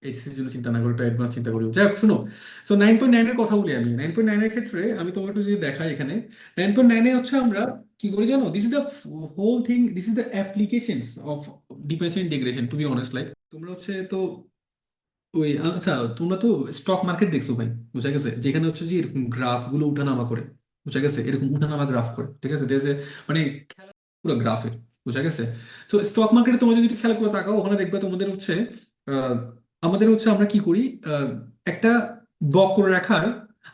এইচএসসির জন্য চিন্তা না করে একটা অ্যাডভান্স চিন্তা করি। যাই হোক, শুনো। সো 9.9 এর কথা বলি আমি। 9.9 এর ক্ষেত্রে আমি তোমাকে একটু যদি দেখাই এখানে, 9.9 হচ্ছে আমরা কি করি জানো? This is the whole thing, this is the applications of differential integration, to be honest. Like তোমরা হচ্ছে তো ওই আচ্ছা, তোমরা তো স্টক মার্কেট দেখছো ভাই, বুঝা গেছে? যেখানে হচ্ছে যে এরকম গ্রাফ গুলো উঠানামা করে, বুঝা গেছে? এরকম উঠানামা গ্রাফ করে, ঠিক আছে? মানে খেলা পুরো গ্রাফের, বুঝা গেছে? তো স্টক মার্কেটে তোমরা যদি একটু খেয়াল করে তাকাও, ওখানে দেখবে তোমাদের হচ্ছে আহ, আমাদের হচ্ছে আমরা কি করি, একটা বক্ররেখার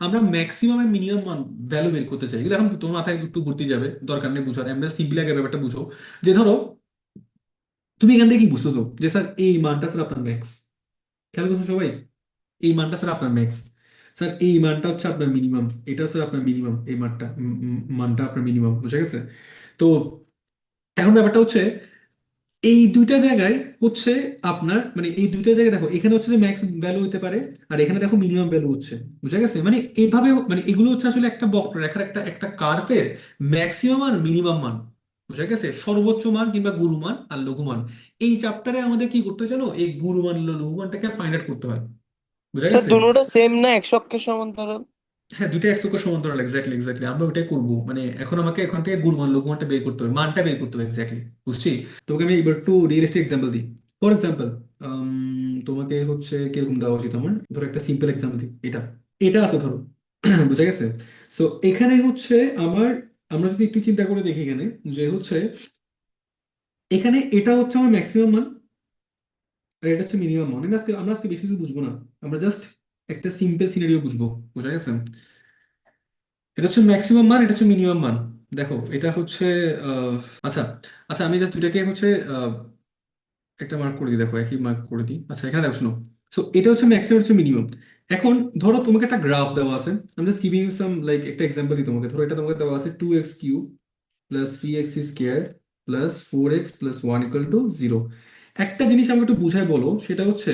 আমরা ম্যাক্সিমাম আর মিনিমাম মান ভ্যালু বের করতে চাই। কিন্তু এখন তোমার মাথায় একটু ঘুরতে যাবে, দরকার নেই বুঝার, আমরা সিম্পলি আগে ব্যাপারটা বুঝো। যে ধরো তুমি এখান থেকে কি বুঝতেছো যে স্যার এই মানটা স্যার আপনার ম্যাক্স, খেয়াল করছো সবাই? এই মানটা স্যার আপনার ম্যাক্স, স্যার এই মানটা হচ্ছে আপনার মিনিমাম, এটা স্যার আপনার মিনিমাম, এই মানটা মানটা আপনার মিনিমাম, বুঝা গেছে? তো এখন ব্যাপারটা হচ্ছে এই দুইটা জায়গায় হচ্ছে আপনার মানে এই দুইটা জায়গায় দেখো, এখানে হচ্ছে যে ম্যাক্স ভ্যালু হতে পারে, আর এখানে দেখো মিনিমাম ভ্যালু হচ্ছে, বুঝা গেছে? মানে এইভাবে মানে এগুলো হচ্ছে আসলে একটা বক্ররেখার একটা একটা কার্ভের ম্যাক্সিমাম আর মিনিমাম মান, বুঝা গেছে? সর্বোচ্চ মান কিংবা গুরু মান আর লঘু মান। এই চ্যাপ্টারে আমাদের কি করতে হয় জানো? এই গুরু মান লঘু মানটাকে ফাইন্ড আউট করতে হয়, বুঝা স্যার গেছে? দুটোটা সেম না, এক অক্ষের সমান্তরাল? হ্যাঁ, দুইটা একশো সমান্তরাল, এক্স্যাক্টলি এক্স্যাক্টলি, আমরা ওইটাই করবো। মানে এখন আমাকে এখান থেকে গুণমান লঘুমানটা বের করতে হবে, মানটা বের করতে হবে, এক্স্যাক্টলি। বুঝছি? তোকে আমি এবার একটু রিয়েলিস্টিক এক্সাম্পল দিই। ফর এক্সাম্পল, তোমাকে হচ্ছে কিরকম দেওয়া উচিত আমার? ধরো একটা সিম্পল এক্সাম্পল দিই, এটা এটা আছে ধরো। বুঝা গেছে? সো এখানে হচ্ছে আমার, আমরা যদি একটু চিন্তা করে দেখি এখানে, যে হচ্ছে এখানে এটা হচ্ছে আমার ম্যাক্সিমাম মান, আর এটা হচ্ছে মিনিমাম মান। আমরা আজকে বেশি কিছু বুঝবো না, আমরা জাস্ট একটা সিম্পল সিনারিও বুঝবো, বুঝা গেছে? এটা হচ্ছে ম্যাক্সিমাম মান, এটা হচ্ছে মিনিমাম মান। দেখো এটা হচ্ছে আহ, আচ্ছা আচ্ছা, আমি জাস্ট দুইটাকে হচ্ছে একটা মার্ক করে দিই, দেখো একই মার্ক করে দিই। আচ্ছা এখানে দেখো, শোনো। সো এটা হচ্ছে ম্যাক্সিমাম, হচ্ছে মিনিমাম। এখন ধরো তোমাকে একটা গ্রাফ দেওয়া আছে, আমি just giving you some like একটা এক্সাম্পল দিই তোমাকে। ধরো এটা তোমাকে দেওয়া আছে 2x³ plus 3x² plus 4x plus 1 = 0। একটা জিনিস আমাকে একটু বুঝাই বলো, সেটা হচ্ছে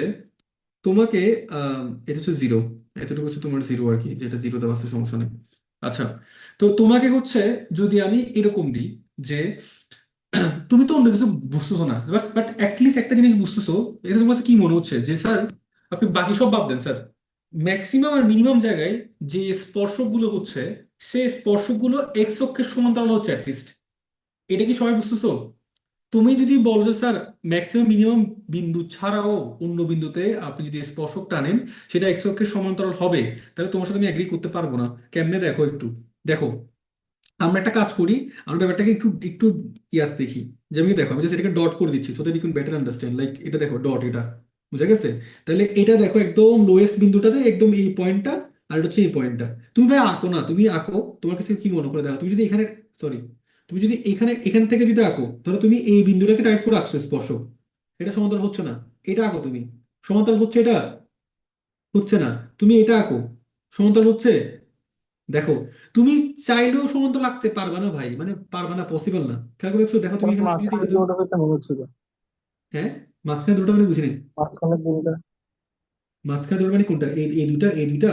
তোমাকে এটা হচ্ছে জিরো, এতটুকু হচ্ছে তোমার জিরো আর কি, যেটা জিরো দেওয়া আছে, সমস্যা নেই। আচ্ছা, তো তোমাকে হচ্ছে যদি আমি এরকম দিই যে তুমি তো অন্য কিছু বুঝতেছো না, বাট অ্যাটলিস্ট একটা জিনিস বুঝতেছো। এটা তোমার কাছে কি মনে হচ্ছে যে স্যার আপনি বাকি সব বাদ দেন স্যার, ম্যাক্সিমাম আর মিনিমাম জায়গায় যে স্পর্শকগুলো হচ্ছে, সেই স্পর্শকগুলো এক্স অক্ষের সমান্তরাল হচ্ছে অ্যাটলিস্ট। এটা কি সবাই বুঝতেছো? তুমি যদি বলো যে স্যার ম্যাক্সিমাম মিনিমাম বিন্দু ছাড়াও অন্য বিন্দুতে আপনি যদি স্পর্শক টানেন, সেটা এক্স অক্ষের সমান্তরাল হবে, তাহলে তোমার সাথে আমি এগ্রি করতে পারবো না। কেমনে? দেখো একটু, দেখো আমরা একটা কাজ করি, আমরা ব্যাপারটাকে একটু একটু ইয়াতে দেখি। যেমন দেখো, আমি জাস্ট এটাকে ডট করে দিচ্ছি so that you can better understand. Like এটা দেখো, ডট, এটা বুঝা গেছে? তাহলে এটা দেখো একদম লোয়েস্ট বিন্দুটাতে, একদম এই পয়েন্টটা, আর এটা হচ্ছে এই পয়েন্টটা। তুমি ভাই আঁকো না, তুমি আঁকো, তোমার কাছে কি মনে করে দেখো। তুমি যদি এখানে, সরি, তুমি যদি এখানে এখান থেকে যদি আঁকো, ধরো তুমি এই বিন্দুটাকে টাইট করে আঁকছো স্পর্শক, এটা সমান্তরাল হচ্ছে না। এটা আঁকো তুমি, সমান্তরাল হচ্ছে, এটা হচ্ছে না। তুমি এটা আঁকো, সমান্তরাল হচ্ছে। দেখো, তুমি চাইলেও সমান্তরাল আঁকতে পারবে না ভাই, মানে পারবে না, পসিবল না। খেয়াল করে দেখছো, দেখো তুমি তাহলে এখানে তুমি যদি মাঝখানে এটা যে ওটা হয়েছে মনে হচ্ছিল। হ্যাঁ, মাঝখানে দুটো মানে বুঝিনি। মাঝখানের দিনটা। মাঝখানে দুটো মানে কোনটা? এই দুটা, এই দুটা,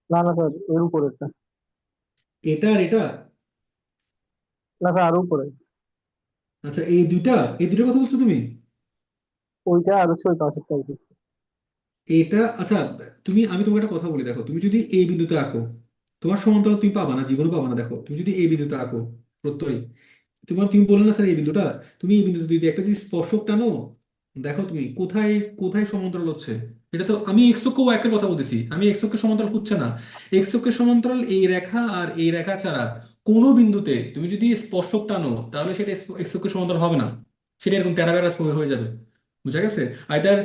না না স্যার, এর উপরে একটা। এটা আর এটা? না স্যার, আরো উপরে। আচ্ছা, এই দুইটা, এই দুটোর কথা বলছো তুমি? ওইটা আর হচ্ছে ওই পাশেরটা আর কি। এটা আচ্ছা, আমি তোমাকে একটা কথা বলি, দেখো তুমি যদি এই বিন্দুতে আঁকো, তোমার সমান্তরাল তুমি পাবা না, জীবনও পাবা না। দেখো তুমি যদি এই বিন্দুতে আঁকো, প্রত্যয়, তুমি বললে না স্যার এই বিন্দুটা, তুমি এই বিন্দুতে যদি একটা যদি স্পর্শক টানো, দেখো তুমি কোথায় কোথায় সমান্তরাল হচ্ছে। এটা তো আমি এক্স অক্ষ ওয়াই এর কথা বলতেছি, আমি এক্স অক্ষের সমান্তরাল হচ্ছে না। এক্স অক্ষের সমান্তরাল এই রেখা আর এই রেখা ছাড়া কোনো বিন্দুতে তুমি যদি স্পর্শক টানো, তাহলে সেটা এক্স অক্ষের সমান্তরাল হবে না। সেটা এরকম তেরা বেড়া হয়ে হয়ে যাবে, বুঝা গেছে? আইদার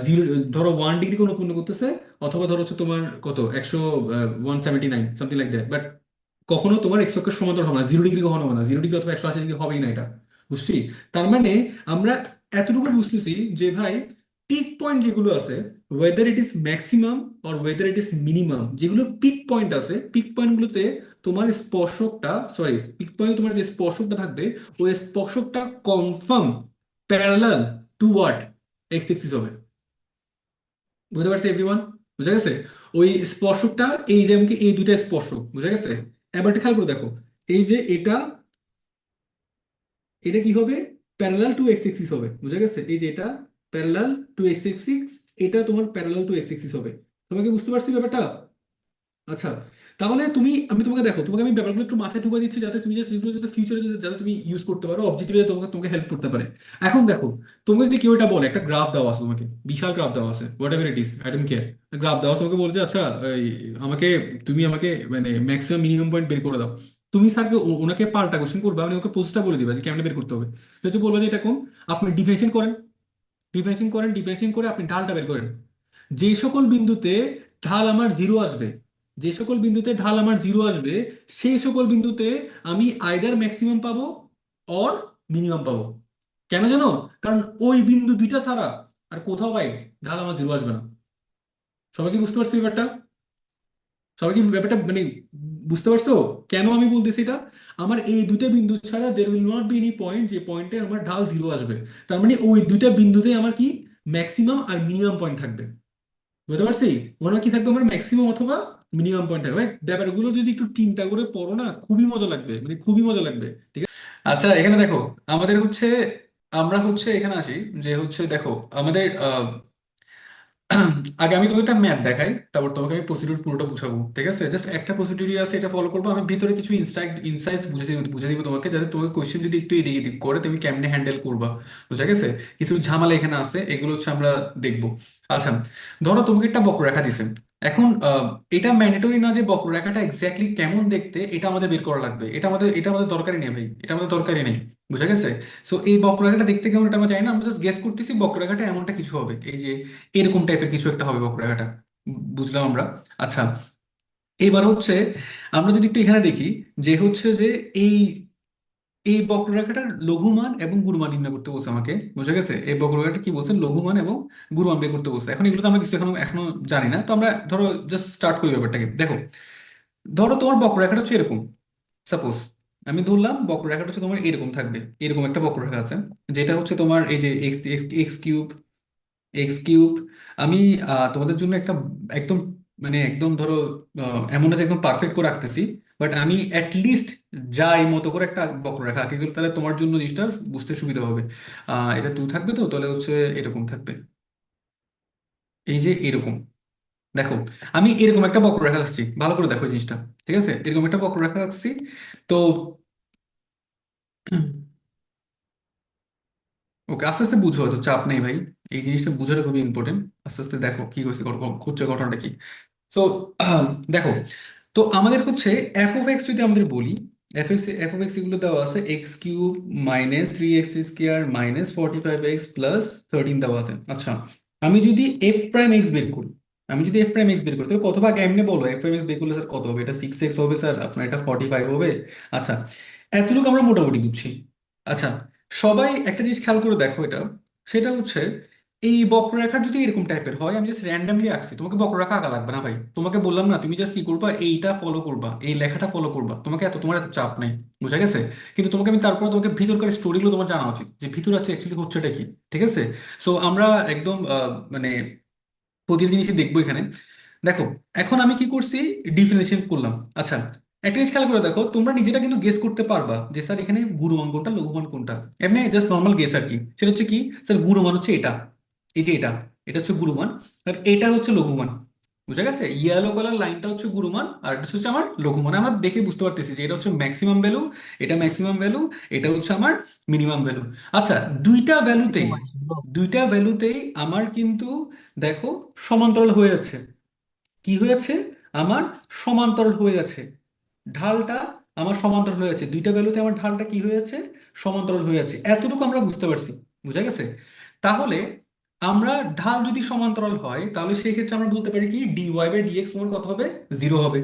জিরো, ধরো 1 ডিগ্রি কোন পূর্ণ করতেছে, অথবা ধরো হচ্ছে তোমার কত 179 সামথিং লাইক দ্যাট। বাট কখনো তোমার এক্স অক্ষের সমান্তরাল হবে না, 0 ডিগ্রি কখনো হবে না, 0 ডিগ্রি অথবা 180 ডিগ্রি হবেই না এটা। বুঝছি? তার মানে আমরা এতটুকু বুঝতেছি যে ভাই, পিক পয়েন্ট যেগুলো আছে, weather it is maximum or weather it is minimum, যেগুলো পিক পয়েন্ট আছে, পিক পয়েন্টগুলোতে তোমার স্পর্শকটা, সরি, পিক পয়েন্ট তোমার যে স্পর্শকটা থাকবে, ওই স্পর্শকটা confirm parallel to what? X axis হবে। বুঝতে পারছি এভরিওয়ান? বুঝা গেছে? ওই স্পর্শকটা, এই যে আমাকে এই দুইটা স্পর্শক, বুঝা গেছে? এবার একটা খেয়াল করে দেখো, এই যে এটা, এটা কি হবে? প্যারালাল টু এক্স এক্সিস হবে, বুঝা গেছে? এই যে এটা প্যারালাল টু এক্স এক্সিস, এটা তোমার প্যারালাল টু এক্স এক্সিস হবে। তোমাকে বুঝতে পারছি ব্যাপারটা? আচ্ছা, তাহলে তুমি, আমি তোমাকে দেখো, তোমাকে আমি ব্যাপারগুলো একটু মাথায় ঢুকে দিচ্ছি যাতে তুমি জাস্ট যাতে ফিউচারে যাতে তুমি ইউজ করতে পারো, অবজেক্টিভে তোমাকে তোমাকে হেল্প করতে পারে। এখন দেখো, তোমাকে যদি কেউ এটা বলে, একটা গ্রাফ দেওয়া আছে তোমাকে, বিশাল গ্রাফ দেওয়া আছে, what ever it is, I don't care, graph দেওয়া আছে, তোমাকে বলছে আচ্ছা এই, আমাকে, তুমি আমাকে মানে ম্যাক্সিমাম মিনিমাম পয়েন্ট বের করে দাও। তুমি স্যারকে ওনাকে পাল্টা কোশ্চেন করবে, মানে ওকে পোস্টটা বলে দিবা যে কেমনে বের করতে হবে। তো হচ্ছে বলবা যে এটা কোন, আপনি ডিফারেন্সিয়েশন করেন, ডিফারেন্সিয়েশন করে আপনি ঢালটা বের করেন। যে সকল বিন্দুতে ঢাল আমার জিরো আসবে, যে সকল বিন্দুতে ঢাল আমার জিরো আসবে, সেই সকল বিন্দুতে আমি আইদার ম্যাক্সিমাম পাবো অর মিনিমাম পাবো। কেন জানো? কারণ ওই বিন্দু দুইটা ছাড়া আর কোথাও ভাই ঢাল আমার জিরো আসবে না। সবাই কি বুঝতে পারছি ব্যাপারটা? সবাই কি ব্যাপারটা মানে বুঝতে পারছো কেন আমি বলতেছি এটা? আমার এই দুইটা বিন্দু ছাড়া there will not be any point যে পয়েন্টে আমার ঢাল জিরো আসবে। তার মানে ওই দুইটা বিন্দুতে আমার কি ম্যাক্সিমাম আর মিনিমাম পয়েন্ট থাকবে। বুঝতে পারছি? ওখানে কি থাকবে, আমার ম্যাক্সিমাম অথবা মিনিমাম পয়েন্ট থাকবে। ভাই, ব্যাপারগুলো যদি একটু চিন্তা করে পড়ো না, খুবই মজা লাগবে, মানে খুবই মজা লাগবে। ঠিক আছে? আচ্ছা, এখানে দেখো, আমাদের হচ্ছে, আমরা হচ্ছে এখানে আসি, যে হচ্ছে দেখো আমাদের আগে আমি তোমাকে একটা ম্যাথ দেখাই, তারপর তোমাকে আমি প্রসিডিউর পুরোটা বুঝাবো। ঠিক আছে? জাস্ট একটা প্রসিডিউরই আছে, এটা ফলো করবো। আমি ভিতরে কিছু ইনসাইটস বুঝে দিব তোমাকে, যাতে তোমাকে কোয়েশ্চেন যদি একটু এদিক এদিক করে তুমি কেমনে হ্যান্ডেল করবা। বুঝা গেছে? কিছু ঝামেলা এখানে আছে, এগুলো হচ্ছে আমরা দেখবো। আচ্ছা, ধরো তোমাকে একটা বক্ররেখা দিছে। এখন এটা ম্যান্ডেটরি না যে বক্ররেখাটা এক্স্যাক্টলি কেমন দেখতে এটা আমাদের বের করা লাগবে, এটা আমাদের দরকারই নেই ভাই, এটা আমাদের দরকারই নেই। বুঝা গেছে? সো এই বক্ররেখাটা দেখতে কেমন এটা আমরা জানি না, আমরা জাস্ট গেস করতেছি বক্ররেখাটা এমনটা কিছু হবে, এই যে এরকম টাইপের কিছু একটা হবে বক্ররেখাটা। বুঝলাম আমরা। আচ্ছা, এবার হচ্ছে আমরা যদি একটু এখানে দেখি, যে হচ্ছে যে এই এই বক্ররেখাটার লঘুমান এবং গুরুমান নির্ণয় করতে বলছে আমাকে। বুঝা গেছে? এই বক্ররেখাটা কি বলছে, লঘুমান এবং গুরুমান বের করতে বলছে। এখন এগুলো তো আমরা কিছু এখনো এখনো জানি না, তো আমরা ধরো জাস্ট স্টার্ট করি ব্যাপারটাকে। দেখো, ধরো তোমার বক্ররেখাটা হচ্ছে এরকম, সাপোজ আমি ধরলাম বক্ররেখাটা হচ্ছে তোমার এরকম থাকবে, এরকম একটা বক্ররেখা আছে, যেটা হচ্ছে তোমার এই যে x x cube, x cube. আমি তোমাদের জন্য একটা একদম মানে একদম ধরো এমন না যে একদম পারফেক্ট করে রাখতেছি, বাট আমি লিস্ট যা এই মতো করে একটা বক্ররেখা আঁকি, তাহলে তোমার জন্য জিনিসটা বুঝতে সুবিধা হবে। এটা টু থাকবে, তো তাহলে হচ্ছে এরকম থাকবে, এই যে এরকম। দেখো, আমি এরকম একটা বক্ররেখা আঁকছি, ভালো করে দেখো এই জিনিসটা। ঠিক আছে? এরকম একটা বক্ররেখা আঁকছি। তো ওকে, আস্তে আস্তে বুঝো, হয়তো চাপ নেই ভাই, এই জিনিসটা বুঝাটা খুবই ইম্পর্টেন্ট। আস্তে আস্তে দেখো কি হয়েছে, ঘটছে ঘটনাটা কি। তো দেখো, তো আমাদের হচ্ছে এফ অফ এক্স যদি আমাদের বলি, এফ অফ এক্স এগুলো দেওয়া আছে, x cube minus 3x² minus 45x plus 13 দেওয়া আছে। আচ্ছা, আমি যদি এফ প্রাইম এক্স বের করি, আমি যদি এফ প্রাইম এক্স বের করি, তাহলে কত ভাগ এমনি বলো, এফ প্রাইম এক্স বের করলে স্যার কত হবে? এটা 6x হবে স্যার, আপনার এটা 45 হবে। আচ্ছা, এতটুকু আমরা মোটামুটি বুঝছি। আচ্ছা, সবাই একটা জিনিস খেয়াল করে দেখো, এটা সেটা হচ্ছে এই বক্ররেখার যদি এরকম টাইপের হয়, আমি জাস্ট র্যান্ডামলি আঁকছি, তোমাকে বক্ররেখা আঁকা লাগবে না ভাই। তোমাকে বললাম না, তুমি জাস্ট কি করবা, এইটা ফলো করবা, এই লেখাটা ফলো করবা, তোমার এত চাপ নেই। বুঝা গেছে? কিন্তু তোমাকে আমি তারপর তোমাকে ভিতরকার স্টোরিগুলো তোমার জানা উচিত, যে ভিতরে আছে অ্যাকচুয়ালি হচ্ছেটা কি। ঠিক আছে? সো আমরা একদম মানে প্রতিটি জিনিসই দেখবো এখানে। দেখো, এখন আমি কি করছি, ডিফারেন্সিয়েট করলাম। আচ্ছা, একটা জিনিস খেয়াল করে দেখো, তোমরা নিজেরা কিন্তু গেস করতে পারবা যে স্যার এখানে গুরুমান কোনটা লঘুমান কোনটা। এমনি জাস্ট নর্মাল গেস আর কি। সেটা হচ্ছে কি, স্যার গুরুমান হচ্ছে এটা, এই যে এটা, এটা হচ্ছে গুরুমান, আর এটা হচ্ছে লঘুমান। বুঝা গেছে? ইয়েলো কালার লাইনটা হচ্ছে গুরুমান, আর এটা হচ্ছে আমার লঘুমান। আমরা দেখে বুঝতে পারতেছি যে এটা হচ্ছে ম্যাক্সিমাম ভ্যালু, এটা ম্যাক্সিমাম ভ্যালু, এটা হচ্ছে আমার মিনিমাম ভ্যালু। আচ্ছা, দুইটা ভ্যালুতেই, দুইটা ভ্যালুতেই আমার কিন্তু দেখো সমান্তরাল হয়ে যাচ্ছে। কি হয়ে যাচ্ছে? আমার সমান্তরাল হয়ে যাচ্ছে ঢালটা, আমার সমান্তরাল হয়ে যাচ্ছে দুইটা ভ্যালুতে, আমার ঢালটা কি হয়ে যাচ্ছে, সমান্তরাল হয়ে যাচ্ছে। এতটুকু আমরা বুঝতে পারছি। বুঝা গেছে? তাহলে আমরা ঢাল যদি সমান্তরাল হয়, তাহলে সেই ক্ষেত্রে আমরা বলতে পারি কি, dy/dx তোমার কত হবে, জিরো হবে।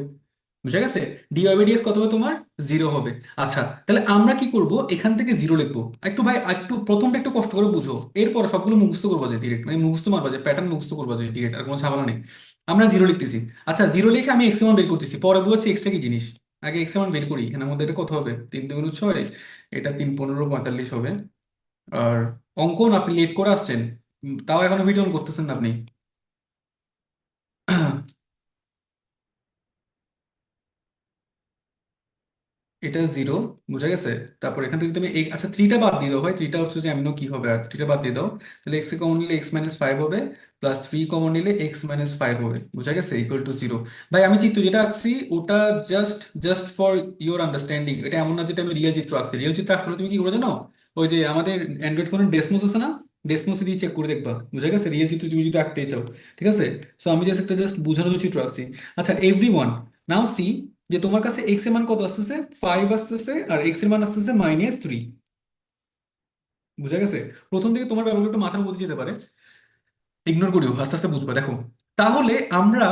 বুঝা গেছে? dy/dx কত হবে তোমার, জিরো হবে। আচ্ছা, তাহলে আমরা কি করব, এখান থেকে জিরো লিখবো। একটু ভাই একটু প্রথমটা একটু কষ্ট করে বুঝো, এরপর সবগুলো মুখস্থ করবো যে ডিরেক্ট, মানে মুখস্থ মারবা যে প্যাটার্ন মুখস্থ করবা যে ডিরেক্ট, আর কোনো ঝামেলা নেই। আমরা জিরো লিখতেছি। আচ্ছা, জিরো লিখে আমি এক্স এর মান বের করতেছি, পরে বুঝছি এক্সটা কি জিনিস। আগে এক্স এর মান বের করি, এখানের মধ্যে এটা কত হবে, 3×2=6, এটা 3×15=45 হবে। আর অঙ্কন আপনি লেট করে আসছেন, তাও এখনো ভিডিও অন করতেছেন না আপনি। এটা 0, বুঝা গেছে? তারপর এখান থেকে যদি তুমি আচ্ছা 3টা বাদ দিয়ে দাও ভাই, 3টা হচ্ছে যে এমন কি হবে, আর 3টা বাদ দিয়ে দাও, তাহলে এক্স কমন নিলে x-5 হবে, প্লাস 3 কমন নিলে x-5 হবে, বুঝা গেছে, ইকুয়াল টু 0। ভাই আমি চিত্র যেটা আঁকছি ওটা just just for your understanding, এটা এমন না যেটা আমি রিয়েল চিত্র আঁকছি। রিয়েল চিত্র আঁকলে তুমি কি করে জানো, ওই যে আমাদের অ্যান্ড্রয়েড ফোনের ডেসমোস আছে না, ডেসমোস দিয়ে চেক করে দেখবা, বুঝা গেছে, রিয়েল চিত্র তুমি যদি আঁকতে চাও। ঠিক আছে, সো আমি জাস্ট একটা জাস্ট বোঝানোর জন্য চিত্র আঁকছি। আচ্ছা এভরি ওয়ান, নাও সি যে তোমার কাছে এক্স এর মান কত আসতেছে, 5 আসতেছে, আর এক্স এর মান আসতেছে -3। বুঝা গেছে? প্রথম দিকে তোমার ব্যাপারটা একটু মাথার মধ্যে যেতে পারে, ইগনোর করিও, আস্তে আস্তে বুঝবা। দেখো তাহলে আমরা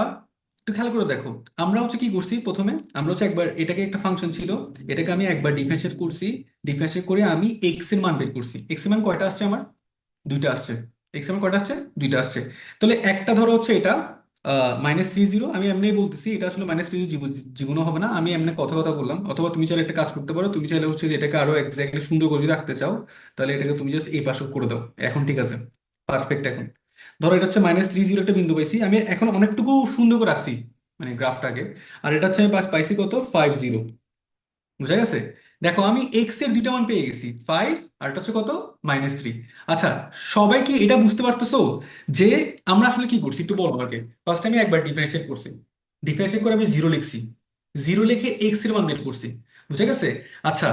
একটু খেয়াল করে দেখো, আমরা হচ্ছে কি করছি প্রথমে, আমরা হচ্ছে একবার এটাকে একটা ফাংশন ছিল, এটাকে আমি একবার ডিফারেন্সিয়েট করছি, ডিফারেন্সিয়েট করে আমি এক্স এর মান বের করছি। এক্স এর মান কয়টা আসছে আমার, দুইটা আসছে। এক্স এর কয়টা আসছে, দুইটা আসছে। তাহলে একটা ধরো হচ্ছে এটা -30, আমি এমনি বলতেছি, এটা আসলে -30 জীবনও হবে না, আমি এমনি কথা কথা বললাম। অথবা তুমি চাইলে একটা কাজ করতে পারো, তুমি চাইলে হচ্ছে যে এটাকে আরো এক্স্যাক্টলি সুন্দর করে যদি রাখতে চাও, তাহলে এটাকে তুমি জাস্ট এই পাশে করে দাও। এখন ঠিক আছে, পারফেক্ট। এখন ধরো এটা হচ্ছে -30 একটা বিন্দু পাইছি, আমি এখন অনেকটুকু সুন্দর করে রাখছি মানে গ্রাফটাকে। আর এটা হচ্ছে আমি পাইছি কত, 50। বুঝা গেছে? দেখো আমি এক্স এর দুইটা মান পেয়ে গেছি, 5, আর এটা হচ্ছে কত, -3। আচ্ছা, সবাই কি এটা বুঝতে পারতেছো যে আমরা আসলে কি করছি একটু বলো আমাকে। ফার্স্ট আমি একবার ডিফারেন্সিয়েট করছি, ডিফারেন্সিয়েট করে আমি 0 লিখছি, 0 লিখে এক্স এর মান বের করছি। বুঝা গেছে? আচ্ছা,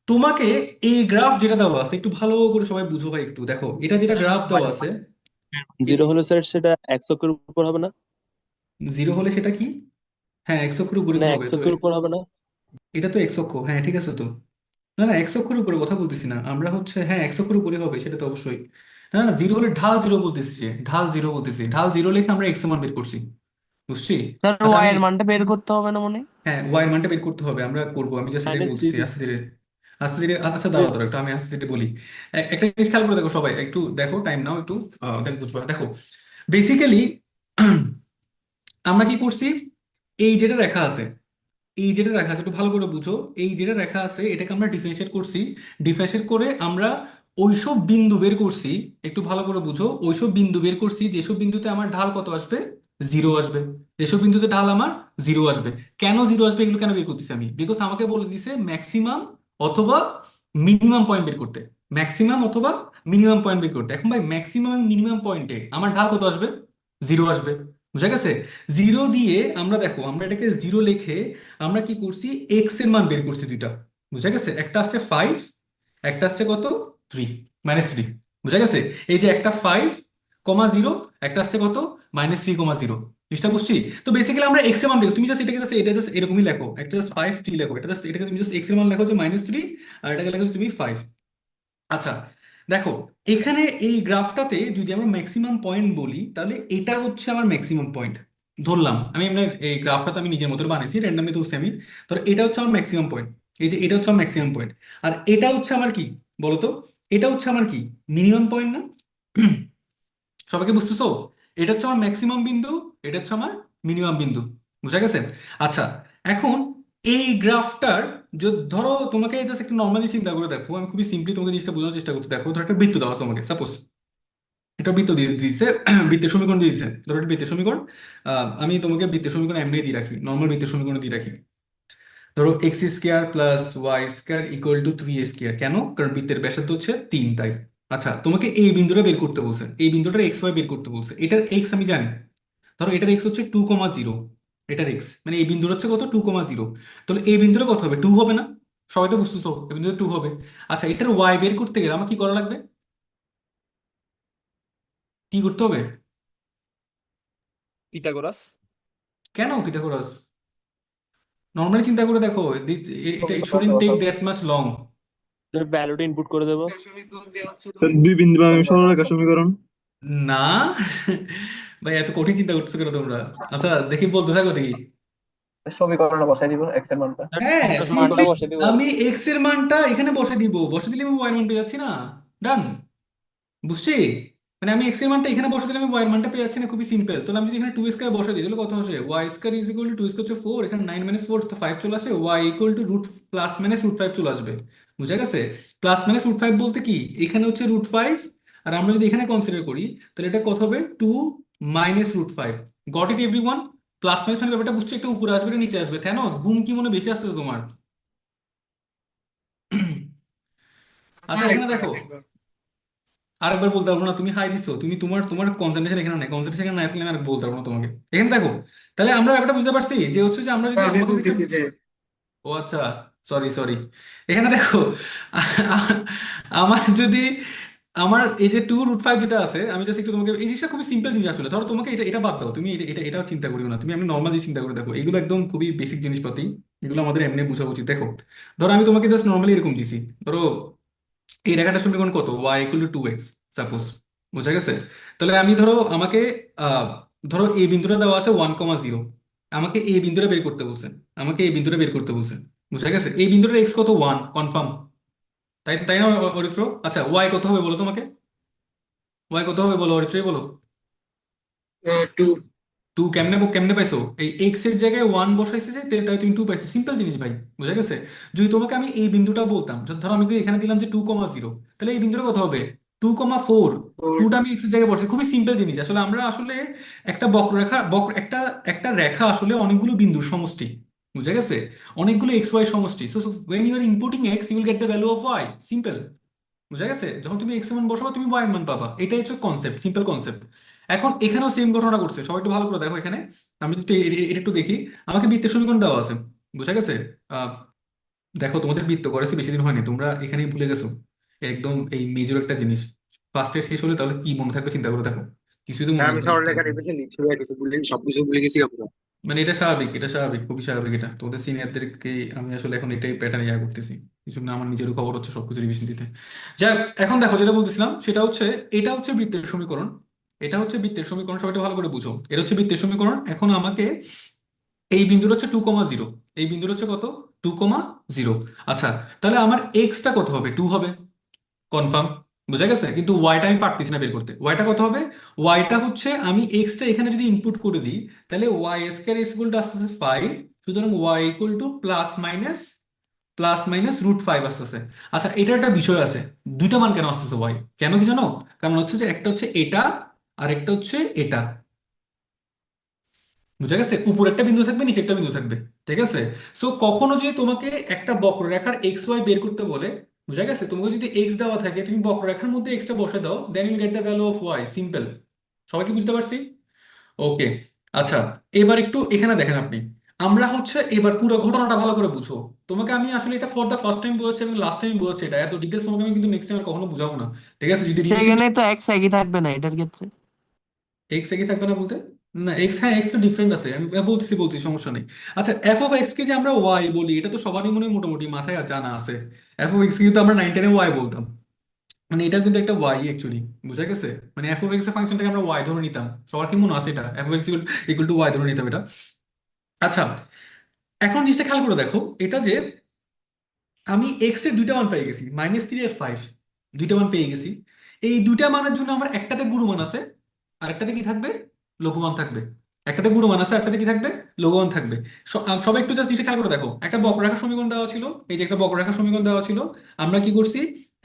তোমাকে এই গ্রাফ যেটা দেওয়া আছে একটু ভালো করে সবাই বুঝো ভাই, একটু দেখো এটা যেটা গ্রাফ দেওয়া আছে। 0 হলে স্যার সেটা এক্স অক্ষের উপর হবে না? 0 হলে সেটা কি, হ্যাঁ এক্স অক্ষের উপরে মানে তো হবে এক্স তো। অক্ষের উপর হবে না? এটা তো এক্স অক্ষ, হ্যাঁ ঠিক আছে তো। না না, এক অক্ষর উপরে কথা বলতেছি না আমরা, হচ্ছে হ্যাঁ এক অক্ষর উপরে হবে সেটা তো অবশ্যই। না না, 0 হলে ঢাল 0 বলতেছি, যে ঢাল 0 বলতেছি, ঢাল 0 লিখে আমরা এক্স এর মান বের করছি। বুঝছি? স্যার আচ্ছা ওয়াই আমি, এর মানটা বের করতে হবে না মনে হয়? হ্যাঁ ওয়াই এর মানটা বের করতে হবে, আমরা করবো, আমি জাস্ট এটাই -3 বলতেছি আস্তে ধীরে আস্তে ধীরে। আচ্ছা যে দাঁড়াও দাঁড়াও একটু, আমি আস্তে ধীরে বলি। একটা জিনিস খেয়াল করে দেখো সবাই, একটু দেখো, টাইম নাও একটু, দেখ বুঝবা। দেখো বেসিক্যালি আমরা কি করছি, এই যেটা দেখা আছে, এই যেটা দেখা আছে একটু ভালো করে বুঝো, এই যেটা দেখা আছে এটাকে আমরা ডিফারেন্সিয়েট করছি, ডিফারেন্সিয়েট করে আমরা ওইসব বিন্দু বের করছি। একটু ভালো করে বুঝো, ওইসব বিন্দু বের করছি যেসব বিন্দুতে আমার ঢাল কত আসবে, 0 আসবে। যেসব বিন্দুতে ঢাল আমার 0 আসবে। কেন 0 আসবে এগুলো কেন বের করতেছি আমি, বিকজ আমাকে বলে দিছে ম্যাক্সিমাম অথবা মিনিমাম পয়েন্ট বের করতে, ম্যাক্সিমাম অথবা মিনিমাম পয়েন্ট বের করতে। এখন ভাই ম্যাক্সিমাম মিনিমাম পয়েন্টে আমার ঢাল কত আসবে, 0 আসবে। বুঝা গেছে? 0 দিয়ে আমরা, দেখো আমরা এটাকে 0 লিখে আমরা কি করছি, এক্স এর মান বের করছি দুইটা। বুঝা গেছে? একটা আসছে 5, একটা আসছে কত, 3, -3। বুঝা গেছে? এই যে একটা 5,0, একটা আসছে কত, -3,0। জিনিসটা বুঝছি? তো বেসিক্যালি আমরা এক্স এর মান বের, তুমি জাস্ট এটাকে জাস্ট এটা জাস্ট এরকমই লেখো, একটা জাস্ট 5, 3 লেখো, এটা জাস্ট এটাকে তুমি জাস্ট এক্স এর মান লেখো যে -3, আর এটাকে লেখো যে তুমি 5। আচ্ছা দেখো, এখানে এই গ্রাফটাতে যদি আমরা ম্যাক্সিমাম পয়েন্ট বলি, তাহলে এটা হচ্ছে আমার ম্যাক্সিমাম পয়েন্ট ধরলাম আমি। এমনি এই গ্রাফটা তো আমি নিজের মতো বানিয়েছি, র্যান্ডমলি ধরছি আমি। ধর এটা হচ্ছে আমার ম্যাক্সিমাম পয়েন্ট, এই যে এটা হচ্ছে আমার ম্যাক্সিমাম পয়েন্ট। আর এটা হচ্ছে আমার কি বলতো, এটা হচ্ছে আমার কি, মিনিমাম পয়েন্ট না? সবাইকে বুঝতেছো? এটা হচ্ছে আমার ম্যাক্সিমাম বিন্দু, এটা হচ্ছে আমার মিনিমাম বিন্দু। বুঝা গেছে? আচ্ছা এখন এই গ্রাফটার, ধরো তোমাকে জাস্ট একটা নর্মালি চিন্তা করে দেখো, আমি খুবই সিম্পলি তোমাকে জিনিসটা বোঝানোর চেষ্টা করছি। দেখো ধরো একটা বৃত্ত দেওয়া আছে তোমাকে, সাপোজ একটা বৃত্ত দিয়ে দিয়েছে, বৃত্তের সমীকরণ দিয়ে দিয়েছে, ধরো একটা বৃত্তের সমীকরণ। আমি তোমাকে বৃত্তের সমীকরণ এমনি দিয়ে রাখি, নর্মাল বৃত্তের সমীকরণ দিয়ে রাখি। ধরো x² + y² = 3a²। কেন? কারণ বৃত্তের ব্যাসার্ধ হচ্ছে 3, তাই। আচ্ছা তোমাকে এই বিন্দুটা বের করতে বলছে, এই বিন্দুটার XY বের করতে বলছে। এটার এক্স আমি জানি, ধরো এটার এক্স হচ্ছে 2,0, এটার এক্স মানে এই বিন্দুর হচ্ছে কত, 2,0। তাহলে এই বিন্দুটা কত হবে, 2 হবে না? সবাই তো বুঝতেছো এই বিন্দুটা 2 হবে। আচ্ছা এটার ওয়াই বের করতে গেলে আমার কি করা লাগবে, কি করতে হবে? পিথাগোরাস। কেন পিথাগোরাস? নর্মালি চিন্তা করে দেখো, এটা ইট সমীকরণ শুডন্ট দেওয়া টেক থাকবে। That much long. ভ্যালুটা ইনপুট করে দেবো। দুই বিন্দু সরলরেখা সমীকরণ। না ভাই এত কঠিন চিন্তা করতেছো কেন তোমরা? আচ্ছা দেখি বলতে থাকো দেখি। সমীকরণে বসাই দিব এক্স এর মানটা। হ্যাঁ মানটা সিম্পলি, বসাই দিব আর আমি কি। এক্স এর মানটা এখানে বসে দিব, বসে দিলে আমি ওয়াই এর মান পেয়ে যাচ্ছি না? ডান। বুঝছি? মানে আমি এক্স এর মানটা এখানে বসে দিলে আমি ওয়াই এর মানটা পেয়ে যাচ্ছি না, খুবই সিম্পল। তাহলে আমি যদি এখানে 2 স্কয়ার বসে দিই তাহলে কত আসে, y² = 2 স্কয়ার হচ্ছে 4, এখানে 9 - 4 তো 5 চলে আসে, y = রুট প্লাস মাইনাস √5 চলে আসবে। বুঝা গেছে? প্লাস মাইনাস √5 বলতে কি, এখানে হচ্ছে √5, আর আমরা যদি এখানে কনসিডার করি তাহলে এটা কত হবে, 2 - √5। Got it everyone? Plus minus মানে ব্যাপারটা বুঝছো, একটা উপরে আসবে এটা নিচে আসবে, থ্যানোস ঘুম কি মনে বেশি আসছে তোমার? আচ্ছা এখানে দেখো, আরেকবার বলতে পারবো না, তুমি হাই দিচ্ছ, তুমি তোমার তোমার কনসেন্ট্রেশন এখানে নাই, কনসেন্ট্রেশন এখানে নাই থাকলে আমি আর বলতে পারবো না তোমাকে। এখানে দেখো, তাহলে আমরা ব্যাপারটা বুঝতে পারছি যে হচ্ছে যে আমরা যদি আমি আমার কাছে একটা, বলতেছি যে ও আচ্ছা, সরি সরি, এখানে দেখো আমার যদি আমার এই যে 2√5 যেটা আছে, আমি জাস্ট একটু তোমাকে এই জিনিসটা খুবই সিম্পল জিনিস আসলে, ধরো তোমাকে এটা এটা বাদ দাও, তুমি এটা এটা এটাও চিন্তা করিও না, তুমি আমি নর্মাল জিনিস চিন্তা করে দেখো, এগুলো একদম খুবই বেসিক জিনিসপাতি, এগুলো আমাদের এমনি বোঝা উচিত। দেখো, ধরো আমি তোমাকে জাস্ট নর্মালি এরকম দিছি, ধরো এই রেখাটার সমীকরণ কত, y = 2x সাপোজ, বোঝা গেছে? তাহলে আমি ধরো আমাকে আহ ধরো এই বিন্দুটা দেওয়া আছে 1,0, আমাকে এই বিন্দুটা বের করতে বলছেন, আমাকে এই বিন্দুটা বের করতে বলছেন, বুঝা গেছে? এই বিন্দুটার এক্স কত, 1 কনফার্ম, তাই তাই না অরিত্র? আচ্ছা ওয়াই কত হবে বলো তোমাকে, ওয়াই কত হবে বলো অরিত্রই বলো। 2। 2 কেমনে কেমনে পাইছো? এই এক্স এর জায়গায় 1 বসাইছে যে, তাই তুমি 2 পাইছো, সিম্পল জিনিস ভাই, বুঝা গেছে? যদি তোমাকে আমি এই বিন্দুটা বলতাম, ধরো আমি যদি এখানে দিলাম যে 2,0, তাহলে এই বিন্দুটা কত হবে, 2,4। 4। টুটা আমি এক্স এর জায়গায় বসাই, খুবই সিম্পল জিনিস আসলে। আমরা আসলে একটা বক্ররেখা একটা একটা রেখা আসলে অনেকগুলো বিন্দুর সমষ্টি, বুঝা গেছে? অনেকগুলো এক্স ওয়াই সমষ্টি। So when you are inputting x you will get the value of y, simple, বুঝা গেছে? যখন তুমি এক্স এর মান বসাবো তুমি ওয়াই এর মান পাবা, এটাই হচ্ছে কনসেপ্ট, সিম্পল কনসেপ্ট। এখন এখানেও সেম ঘটনা করছে, সবাই একটু ভালো করে দেখো এখানে, আমি যদি এটা একটু দেখি, আমাকে বৃত্তের সমীকরণ দেওয়া আছে, বুঝা গেছে? আহ দেখো তোমাদের বৃত্ত করেছে বেশি দিন হয়নি, তোমরা এখানেই ভুলে গেছো একদম এই মেজর একটা জিনিস। ফার্স্টে শেষ হলে তাহলে কি মনে থাকবে চিন্তা করে দেখো, কিছুই তো মনে আমি রাখবে না সরলরেখা তখন। রেখে লিখছি ভাই, কিছু ভুলে সবকিছু ভুলে গেছি আমরা। মানে এটা স্বাভাবিক, এটা স্বাভাবিক, খুবই স্বাভাবিক, এটা তোমাদের সিনিয়রদেরকে আমি আসলে এখন এটাই প্যাটার্ন ইয়া করতেছি, কিছু না আমার নিজেরও খবর হচ্ছে সবকিছু রিভিশন দিতে। যাক, এখন দেখো যেটা বলতেছিলাম সেটা হচ্ছে, এটা হচ্ছে বৃত্তের সমীকরণ, এটা হচ্ছে বৃত্তের সমীকরণ, সবাই একটু ভালো করে বুঝো, এটা হচ্ছে বৃত্তের সমীকরণ। এখন আমাকে এই বিন্দুটা হচ্ছে 2,0, এই বিন্দুটা হচ্ছে কত, 2,0। আচ্ছা, তাহলে আমার এক্সটা কত হবে, 2 হবে, কনফার্ম, বুঝা গেছে? কিন্তু ওয়াইটা আমি পারতেছি না বের করতে, ওয়াইটা কত হবে, ওয়াইটা হচ্ছে আমি এক্সটা এখানে যদি ইনপুট করে দিই, তাহলে y square is equal to আসতেছে 5, সুতরাং y equal to plus minus √5 আসতেছে। আচ্ছা, এটা একটা বিষয় আছে, দুইটা মান কেন আসতেছে ওয়াই, কেন কি জানো? কারণ হচ্ছে যে একটা হচ্ছে এটা আর একটা হচ্ছে এটা, বুঝা গেছে? উপরে একটা বিন্দু থাকবে, নিচে একটা বিন্দু থাকবে, ঠিক আছে? সো কখনো যদি তোমাকে একটা বক্ররেখার এক্স ওয়াই বের করতে বলে, বুঝা গেছে, তোমাকে যদি এক্স দেওয়া থাকে তুমি বক্ররেখার মধ্যে এক্সটা বসে দাও, then you get the value of y, simple. সবাইকে বুঝতে পারছি? ওকে। আচ্ছা, এবার একটু এখানে দেখেন আপনি, আমরা হচ্ছে এবার পুরো ঘটনাটা ভালো করে বুঝো। তোমাকে আমি আসলে এটা ফর দ্য ফার্স্ট টাইম বলেছি এবং লাস্ট টাইম বলেছি, এটা এত ডিটেলস তোমাকে আমি কিন্তু নেক্সট টাইম আর কখনো বুঝাবো না, ঠিক আছে? যদি রিভিশন, সেখানে তো এক্স একই থাকবে না এটার ক্ষেত্রে। এক্স একই থাকবে না বলতে, না এক্স, হ্যাঁ এক্স তো ডিফারেন্ট আছে, আমি বলতেছি সমস্যা নেই। আচ্ছা, এফ অফ এক্স কে যে আমরা ওয়াই বলি, এটা তো সবারই মনে হয় মোটামুটি মাথায় জানা আছে। এফ অফ এক্স কিন্তু আমরা 9-10-এ ওয়াই বলতাম, মানে এটা কিন্তু একটা ওয়াই অ্যাকচুয়ালি, বুঝা গেছে? মানে এফ অফ এক্স এর ফাংশনটাকে আমরা ওয়াই ধরে নিতাম, সবার কি মনে আছে এটা, f of x equal to y ধরে নিতাম এটা। আচ্ছা, এখন জিনিসটা খেয়াল করে দেখো, এটা যে আমি এক্স এর দুইটা মান পেয়ে গেছি, -3 আর 5, দুইটা মান পেয়ে গেছি। এই দুইটা মানের জন্য আমার একটাতে গুণমান আছে আর একটাতে কি থাকবে, লঘুমান থাকবে। একটাতে গুণমান আছে, একটাতে কি থাকবে, লঘুমান থাকবে। সবাই একটু জাস্ট নিচে খেয়াল করে দেখো, একটা বক্ররেখা সমীকরণ দেওয়া ছিল, এই যে একটা বক্ররেখা সমীকরণ দেওয়া ছিল, আমরা কি করছি,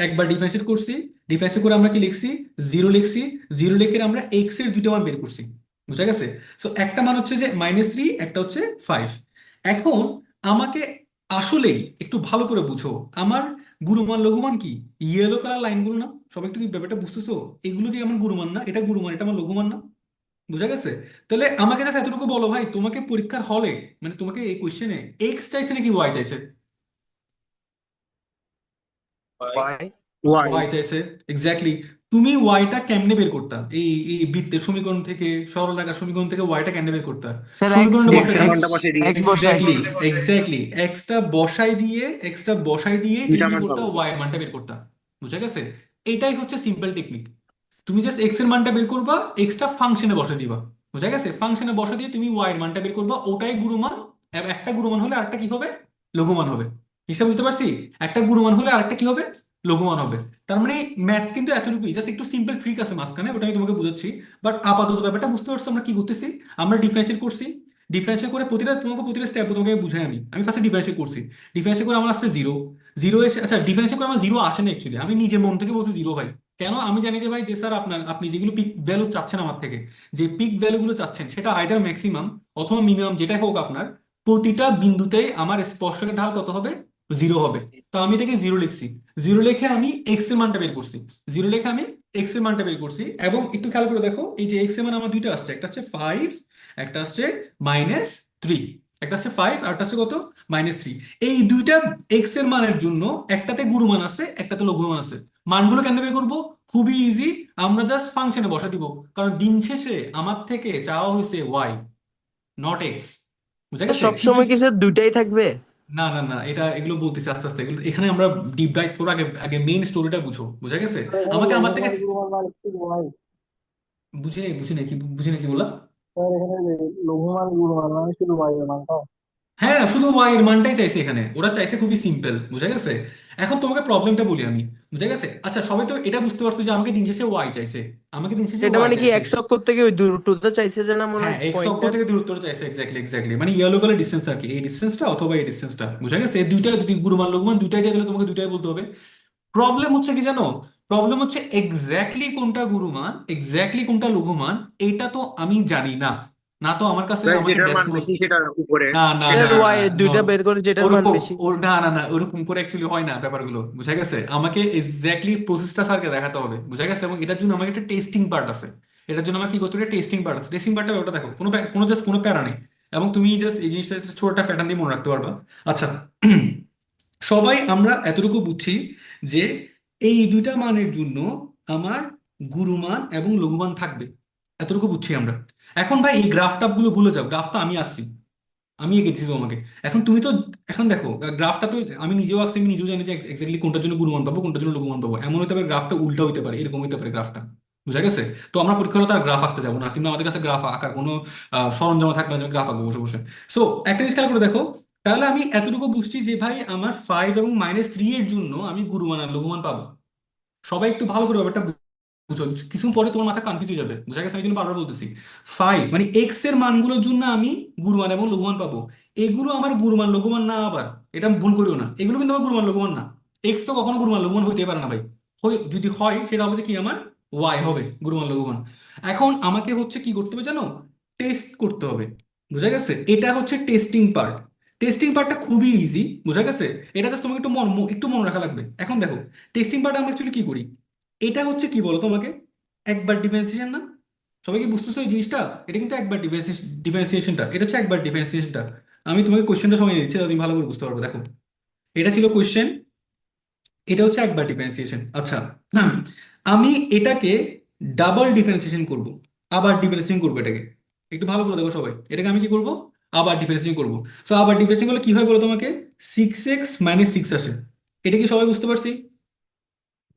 একবার ডিফারেন্সিয়েট করছি, ডিফারেন্সিয়েট করে আমরা কি লিখছি, জিরো লিখছি, জিরো লিখে আমরা এক্স এর দুইটা মান বের করছি, বুঝা গেছে? সো একটা মান হচ্ছে যে -3, একটা হচ্ছে 5। এখন আমাকে আসলেই একটু ভালো করে বুঝো, আমার গুরুমান লঘুমান কি, ইয়েলো কালার লাইনগুলো না, সবাই একটু কি ব্যাপারটা বুঝতেছো? এগুলো কি আমার গুরুমান না, এটা গুরুমান, এটা আমার লঘুমান না, বুঝা গেছে? তাহলে আমাকে জাস্ট এতটুকু বলো ভাই, তোমাকে পরীক্ষার হলে, মানে তোমাকে এই কোশ্চেনে এক্স চাইছে নাকি ওয়াই চাইছে? ওয়াই। ওয়াই। ওয়াই চাইছে, এক্স্যাক্টলি। তুমি ওয়াইটা কেমনে বের করতা, এই এই বৃত্তের সমীকরণ থেকে, সরলরেখার সমীকরণ থেকে ওয়াইটা কেমনে বের করতা? স্যার এক্স সমীকরণে বসাই এক্স এর দাও, মানটা বসিয়ে দিয়ে এক্স বসাই। এক্স্যাক্টলি, এক্স্যাক্টলি, এক্সটা বসাই দিয়ে তুমি দুইটা কি মান করতা, পাবো। ওয়াই এর মানটা বের করতা, বুঝা গেছে? এটাই হচ্ছে সিম্পল টেকনিক। তুমি জাস্ট এক্স এর মানটা বের করবা, এক্সটা ফাংশনে বসে দিবা, বুঝা গেছে? ফাংশনে বসে দিয়ে তুমি ওয়াই এর মানটা বের করবা, ওটাই গুণমান। একটা গুণমান হলে আরেকটা কি হবে, লঘুমান হবে। হিসাব বুঝতে পারছি? একটা গুণমান হলে আরেকটা কি হবে, লঘুমান হবে। তার মানে ম্যাথ কিন্তু এতটুকুই, জাস্ট একটু সিম্পল ট্রিক আছে মাঝখানে, ওটা আমি তোমাকে বুঝাচ্ছি। বাট আপাতত ব্যাপারটা বুঝতে পারছো আমরা কি করতেছি, আমরা ডিফারেন্সিয়েট করছি, ডিফারেন্সিয়েট করে প্রতিটা স্টেপ তোমাকে বুঝাই, আমি ফার্স্টে ডিফারেন্সিয়েট করছি, ডিফারেন্সিয়েট করে আমার আসছে জিরো, জিরো এসে, আচ্ছা ডিফারেন্সিয়েট করে আমার জিরো আসে না অ্যাকচুয়ালি, আমি নিজে মন থেকে বলছি জিরো ভাই। কেন? আমি জানি যে ভাই যে স্যার আপনি যেগুলো পিক ভ্যালু চাচ্ছেন আমার থেকে, যে পিক ভ্যালুগুলো চাচ্ছেন সেটা আইদার ম্যাক্সিমাম অথবা মিনিমাম যেটাই হোক আপনার, প্রতিটা বিন্দুতেই আমার স্পর্শকের ঢাল কত হবে, জিরো হবে। তো আমি এটাকে জিরো লিখছি। জিরো লিখে আমি এক্স এর মানটা বের করছি। জিরো লিখে আমি এক্স এর মানটা বের করছি, এবং একটু খেয়াল করে দেখো এই যে এক্স এর মান আমার দুইটা আসছে, একটা হচ্ছে 5, একটা আসছে -3। একটা হচ্ছে 5 আর একটা হচ্ছে কত, -3। এই দুইটা এক্স এর মানের জন্য একটাতে গুরুমান আছে, একটাতে লঘুমান আছে। মানগুলো কেন বের করবো? খুবই ইজি, আমরা জাস্ট ফাংশনে বসা দিব। কারণ দিন শেষে আমার থেকে চাওয়া হয়েছে ওয়াই, নট এক্স। বুঝা গেছে সব কিছু? সময় কি স্যার দুইটাই থাকবে? না না না, এটা এগুলো বলতেছি আস্তে আস্তে, এগুলো এখানে আমরা ডিপ ডাইভ করবো। আগে আগে মেইন স্টোরিটা বুঝো, বুঝা গেছে? স্যার এখানে আমাকে আমার থেকে লঘুমান গুরুমান মানে কি ওয়াই? বুঝি নাই কি বুঝি নাই কি বললা? স্যার এখানে লঘুমান গুরুমান মানে শুধু ওয়াই এর মানটা? হ্যাঁ, শুধু ওয়াই এর মানটাই চাইছে এখানে, ওরা চাইছে খুবই সিম্পল। বুঝা গেছে? এখন তোমাকে প্রবলেমটা বলি আমি, বুঝা গেছে? আচ্ছা, সবাই তো এটা বুঝতে পারছো যে আমাকে দিন শেষে ওয়াই চাইছে, আমাকে দিন শেষে এটা ওয়াই মানে কি চাইছে। এক্স অক্ষর থেকে ওই দূরত্বটা চাইছে যে না মনে হ্যাঁ, হয় এক্স অক্ষ পয়েন্টটা? থেকে দূরত্বটা চাইছে, এক্স্যাক্টলি মানে ইয়েলো কালার ডিস্টেন্স আর কি, এই ডিস্টেন্সটা অথবা এই ডিস্টেন্সটা। বুঝা গেছে? এই দুইটা যদি গুরুমান লঘুমান দুইটাই চাই, তাহলে তোমাকে দুইটাই বলতে হবে। প্রবলেম হচ্ছে কি জানো? প্রবলেম হচ্ছে এক্স্যাক্টলি কোনটা গুরুমান, এক্স্যাক্টলি কোনটা লঘুমান, এটা তো আমি জানি না। না তো আমার কাছে, ভাই আমাকে যেটার মান ডেস্কে বসে, বেশি সেটা উপরে। না না স্যার না ওয়াই না, এর দুইটা বের করে যেটার মান ওরকম বেশি। ওর না না না, ওরকম করে অ্যাকচুয়ালি হয় না ব্যাপারগুলো। বুঝা গেছে? আমাকে এক্স্যাক্টলি প্রসেসটা স্যারকে দেখাতে হবে। বুঝা গেছে? এবং এটার জন্য আমাকে একটা টেস্টিং পার্ট আছে। এটার জন্য আমাকে কি করতে হবে? টেস্টিং পার্ট আছে। টেস্টিং পার্টটা ওটা দেখো, কোনো জাস্ট কোনো প্যারা নেই, এবং তুমি জাস্ট এই জিনিসটা ছোট একটা প্যাটার্ন দিয়ে মনে রাখতে পারবা। আচ্ছা, সবাই আমরা এতটুকু বুঝছি যে এই দুইটা মানের জন্য আমার গুরুমান এবং লঘুমান থাকবে, এতটুকু বুঝছি আমরা। এখন ভাই এই গ্রাফ টাফ গুলো ভুলে যাও, গ্রাফ তো আমি আছি, আমি এঁকেছি তোমাকে। এখন তুমি তো, এখন দেখো গ্রাফটা তো আমি নিজেও আঁকছি, আমি নিজেও জানি যে এক্স্যাক্টলি কোনটার জন্য গুণমান পাবো, কোনটার জন্য লঘুমান পাবো। এমন হতে পারে গ্রাফটা উল্টা হতে পারে, এরকম হতে পারে গ্রাফটা। বুঝা গেছে? তো আমরা পরীক্ষা হলে তার গ্রাফ আঁকতে যাবো না, কিন্তু আমাদের কাছে গ্রাফ আঁকার কোনো সরঞ্জাম থাকবে না যে গ্রাফ আঁকবো বসে বসে। সো একটা জিনিস খেয়াল করে দেখো, তাহলে আমি এতটুকু বুঝছি যে ভাই আমার 5 এবং -3 এর জন্য আমি গুরুমান আর লঘুমান পাবো। সবাই একটু ভালো করে ব্যাপারটা বুঝো, কিছু পরে তোমার মাথা কনফিউজ হয়ে যাবে। বুঝা গেছে? আমি জন্য বারবার বলতেছি, 5 মানে এক্স এর মানগুলোর জন্য আমি গুরুমান এবং লঘুমান পাবো। এগুলো আমার গুরুমান লঘুমান না, আবার এটা ভুল করিও না, এগুলো কিন্তু আমার গুরুমান লঘুমান না। এক্স তো কখনো গুরুমান লঘুমান হইতে পারে না ভাই। যদি হয় সেটা হবে যে কি, আমার ওয়াই হবে গুরুমান লঘুমান। এখন আমাকে হচ্ছে কি করতে হবে জানো? টেস্ট করতে হবে। বুঝা গেছে? এটা হচ্ছে টেস্টিং পার্ট। টেস্টিং পার্টটা খুবই ইজি। বুঝা গেছে? এটা জাস্ট তোমাকে একটু মনে রাখা লাগবে। এখন দেখো, টেস্টিং পার্ট আমরা অ্যাকচুয়ালি কি করি? এটা হচ্ছে কি বলো তোমাকে, একবার ডিফারেন্সিয়েশন না? সবাই কি বুঝতেছো এই জিনিসটা? এটা কিন্তু একবার ডিফারেন্সিয়েশনটা, এটা হচ্ছে একবার ডিফারেন্সিয়েশনটা। আমি তোমাকে কোশ্চেনটা সময় দিচ্ছি, তাহলে তুমি ভালো করে বুঝতে পারবে। দেখো, এটা ছিল কোশ্চেন, এটা হচ্ছে একবার ডিফারেন্সিয়েশন। আচ্ছা, আমি এটাকে ডাবল ডিফারেন্সিয়েশন করব, আবার ডিফারেন্সিয়েশন করবো এটাকে। একটু ভালো করে দেখো সবাই, এটাকে আমি কি করব? আবার ডিফারেন্সিয়েশন করব। সো আবার ডিফারেন্সিয়েশন করলে কি হয় বলো তোমাকে? 6x - 6 আসে। এটা কি সবাই বুঝতে পারছি?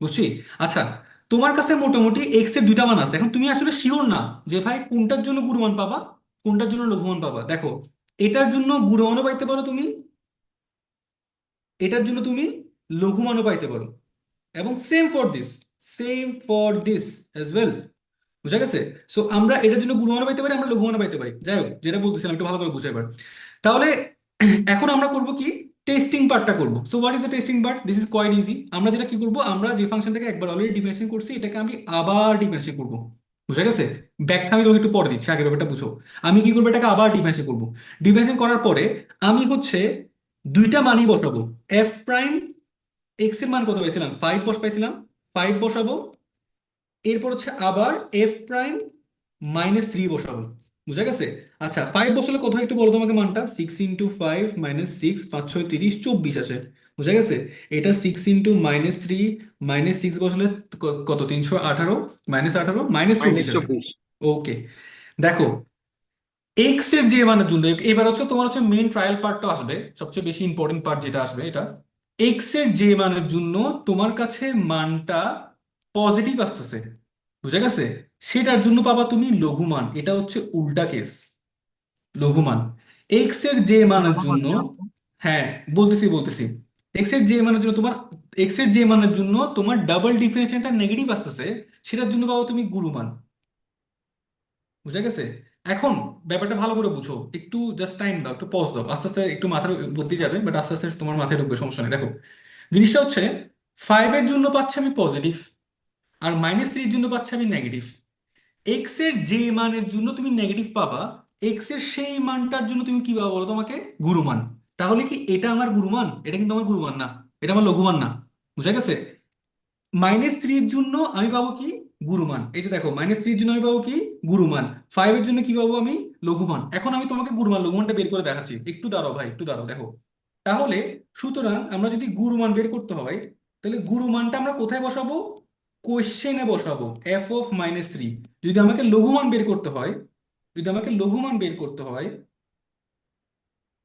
বুঝছি। আচ্ছা, তোমার কাছে মোটামুটি এক্স এর দুইটা মান আছে, এখন তুমি আসলে শিওর না যে ভাই কোনটার জন্য গুরুমান পাবা, কোনটার জন্য লঘুমান পাবা। দেখো, এটার জন্য গুরুমানও পাইতে পারো তুমি, এটার জন্য তুমি লঘুমানও পাইতে পারো, এবং same for this as well. বুঝা গেছে? সো আমরা এটার জন্য গুরুমানও পাইতে পারি, আমরা লঘুমানও পাইতে পারি। যাই হোক, যেটা বলতেছিলাম একটু ভালো করে বুঝাই পার। তাহলে এখন আমরা করব কি? টেস্টিং পার্টটা করব। So what is the testing part? This is quite easy. আমরা যেটা কি করব, আমরা যে ফাংশনটাকে একবার অলরেডি ডিফারেন্সিয়েট করছি, এটাকে আমি আবার ডিফারেন্সিয়েট করব। বুঝা গেছে? ব্যাকটা আমি তোমাকে একটু পরে দিচ্ছি, আগে ব্যাপারটা বুঝো। আমি কি করবো, এটাকে আবার ডিফারেন্সিয়েট করব। ডিফারেন্সিয়েট করার পরে আমি হচ্ছে দুইটা মানই বসাবো। এফ প্রাইম, এক্স এর মান কত পাইছিলাম? 5 পাইছিলাম, 5 বসাবো। এরপর হচ্ছে আবার f' -3 বসাবো। বুঝা গেছে? আচ্ছা, 5 বসালে কত হয় একটু বলো তোমাকে মানটা? 6 × 5 - 6 5 6 30 24 আসে। বুঝা গেছে? এটা 6 × -3 - 6 বসালে কত? 318 -18 -24 আসে। -24। ওকে, দেখো, এক্স এর যে মানের জন্য এবার হচ্ছে তোমার হচ্ছে মেইন ট্রায়াল পার্টটা আসবে, সবচেয়ে বেশি ইম্পর্টেন্ট পার্ট যেটা আসবে, এটা এক্স এর যে মানের জন্য তোমার কাছে মানটা পজিটিভ আসতেছে। বুঝা গেছে? সেটার জন্য পাবা তুমি লঘুমান, এটা হচ্ছে উল্টা কেস, লঘুমান। এক্স এর যে মানের জন্য, হ্যাঁ বলতেছি, এক্স এর যে মানের জন্য তোমার, এক্স এর যে মানের জন্য তোমার ডাবল ডিফারেন্সিয়েশনটা নেগেটিভ আসতেছে, সেটার জন্য পাবো তুমি গুরুমান। বুঝা গেছে? এখন ব্যাপারটা ভালো করে বুঝো, একটু জাস্ট টাইম দাও, একটু পজ দাও, আস্তে আস্তে একটু মাথার বুদ্ধি যাবে, বাট আস্তে আস্তে তোমার মাথায় ঢুকবে, সমস্যা নেই। দেখো, জিনিসটা হচ্ছে 5 এর জন্য পাচ্ছি আমি পজিটিভ, আর -3 এর জন্য পাচ্ছি আমি নেগেটিভ। এক্স এর যে মানের জন্য তুমি নেগেটিভ পাবা, এক্স এর সেই মানটার জন্য তুমি কি পাবা বলো তোমাকে? গুরুমান। তাহলে কি এটা আমার গুরুমান? এটা কিন্তু আমার গুরুমান না, এটা আমার লঘুমান না, বুঝা গেছে? -3 এর জন্য আমি পাবো কি? গুরুমান। এই যে দেখো, -3 এর জন্য আমি পাবো কি? গুরুমান। 5 এর জন্য কি পাবো আমি? লঘুমান। এখন আমি তোমাকে গুরুমান লঘুমানটা বের করে দেখাচ্ছি, একটু দাঁড়াও ভাই, একটু দাঁড়াও। দেখো, তাহলে সুতরাং আমরা যদি গুরুমান বের করতে হয়, তাহলে গুরুমানটা আমরা কোথায় বসাবো? কোশ্চেনে বসাবো, f(-3). যদি আমাকে লঘুমান বের করতে হয়, যদি আমাকে লঘুমান বের করতে হয়,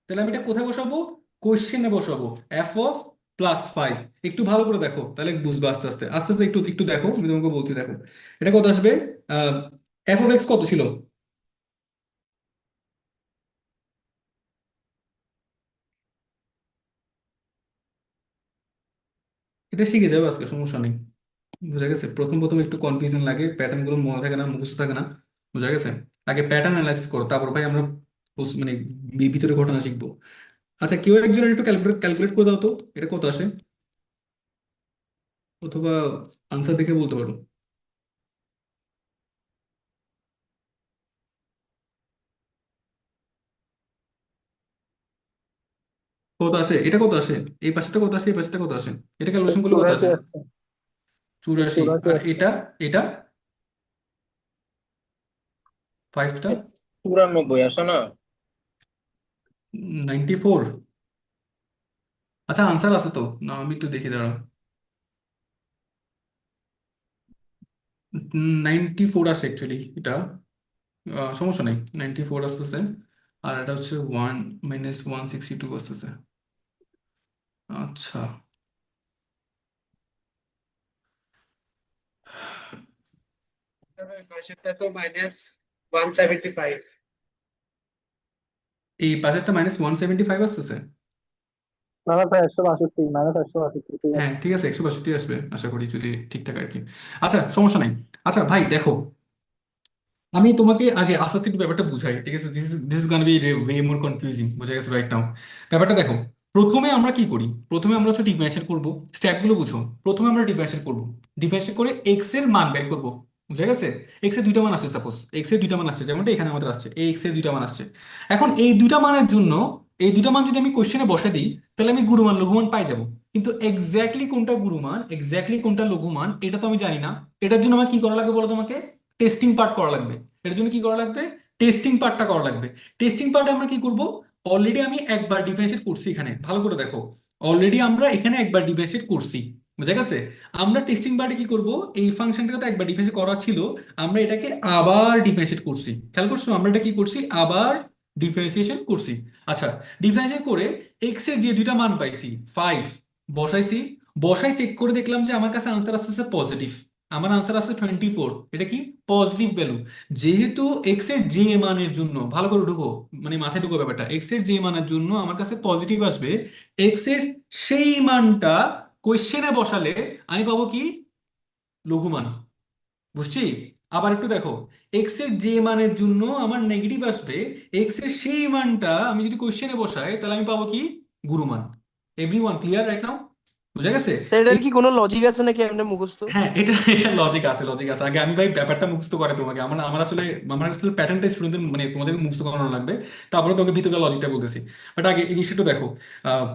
তাহলে আমি এটা কোথায় বসাবো? কোশ্চেনে বসাবো, f(+5). একটু ভালো করে দেখো, তাহলে বুঝবে আস্তে আস্তে আস্তে আস্তে। একটু একটু দেখো, আমি তোমাকে বলছি। দেখো, এটা কত আসবে? f(x) কত ছিল? এটা শিখে যাবে আজকে, সমস্যা নেই। বুঝা গেছে? প্রথম প্রথম একটু কনফিউশন লাগে, প্যাটার্ন গুলো মনে থাকে না, মুখস্থ থাকে না। বুঝা গেছে? আগে প্যাটার্ন অ্যানালাইসিস করো, তারপর ভাই আমরা মানে ভিতরে ঘটনা শিখবো। আচ্ছা, কেউ একজনের একটু ক্যালকুলেট ক্যালকুলেট করে দাও তো, এটা কত আসে? অথবা আনসার দেখে বলতে পারো। কত আসে? এটা কত আসে? এই পাশেটা কত আসে? এই পাশেটা কত আসে? এটা ক্যালকুলেশন করলে কত 84 আসে? আসছে। 84। 84 আর আসছে। এটা, এটা 5টা 94 আসো না? 94। আচ্ছা, আনসার আছে তো না? আমি একটু দেখি, দাঁড়াও। 94 আসে অ্যাকচুয়ালি এটা। সমস্যা নেই, 94 আসতেছে। আর এটা হচ্ছে 1 - 162 আসতেছে। আচ্ছা, পাশেরটা তো -175। এই পাশেরটা -175 আসতেছে। না না স্যার, 162, -162, ঠিক হ্যাঁ আছে। ঠিক আছে, 162 আসবে আশা করি, যদি ঠিকঠাক আর কি। আচ্ছা, সমস্যা নাই। আচ্ছা ভাই দেখো, আমি তোমাকে আগে আস্তে আস্তে একটু ব্যাপারটা বুঝাই, ঠিক আছে? দিস ইজ গান বি ওয়ে মোর কনফিউজিং, বুঝে গেছে রাইট নাও? ব্যাপারটা দেখো, প্রথমে আমরা কি করি? প্রথমে আমরা হচ্ছে ডিফারেন্সিয়েট করব। স্টেপগুলো বুঝো। প্রথমে আমরা ডিফারেন্সিয়েট করব, ডিফারেন্সিয়েট করে এক্স এর মান বের করব। বুঝে গেছে? এক্স এর দুইটা মান আসছে, সাপোজ এক্স এর দুইটা মান আসছে, যেমনটা এখানে আমাদের আসছে, এই এক্স এর দুইটা মান আসছে। এখন এই দুইটা মানের জন্য, এই দুইটা মান যদি আমি কোশ্চেনে বসাই দিই, তাহলে আমি গুরুমান লঘুমান পাই যাব। কিন্তু এক্স্যাক্টলি কোনটা গুরুমান, এক্স্যাক্টলি কোনটা লঘুমান, এটা তো আমি জানি না। এটার জন্য আমার কি করা লাগবে বলো তোমাকে? টেস্টিং পার্ট করা লাগবে। এটার জন্য কি করা লাগবে? টেস্টিং পার্টটা করা লাগবে। টেস্টিং পার্টে আমরা কি করব? অলরেডি আমি একবার ডিফারেন্সিয়েট করছি এখানে, ভালো করে দেখো। অলরেডি আমরা এখানে একবার ডিফারেন্সিয়েট করছি, বুঝা গেছে? আমরা টেস্টিং পার্টে কি করব? এই ফাংশনটাকে তো একবার ডিফারেন্সিয়েট করা ছিল, আমরা এটাকে আবার ডিফারেন্সিয়েট করছি। খেয়াল করছো? আমরা এটা কি করছি? আবার ডিফারেন্সিয়েশন করছি। আচ্ছা, ডিফারেন্সিয়েট করে এক্স এর যে দুইটা মান পাইছি, 5 বসাইছি। বসাই চেক করে দেখলাম যে আমার কাছে আনসার আসছে পজিটিভ। আমার আনসার আছে 24। এটা কি? Positive value. যেহেতু এক্স এর যে মানের জন্য, ভালো করে ঢুকো, মানে মাথায় ঢুকো ব্যাপারটা, এক্স এর যে মানের জন্য আমার কাছে পজিটিভ আসবে, এক্স এর সেই মানটা কোশ্চেনে বসালে আমি পাবো কি? লঘুমান। বুঝছি? আবার একটু দেখো, এক্স এর যে মানের জন্য আমার নেগেটিভ আসবে, এক্স এর সেই মানটা আমি যদি কোশ্চেনে বসাই, তাহলে আমি পাবো কি? গুরুমান। Everyone clear right now? বুঝা গেছে? স্যার এটার কি কোনো লজিক আছে নাকি এমনি মুখস্থ? হ্যাঁ, এটা এটা লজিক আছে, লজিক আছে। আগে আমি ভাই ব্যাপারটা মুখস্থ করে তোমাকে, আমার আমার আসলে প্যাটার্নটা স্টুডেন্টদের, মানে তোমাদের মুখস্থ করানো লাগবে। তারপরে তোমাকে ভিতরে লজিকটা বলতেছি। বাট আগে এই জিনিসটা একটু দেখো। আহ,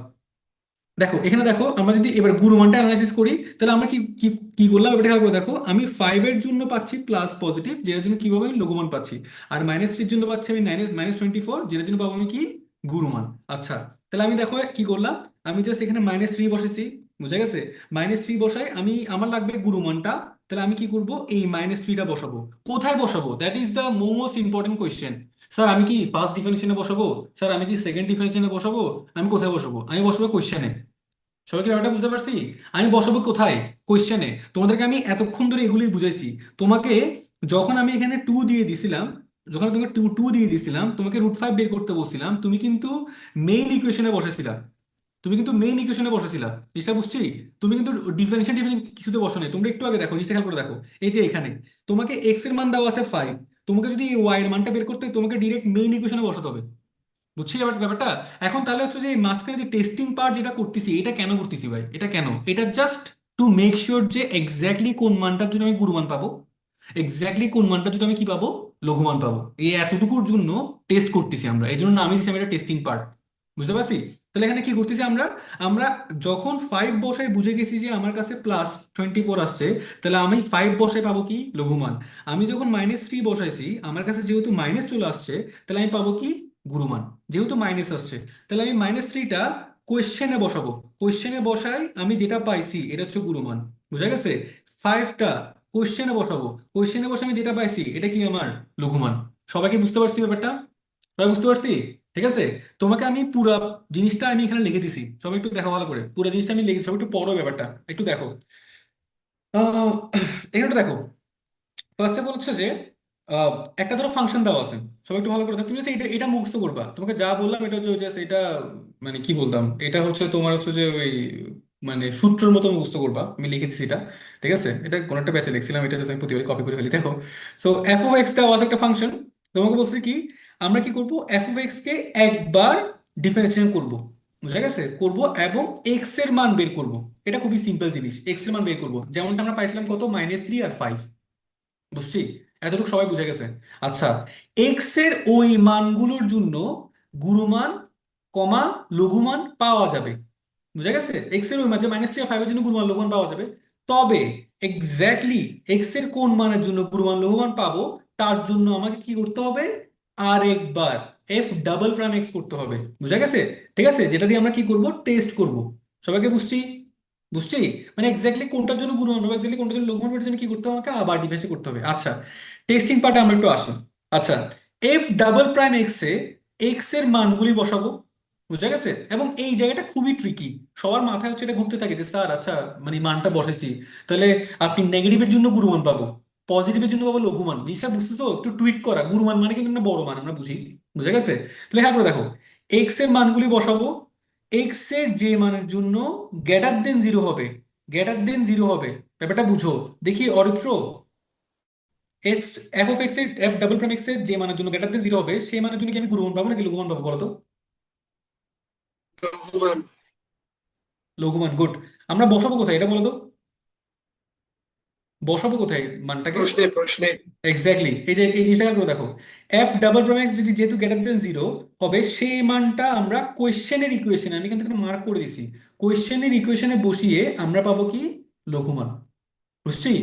দেখো এখানে, দেখো আমরা যদি এবার গুণমানটা অ্যানালাইসিস করি, তাহলে আমরা কি কি কি করলাম এটা খেয়াল করে দেখো। আমি 5 এর জন্য পাচ্ছি প্লাস পজিটিভ, যেটার জন্য কিভাবে আমি লঘুমান পাচ্ছি। আর -3 এর জন্য পাচ্ছি আমি -24, যেটার জন্য পাবো আমি কি? গুরুমান। আচ্ছা, তাহলে আমি দেখো কি করলাম। আমি জাস্ট এখানে -3 বসেছি, বুঝা গেছে? -3 বসাই আমি, আমার লাগবে গুরুমানটা। তাহলে আমি কি করব? এই -3টা বসাবো। কোথায় বসাবো? That is the most important question. Sir আমি কি ফার্স্ট ডিফারেন্সিয়েশনে বসাবো? স্যার আমি কি সেকেন্ড ডিফারেন্সিয়েশনে বসাবো? আমি কোথায় বসাবো? আমি বসাবো কোয়েশ্চেনে। সবাই কি ব্যাপারটা বুঝতে পারছি? আমি বসাবো কোথায়? কোশ্চেনে। তোমাদেরকে আমি এতক্ষণ ধরে এগুলোই বুঝাইছি। তোমাকে যখন আমি এখানে 2 দিয়ে দিছিলাম, যখন তোমাকে টু টু দিয়ে দিছিলাম, তোমাকে √5 বের করতে বলছিলাম, তুমি কিন্তু মেইন ইকুয়েশনে বসেছিলা। তুমি কিন্তু মেইন ইকুয়েশনে বসেছিলা, জিনিসটা বুঝছি? তুমি কিন্তু ডিফারেন্সিয়াল ডিফারেন্সিয়াল কিছুতে বসো নাই। তোমরা একটু আগে দেখো, জিনিসটা খেয়াল করে দেখো। এই যে এখানে তোমাকে এক্স এর মান দেওয়া আছে 5, তোমাকে যদি এই ওয়াই এর মানটা বের করতে হয়, তোমাকে ডিরেক্ট মেইন ইকুয়েশনে বসাতে হবে। বুঝছি ব্যাপারটা? এখন তাহলে হচ্ছে যে এই মাঝখানে যে টেস্টিং পার্ট যেটা করতেছি, এটা কেন করতেছি ভাই? এটা কেন? এটা জাস্ট টু মেক শিওর যে এক্স্যাক্টলি কোন মানটার জন্য আমি গুরুমান পাবো, এক্স্যাক্টলি কোন মানটার জন্য আমি কি পাবো? লঘুমান পাবো। এই এতটুকুর জন্য টেস্ট করতেছি আমরা, এই জন্য নামই দিচ্ছি আমি এটা টেস্টিং পার্ট। বুঝতে পারছি? তাহলে এখানে কি করতেছি আমরা আমরা যখন 5 বসাই বুঝে গেছি যে আমার কাছে +24 আসছে, তাহলে আমি 5 বসাই পাবো কি লঘুমান। আমি যখন -3 বসাইছি আমার কাছে যেহেতু মাইনাস চলে আসছে, তাহলে আমি পাবো কি গুরুমান। যেহেতু মাইনাস আসছে তাহলে আমি -3টা কোয়েশ্চেনে বসাবো, কোয়েশ্চেনে বসাই আমি যেটা পাইছি এটা হচ্ছে গুরুমান। বুঝা গেছে? 5টা কোয়েশ্চেনে বসাবো, কোয়েশ্চেনে বসে আমি যেটা পাইছি এটা কি আমার লঘুমান। সবাইকে বুঝতে পারছি ব্যাপারটা? সবাই বুঝতে পারছি? ঠিক আছে, তোমাকে আমি পুরা জিনিসটা আমি এখানে লিখে দিছি, সবাই একটু দেখো ভালো করে, পুরো জিনিসটা আমি লিখেছি, সবাই একটু পড়ো ব্যাপারটা একটু দেখো। আহ, এখানে একটু দেখো। ফার্স্ট অফ অল হচ্ছে যে আহ, একটা ধরো ফাংশন দেওয়া আছে, সবাই একটু ভালো করে দেখো। তুমি just এটা এটা মুখস্থ করবা, তোমাকে যা বললাম এটা হচ্ছে জাস্ট এটা, মানে কি বলতাম, এটা হচ্ছে তোমার হচ্ছে যে ওই মানে সূত্রের মতো মুখস্থ করবা, আমি লিখে দিছি এটা। ঠিক আছে, এটা কোন একটা ব্যাচে লিখছিলাম, এটা জাস্ট আমি প্রতিবার কপি করে ফেলি। দেখো, সো এফ অফ এক্স দেওয়া আছে একটা ফাংশন, তোমাকে বলছে কি আমরা কি করব, এফ অফ এক্স কে একবার ডিফারেন্সিয়েশন করব। বুঝা গেছে? করব এবং এক্স এর মান বের করব। এটা খুবই সিম্পল জিনিস, এক্স এর মান বের করব, যেমনটা আমরা পাইছিলাম কত, -3 আর 5। বুঝছি? এতটুকু সবাই বুঝে গেছে? আচ্ছা, এক্স এর ওই মানগুলোর জন্য গুণমান কমা লঘুমান পাওয়া যাবে। বুঝা গেছে? এক্স এর ওই মান যে -3 আর 5 এর জন্য গুণমান লঘুমান পাওয়া যাবে। তবে এক্স্যাক্টলি এক্স এর কোন মানের জন্য গুণমান লঘুমান পাবো, তার জন্য আমাকে কি করতে হবে, আরেকবার এফ ডাবল প্রাইম এক্স করতে হবে। বুঝা গেছে? ঠিক আছে, যেটা দিয়ে আমরা কি করব, টেস্ট করব। সবাইকে বুঝছি? বুঝছি? মানে এক্স্যাক্টলি কোনটার জন্য গুণমান হবে, এক্স্যাক্টলি কোনটার জন্য লঘুমান হবে, এটার জন্য কি করতে হবে, আমাকে আবার ডিভাইসে করতে হবে। আচ্ছা, টেস্টিং পার্টে আমরা একটু আসি। আচ্ছা, এফ ডাবল প্রাইম এক্স এ এক্স এর মানগুলি বসাবো। বুঝা গেছে? এবং এই জায়গাটা খুবই ট্রিকি, সবার মাথায় হচ্ছে এটা ঘুরতে থাকে যে স্যার আচ্ছা মানে মানটা বসাইছি, তাহলে আপনি নেগেটিভের জন্য গুরুমান পাবো, পজিটিভের জন্য পাবো লঘুমান। জিনিসটা বুঝতেছো? একটু টুইক করা, গুরুমান মানে কিন্তু একটা বড় মান আমরা বুঝি। বুঝা গেছে? তাহলে হ্যাঁ করে দেখো, এক্স এর মানগুলি বসাবো, এক্স এর যে মানের জন্য >0 হবে, >0 হবে, ব্যাপারটা বুঝো। দেখি Aritra, x F of x এর এফ ডাবল প্রাইম এক্স এর যে মানের জন্য >0 হবে সেই মানের জন্য কি আমি গুরুমান পাবো নাকি লঘুমান পাবো বলো তো? লঘুমান। লঘুমান, গুড। আমরা বসাবো কোথায় এটা বলো তো, বসাবো কোথায় মানটাকে? প্রশ্নে প্রশ্নে এক্স্যাক্টলি, এই যে এই জিনিসটা করে দেখো, এফ ডাবল প্রাইম এক্স যদি যেহেতু >0 হবে, সেই মানটা আমরা কোয়েশ্চেনের ইকুয়েশনে, আমি এখান থেকে মার্ক করে দিছি, কোয়েশ্চেনের ইকুয়েশনে বসিয়ে আমরা পাবো কি লঘুমান। বুঝছি?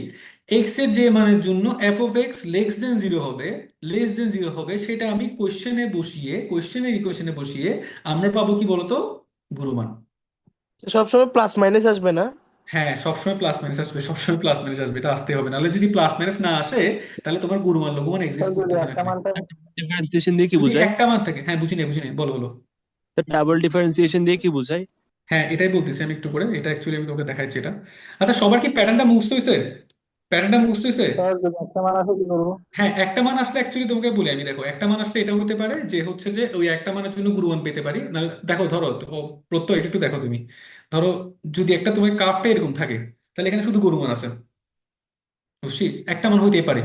এক্স এর যে মানের জন্য F of x less than 0 হবে, লেস দেন 0 হবে, সেটা আমি কোয়েশ্চেনে বসিয়ে, কোয়েশ্চেনের ইকুয়েশনে বসিয়ে আমরা পাবো কি বলতো, গুরুমান। সবসময় প্লাস মাইনাস আসবে না? হ্যাঁ, সবসময় প্লাস মাইনাস আসবে, সবসময় প্লাস মাইনাস আসবে, এটা আসতে হবে, নাহলে যদি প্লাস মাইনাস না আসে তাহলে তোমার গুরুমান লঘুমান এক্সিস্ট যদি করতেছে না একটা এখানে। মান থাকে, ডিফারেন্সিয়েশন দিয়ে কি যদি বোঝায়? একটা মান থাকে, হ্যাঁ বুঝি না, বুঝি না, বলো বলো। ডাবল ডিফারেন্সিয়েশন দিয়ে কি বোঝায়? হ্যাঁ এটাই বলতেছি আমি একটু করে, এটা অ্যাকচুয়ালি আমি তোকে দেখাচ্ছি এটা। আচ্ছা, সবার কি প্যাটার্নটা মুখস্থ হয়েছে? প্যাটার্নটা মুখস্থ হয়েছে? তার যদি একটা মান আছে কি করবো? হ্যাঁ, একটা মান আসলে অ্যাকচুয়ালি তোমাকে বলি আমি, দেখো একটা মান আসলে এটা হতে পারে যে হচ্ছে যে ওই একটা মানের জন্য গুরুমান পেতে পারি, নাহলে দেখো ধরো প্রত্যয় এটা একটু দেখো তুমি, ধরো যদি একটা তোমার কাফটা এরকম থাকে, তাহলে এখানে শুধু গুরুমান আছে। বুঝছি? একটা মান হইতেই পারে।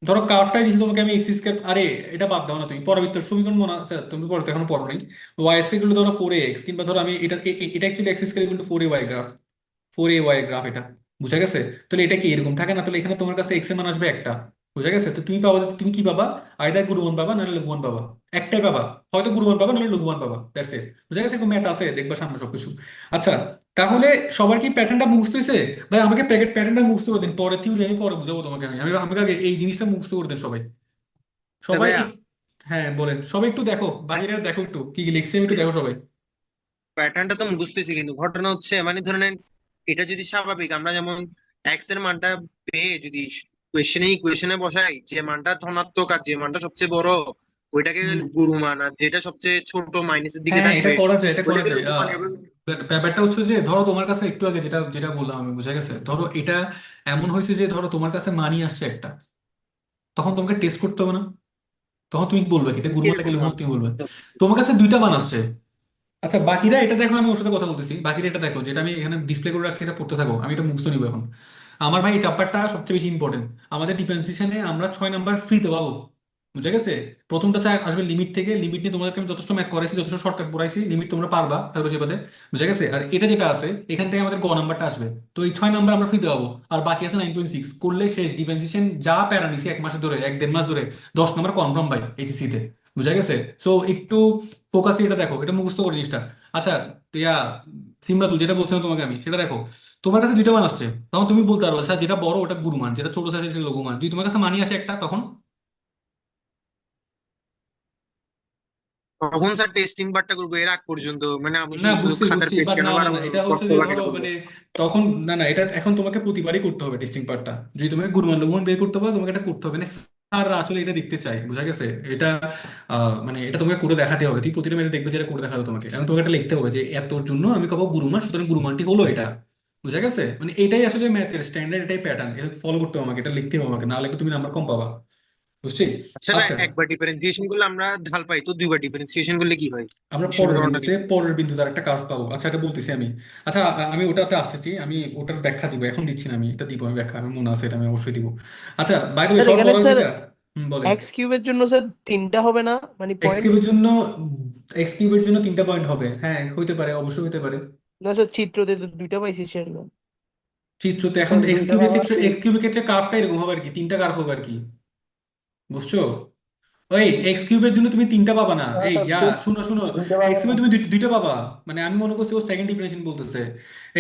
ধরো কার্ভটাই দিচ্ছি তোমাকে আমি এক্স স্কয়ার, আরে এটা বাদ দাও না, তুমি পরাবৃত্তের সমীকরণ মনে আছে? তুমি পড়তে এখনো পড়ো নাই। ওয়াই স্কয়ার গুলো ধরো 4ax, কিংবা ধরো আমি এটা এটা actually x square equal to 4ay graph, 4ay graph এটা। বুঝা গেছে? তাহলে এটা কি এরকম থাকে না? তাহলে এখানে তোমার কাছে এক্স এর মান আসবে একটা। বুঝা গেছে? তো তুমি পাবা তুমি কি পাবা, আইদার গুরুমান পাবা নাহলে লঘুমান পাবা, একটাই পাবা, হয়তো গুরুমান পাবা নাহলে লঘুমান পাবা, দ্যাটস ইট। বুঝা গেছে? ম্যাথ আছে, দেখবা সামনে সবকিছু। আচ্ছা, তাহলে সবার কি প্যাটার্নটা মুখস্থ হয়েছে? ভাই আমাকে প্যাটার্নটা মুখস্থ করে দিন, পরে থিওরি আমি পরে বুঝাবো তোমাকে, আমি আমি আমাকে আগে এই জিনিসটা মুখস্থ করে দেন সবাই। তো সবাই ভাইয়া, হ্যাঁ বলেন, সবাই একটু দেখো, বাকিরা দেখো একটু কি কি লিখছি আমি একটু দেখো সবাই। প্যাটার্নটা তো বুঝতেছি, কিন্তু ঘটনা হচ্ছে মানে ধরে নেন এটা যদি স্বাভাবিক, আমরা যেমন এক্স এর মানটা পেয়ে যদি ইকুয়েশনে বসাই, যে মানটা ধনাত্মক আর যে মানটা সবচেয়ে বড় ওইটাকে হুম। গুরু মান, আর যেটা সবচেয়ে ছোট মাইনাসের দিকে হ্যাঁ হ্যাঁ, এটা থাকবে করা যায়, এটা করা ওইটাকে যায়। লঘু মান হবে। ব্যাপারটা হচ্ছে যে ধরো তোমার কাছে একটু আগে যেটা যেটা বললাম আমি, বুঝা গেছে, ধরো এটা এমন হয়েছে যে ধরো তোমার কাছে মানি আসছে একটা, তখন তোমাকে টেস্ট করতে হবে না? তখন তুমি কি বলবে কি এটা গুরুমান নাকি কিরকম মান? লঘুমান, তুমি বলবে। তোমার কাছে দুইটা মান আসছে। আচ্ছা বাকিরা এটা দেখো, আমি ওর সাথে কথা বলতেছি, বাকিরা এটা দেখো, যেটা আমি এখানে ডিসপ্লে করে রাখছি এটা পড়তে থাকো, আমি এটা মুখস্থ নিবো এখন। আমার ভাই এই চ্যাপ্টারটা সবচেয়ে বেশি ইম্পর্টেন্ট। আমাদের ডিফারেন্সিয়েশনে আমরা 6 নাম্বার ফ্রিতে পাবো। বুঝা গেছে? প্রথমটা আসবে লিমিট থেকে, লিমিট নিয়ে তোমাদেরকে আমি যথেষ্ট ম্যাথ করাইছি, যথেষ্ট শর্টকাট পড়াইছি, লিমিট তোমরা পারবা তারপর সেবাদে। বুঝা গেছে? আর এটা যেটা আছে এখান থেকে আমাদের নাম্বারটা আসবে। তো এই 6 নাম্বার আমরা ফ্রিতে পাবো, আর বাকি আছে 9.6, করলে শেষ ডিফারেন্সিয়েশন যা প্যারা নিছি 1 মাসে ধরে, 1-1.5 মাস ধরে, 10 নাম্বার কনফার্ম ভাই এইচএসসি তে। বুঝা গেছে? সো একটু ফোকাস এটা দেখো, এটা মুখস্থ করে জিনিসটা। আচ্ছা, তো সিমরাতুল, যেটা বলছিলাম তোমাকে আমি, সেটা দেখো, তোমার কাছে দুইটা মান আসছে, তখন তুমি বলতে পারবে স্যার যেটা বড় ওটা গুরু মান, যেটা ছোট স্যার সেটা লঘু মান। যদি তোমার কাছে মানি আসে একটা, তখন কখন স্যার টেস্টিং পার্টটা করবো এর আগ পর্যন্ত? মানে আমি না, শুধু শুধু বুঝছি খাতার বুঝছি, পেজ বাট কেন না না না, বানানোর এটা হচ্ছে কষ্ট যে লাগে ধরো এটা বলবো। মানে তখন না না, এটা এখন তোমাকে প্রতিবারই করতে হবে টেস্টিং পার্টটা। যদি তোমাকে গুরুমান লঘুমান বের করতে হবে, তোমাকে এটা করতে হবে, মানে স্যাররা আসলে এটা দেখতে চাই, বুঝা গেছে? এটা মানে এটা তোমাকে করে দেখাতে হবে, তুই প্রতিটা মেরে দেখবে যে এটা করে দেখাতে তোমাকে, এবং তোমাকে এটা লিখতে হবে যে এতর জন্য আমি কব গুরুমান, সুতরাং গুরুমানটি হলো এটা। বুঝা গেছে? মানে এটাই আসলে ম্যাথের স্ট্যান্ডার্ড, এটাই প্যাটার্ন, এটা ফলো করতে হবে আমাকে, এটা লিখতে হবে আমাকে, না লিখলে তুমি নাম্বার কম পাবা। বুঝছি? আচ্ছা ভাই, আচ্ছা, একবার ডিফারেন্সিয়েশন করলে আমরা ঢাল পাই, তো দুইবার ডিফারেন্সিয়েশন করলে কি হয়? আমরা এই পরের সমীকরণটা বিন্দুতে লিখি। পরের বিন্দুতে একটা কার্ভ পাবো। আচ্ছা, এটা বলতেছি আমি। আচ্ছা, আমি ওটাতে আসতেছি, আমি ওটার ব্যাখ্যা দিব, এখন দিচ্ছি না, আমি এটা দিব, আমি ব্যাখ্যা, আমার মনে আছে, এটা আমি অবশ্যই দিব। আচ্ছা, বাই দ্য ওয়ে, স্যার সবার এখানে পড়া হয়েছে স্যার এটা? বলেন। এক্স কিউবের জন্য স্যার তিনটা হবে না মানে এক্স পয়েন্ট? কিউবের জন্য, এক্স কিউবের জন্য 3টা পয়েন্ট হবে, হ্যাঁ হইতে পারে, অবশ্যই হইতে পারে। না স্যার, চিত্রতে তো দুইটা পাইছি স্যার। চিত্রতে এখন স্যার এক্স দুইটা কিউবের পাবো না ক্ষেত্রে, এক্স কিউবের ক্ষেত্রে কার্ভটা এরকম হবে আর কি, 3টা কার্ভ হবে আর কি। বুঝছো? ওই এক্স কিউবের জন্য তুমি 3টা পাবা না, এই স্যার শুনো শুনো, দুইটা এক্স পাবো না। কিউবে তুমি দুইটা পাবা। মানে আমি মনে করছি ও সেকেন্ড ডিফারেন্সিয়েশন বলতেছে।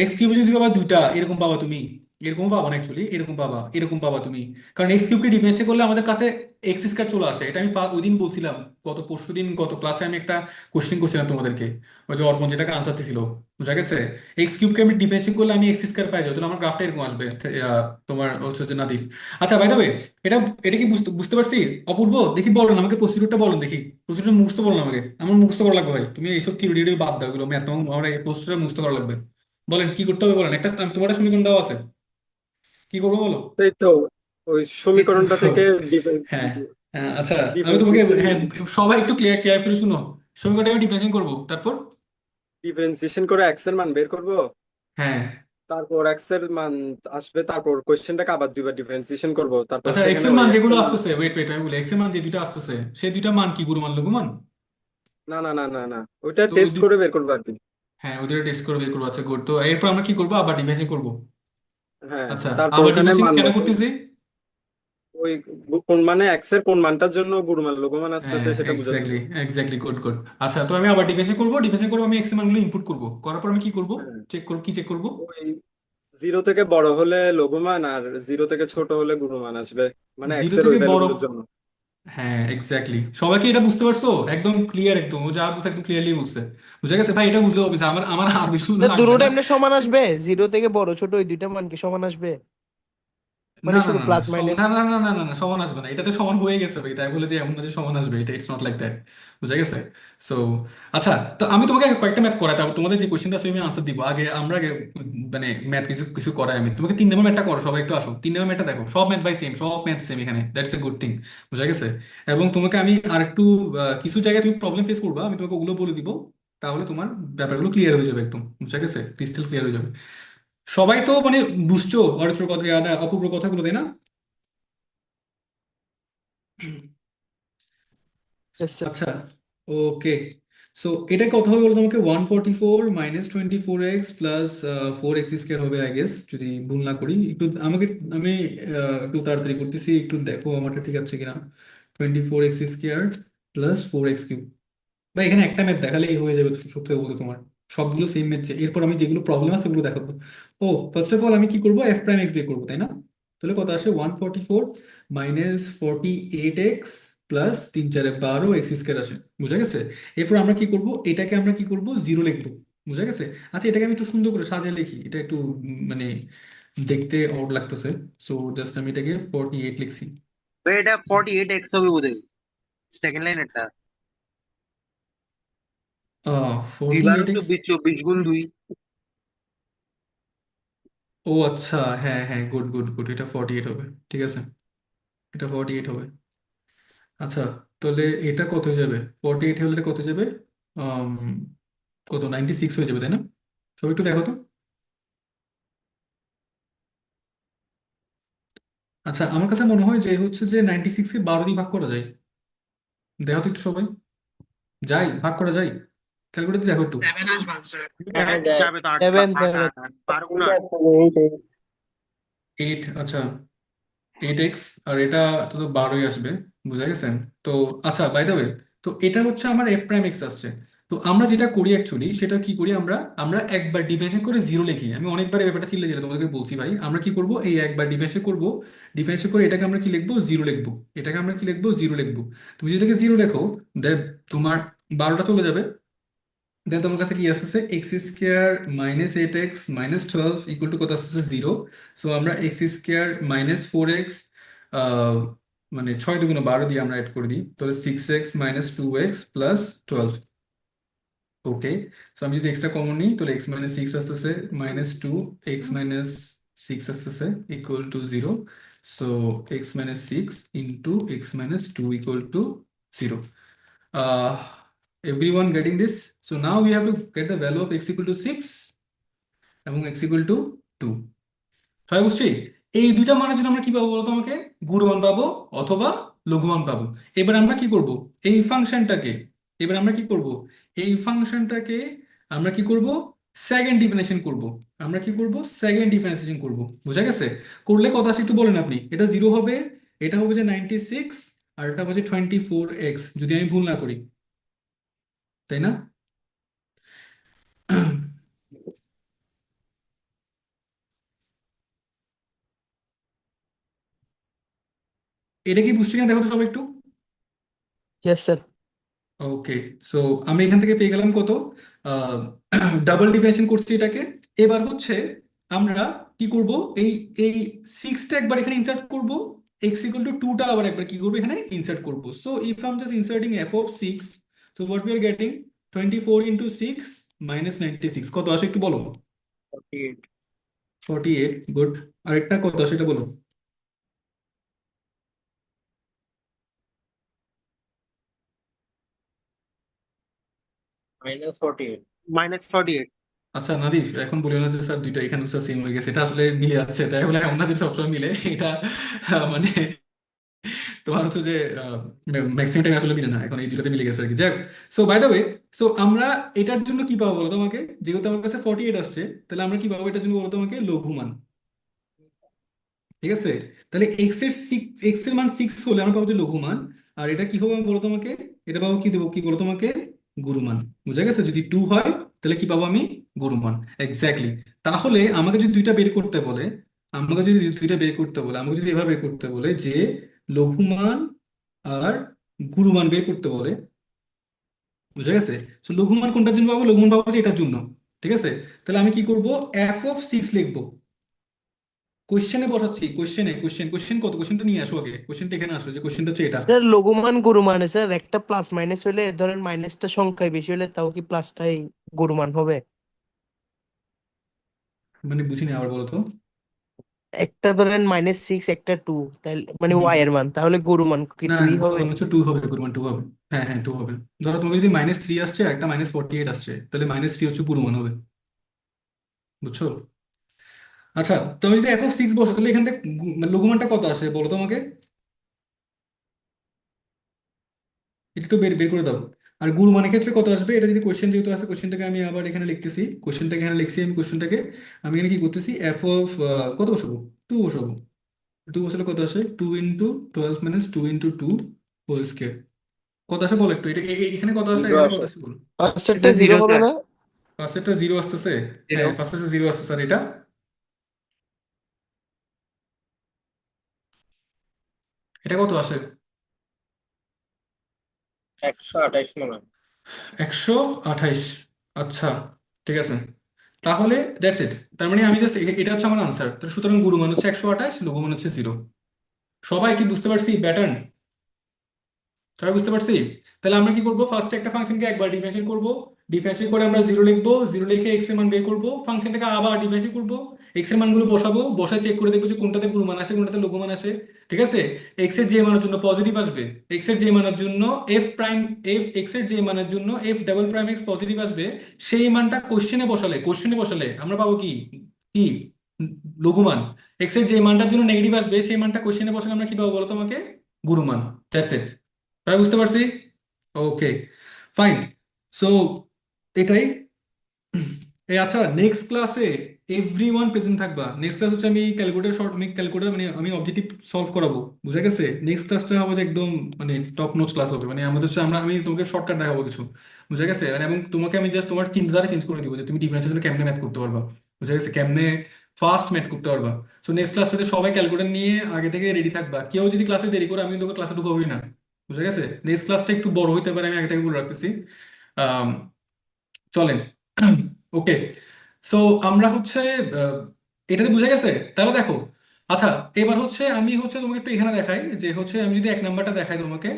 এক্স কিউবে যদি পাবা দুইটা, এরকম পাবা তুমি, এরকম পাবা না অ্যাকচুয়ালি, এরকম পাবা, এরকম পাবা তুমি। কারণ এক্স কিউবকে ডিফারেন্সিয়েট করলে আমাদের কাছে এক্স স্কয়ার চলে আসে, এটা আমি ওই দিন বলছিলাম, গত পরশু দিন গত ক্লাসে আমি একটা কোশ্চেন করছিলাম তোমাদেরকে, ওই যে অর্পণ যেটাকে আনসার দিছিল। বুঝা গেছে? এক্স কিউবকে আমি ডিফারেন্সিয়েট করলে আমি এক্স স্কয়ার পাই যাই, তাহলে আমার গ্রাফটা এরকম আসবে। তোমার হচ্ছে যে নাদিফ। আচ্ছা, বাই দ্য ওয়ে, এটা এটা কি বুঝতে বুঝতে পারছি? অপূর্ব, দেখি বলেন আমাকে প্রসিডিউরটা বলেন দেখি। প্রসিডিউর মুখস্থ বলেন আমাকে, আমার মুখস্থ করা লাগবে ভাই, তুমি এইসব থিওরি টিওরি বাদ দাও, এগুলো ম্যাথ, আমার এই প্রসিডিউর মুখস্থ করা লাগবে। বলেন কি করতে হবে, বলেন একটা, তোমার একটা সমীকরণ দেওয়া আছে, কি করবো বলো। এই তো ওই এই তো, সমীকরণটা থেকে হ্যাঁ হ্যাঁ, আচ্ছা, আমি তোমাকে, ডিফারেন্সিয়েশন হ্যাঁ, সবাই একটু কেয়ারফুলি শুনো। সমীকরণটা আমি ডিফারেন্সিয়েশন করবো, তারপর ডিফারেন্সিয়েশন করে এক্স এর মান বের করব। হ্যাঁ। তারপর এক্স এর মান আসবে, তারপর কোশ্চেনটাকে আবার দুইবার ডিফারেন্সিয়েশন করব, তারপর আচ্ছা, এক্স সেখানে এর ওই মান এক্স যেগুলো এর মান। আসতেছে, ওয়েট ওয়েট, আমি বলি এক্স এর মান যে দুইটা আসতেছে, সেই দুইটা মান কি গুরুমান লঘুমান? না না না না না, ওইটা তো টেস্ট করে বের করবো আর কি। হ্যাঁ, ওদের টেস্ট করে বের করবো। আচ্ছা, গুড। তো এরপর আমরা কি করবো, আবার ডিফারেন্সিয়েশন করবো। হ্যাঁ, আচ্ছা, তারপর আবার ওখানে ডিফারেন্সিয়েশন মান কেন বসাবো। করতেছি? ওই কোন মানে এক্স এর কোন মানটার জন্য গুরুমান লঘুমান হ্যাঁ, আসতেছে সেটা বোঝার জন্য। Exactly exactly, good good. আচ্ছা, তো আমি আবার ডিফারেন্সিয়েশন করবো, আমি এক্স এর মানগুলো ইনপুট করবো, করার পর আমি কি করবো, হ্যাঁ, চেক করবো, কি চেক করবো? ওই জিরো থেকে বড় হলে লঘুমান আর জিরো থেকে ছোট হলে গুরুমান আসবে, মানে এক্স জিরো এর ওই থেকে বড়, ভ্যালুগুলোর জন্য। হ্যাঁ এক্স্যাক্টলি, সবাইকে এটা বুঝতে পারছো? একদম ক্লিয়ার, একদম ও যা বুঝছে একদম ক্লিয়ারলি বুঝছে। বুঝা গেছে ভাই? এটা বুঝতে হবে, আমার আমার আর বেশি বুঝা স্যার লাগবে দুটো না। এমনি সমান আসবে? জিরো থেকে বড় ছোট ওই দুইটা মান কি সমান আসবে? না মানে না শুধু না না, প্লাস মাইনাস? না না না না না না, সমান আসবে না, এটাতে সমান হয়ে গেছে ভাই, তাই বলে যে এমন না যে সমান আসবে, এটা ইটস নট লাইক দ্যাট। বুঝা গেছে? সো আচ্ছা, তো আমি তোমাকে আগে কয়েকটা ম্যাথ করাই, তারপর তোমাদের যে কোশ্চেনটা আছে আমি আনসার দিব। আগে আমরা আগে মানে ম্যাথ কিছু কিছু করাই, আমি তোমাকে 3 নম্বর ম্যাথটা করো, সবাই একটু আসো, 3 নম্বর ম্যাথটা দেখো, সব ম্যাথ বাই সেম, সব ম্যাথ সেম এখানে, দ্যাটস এ গুড থিং। বুঝা গেছে? এবং তোমাকে আমি আর একটু কিছু জায়গায় তুমি প্রবলেম ফেস করবা, আমি তোমাকে ওগুলো বলে দিব, তাহলে তোমার ব্যাপারগুলো ক্লিয়ার হয়ে যাবে একদম। বুঝা গেছে? ক্রিস্টাল ক্লিয়ার হয়ে যাবে। সবাই তো মানে বুঝছো অরিত্রর কথা, অপূর্ব কথাগুলো, তাই না? Yes, sir. আচ্ছা, ওকে। সো এটা কত হবে বলো তোমাকে, 144 - 24x প্লাস 4x² হবে আই গেস, যদি ভুল না করি। একটু আমাকে, আমি একটু তাড়াতাড়ি করতেছি, একটু দেখো আমারটা ঠিক আছে কিনা। 24x² প্লাস 4x³ বা এখানে একটা ম্যাথ দেখালেই হয়ে যাবে, সত্যি কথা বলতে তোমার সবগুলো সেম ম্যাথ। এরপর আমি যেগুলো প্রবলেম আছে সেগুলো দেখাবো। ও, ফার্স্ট অফ অল আমি কি করবো, এফ প্রাইম এক্স বের করবো, তাই না? তাহলে কত আসে, 144 - 48x প্লাস 3 × 4 = 12 x² আসে। বুঝা গেছে? এরপর আমরা কি করব, এটাকে আমরা কি করব, জিরো লিখবো। বুঝা গেছে? আচ্ছা, এটাকে আমি একটু সুন্দর করে সাজিয়ে লিখি, এটা একটু মানে দেখতে অড লাগতেছে। সো জাস্ট আমি এটাকে 48 লিখছি। তো এটা 48x হবে বোধহয়, সেকেন্ড লাইন এটা। দুই ফোরটি বারো এইট এক্স 24, 24 × 2। ও আচ্ছা, হ্যাঁ হ্যাঁ, গুড গুড গুড, এটা 48 হবে, ঠিক আছে, এটা 48 হবে। আচ্ছা, তাহলে এটা কত হয়ে যাবে, 48 হলে এটা কত হয়ে যাবে, আম, কত, 96 হয়ে যাবে, তাই না? সব একটু দেখো তো। আচ্ছা, আমার কাছে মনে হয় যে হচ্ছে যে 96-কে 12 দিয়ে ভাগ করা যায়। দেখো তো একটু সবাই, যায়, ভাগ করা যায়, ক্যালকুলেটর দেখো একটু। হ্যাঁ, দেখ যাবে তো, আট সেভেন আট সেভেন। আট আট, 12 × 8। এইটা আছে, এইটাই। 8, আচ্ছা, 8x, আর এটা তো 12ই আসবে। বুঝা গেছেন? তো আচ্ছা, বাই দ্য ওয়ে, তো এটা হচ্ছে আমার এফ প্রাইম এক্স আসছে। তো আমরা যেটা করি অ্যাকচুয়ালি সেটা কি করি, আমরা আমরা একবার ডিফারেন্সিয়েট করে জিরো লিখি। আমি অনেকবার এই ব্যাপারটা চিল্লে যেটা তোমাদেরকে বলছি ভাই। আমরা কি করব, এই একবার ডিফারেন্সিয়েট করব, ডিফারেন্সিয়েট করে এটাকে আমরা কি লিখবো, জিরো লিখবো। এটাকে আমরা কি লিখবো, জিরো লিখবো। তুমি যেটাকে জিরো লেখো, দেন তোমার 12টা চলে যাবে। দেন তোমার কাছে কি আসতেছে, x square minus 8x minus 12 equal to কত আসতেছে, জিরো। সো আমরা এক্স স্কোয়ার মাইনাস 4x, মানে 6 × 2 = 12 দিয়ে আমরা অ্যাড করে দিই, তাহলে 6x মাইনাস 2x প্লাস 12। ওকে, সো আমি যদি এক্সট্রা কমন নিই তাহলে এক্স মাইনাস 6 আসতেছে মাইনাস 2, এক্স মাইনাস 6 আসতেছে equal to 0। So x minus 6 into x minus 2 equal to 0. Uh, everyone getting this? So now we have to get the value of x equal to 6 এবং x equal to 2. সবাই বুঝছি? এই দুইটা মানের জন্য আমরা কি পাবো বলতো আমাকে, গুণমান পাবো অথবা লঘুমান পাবো। এবার আমরা কি করব, এই ফাংশনটাকে, এবার আমরা কি করব, এই ফাংশনটাকে আমরা কি করব, সেকেন্ড ডিফারেন্সিয়েশন করব। আমরা কি করব, সেকেন্ড ডিফারেন্সিয়েশন করব। বুঝা গেছে? করলে কথা আছে একটু বলেন আপনি। এটা 0 হবে, এটা হবে যে 96, আর এটা হচ্ছে 24x, যদি আমি ভুল না করি, তাই না? এটা কি বুঝছি কিনা দেখো তো সবাই একটু। Yes sir. ওকে, সো আমি এখান থেকে পেয়ে গেলাম কত, ডাবল ডিফারেন্সিয়েশন করছি এটাকে। এবার হচ্ছে আমরা কি করব, এই এই 6টা একবার এখানে ইনসার্ট করব, এক্স ইকুয়াল টু 2টা আবার একবার কি করব এখানে ইনসার্ট করব। So if I am just inserting F of 6, so what we are getting, 24 × 6 minus 96 কত আসে একটু বলো। 48 48, গুড। আরেকটা কত আসে এটা বলো। -48 আচ্ছা নাদিফ, এখন বলিও না যে স্যার দুইটা এখানে স্যার সেম হয়ে গেছে, এটা আসলে মিলে যাচ্ছে, তাই বলে এমন না যে সবসময় মিলে এটা। মানে তোমার হচ্ছে যে ম্যাক্সিমাম টাইম আসলে মিলে না, এখন এই দুটোতে মিলে গেছে আর কি। যাক, so by the way, so আমরা এটার জন্য কি পাবো বলো তোমাকে, যেহেতু আমার কাছে 48 আসছে, তাহলে আমরা কি পাবো এটার জন্য বলো তোমাকে, লঘুমান। ঠিক আছে? তাহলে এক্স এর মান 6 হলে আমরা পাবো যে লঘুমান। আর এটা কি হবে বলো তোমাকে, এটা পাবো কি দেবো, কি বলো তোমাকে, গুরুমান। বুঝা গেছে? যদি 2 হয় তাহলে কি পাবো আমি, গুরুমান। এক্স্যাক্টলি। তাহলে আমাকে যদি দুইটা বের করতে বলে, আমাকে যদি দুইটা বের করতে বলে, আমাকে যদি এভাবে বের করতে বলে যে লঘুমান আর গুরুমান বের করতে বলে, বুঝা গেছে? তো লঘুমান কোনটার জন্য পাবো, লঘুমান পাবো যে এটার জন্য। ঠিক আছে? তাহলে আমি কি করব, এফ অফ 6 লিখবো, কোশ্চেনে বসাচ্ছি, কোশ্চেন কত, কোশ্চেনটা নিয়ে আসো আগে, কোশ্চেনটা এখানে আসো, যে কোশ্চেনটা হচ্ছে এটা। স্যার লঘুমান গুরুমানে স্যার একটা প্লাস মাইনাস হলে ধরেন মাইনাসটা সংখ্যায় বেশি হলে তাও কি প্লাসটাই গুরুমান হবে? মানে বুঝিনি, আবার বলো তো। একটা ধরেন -6 একটা 2, তাহলে মানে হুম, ওয়াই এর মান, তাহলে গুরুমান কি না 2ই হবে? গুরুমান হচ্ছে 2 হবে, গুরুমান 2 হবে। হ্যাঁ হ্যাঁ 2 হবে। ধরো তোমার যদি -3 আসছে আর একটা -48 আসছে, তাহলে -3 হচ্ছে গুরুমান হবে। বুঝছো? আচ্ছা, তুমি যদি এফ অফ 6 বসো, তাহলে এখান থেকে মানে লঘুমানটা কত আসে বলো তো আমাকে, একটু বের বের করে দাও। আর গুরুমানের ক্ষেত্রে কত আসবে, এটা যদি কোশ্চেন যেহেতু আছে, কোশ্চেনটাকে আমি আবার এখানে লিখতেছি, কোশ্চেনটাকে এখানে লিখছি আমি, কোশ্চেনটাকে আমি এখানে কি করতেছি, এফ অফ কত বসাবো, 2 বসাবো। 2 বসালে কত আসে, 2 × 12 - 2 × 2 হোল স্কয়ার। কত আসে বলো একটু, এটা এখানে কত আসে, জিরো এখানে কত আসে। আসে বলো। ফার্স্টেরটা স্যার জিরো 0 হবে স্যার না? ফার্স্টেরটা 0 আসতেছে। হ্যাঁ 0 ফার্স্টেরটা 0 আসতেছে, আর এটা, এটা কত আসে, 128 মনে হয়। 128। আচ্ছা, ঠিক আছে। তাহলে দ্যাটস ইট। তার মানে আমি জাস্ট, এটা হচ্ছে আমার আনসার। সুতরাং গুরুমান হচ্ছে 128, লঘুমান হচ্ছে 0। সবাই কি বুঝতে পারছি প্যাটার্ন? সবাই বুঝতে পারছি? তাহলে আমরা কি করবো, ফার্স্টে একটা ফাংশনকে একবার ডিফারেন্সিয়েট করব, ডিফারেন্সিয়েট করে আমরা 0 লিখবো, 0 লিখে এক্স এর মান বের করবো, ফাংশনটাকে আবার ডিফারেন্সিয়েট করবো, এক্স এর মানগুলো বসাবো, বসায় চেক করে দেখবো যে কোনটাতে গুরুমান আসে, কোনটাতে লঘুমান আসে। ঠিক আছে? এক্স এর যে মানের জন্য পজিটিভ আসবে, এক্স এর যে মানের জন্য এফ প্রাইম, এক্স এর যে মানের জন্য F double prime x positive আসবে, সেই মানটা কোশ্চেনে বসালে আমরা পাবো কি, কি লঘুমান। এক্স এর যে মানটার জন্য নেগেটিভ আসবে, সেই মানটা কোশ্চেনে বসালে আমরা কি পাবো বলো তোমাকে, গুরুমান। That's it. তাই বুঝতে পারছি? ওকে, ফাইন। সো এটাই। এই আচ্ছা, নেক্সট ক্লাসে এভরিওয়ান প্রেজেন্ট থাকবা। নেক্সট ক্লাস হচ্ছে আমি ক্যালকুলেটর শর্ট, আমি ক্যালকুলেটর মানে আমি অবজেক্টিভ সলভ করাবো, বুঝা গেছে? নেক্সট ক্লাসটা হবে যে একদম মানে টপ নোচ ক্লাস হবে, মানে আমাদের হচ্ছে আমি তোমাকে শর্টকাট দেখাবো কিছু, বুঝা গেছে? আর এবং তোমাকে আমি জাস্ট তোমার চিন্তাধারা চেঞ্জ করে দিব যে তুমি ডিফারেন্সের জন্য কেমনে ম্যাথ করতে পারবা, বুঝা গেছে? কেমনে ফাস্ট ম্যাথ করতে পারবা। সো নেক্সট ক্লাসটাতে সবাই ক্যালকুলেটর নিয়ে আগে থেকে রেডি থাকবা। কেউ যদি ক্লাসে দেরি করে আমি তোকে ক্লাসে ঢুকাবোই না, বুঝা গেছে? নেক্সট ক্লাসটা একটু বড় হইতে পারে, আমি আগে থেকে বলে রাখতেছি। আম, চলেন। ওকে, সো আমরা হচ্ছে আহ, এটাতে বুঝে গেছে তাহলে দেখো। আচ্ছা, এবার হচ্ছে আমি হচ্ছে তোমাকে একটু এখানে দেখাই যে হচ্ছে আমি যদি 1 নাম্বারটা দেখাই তোমাকে,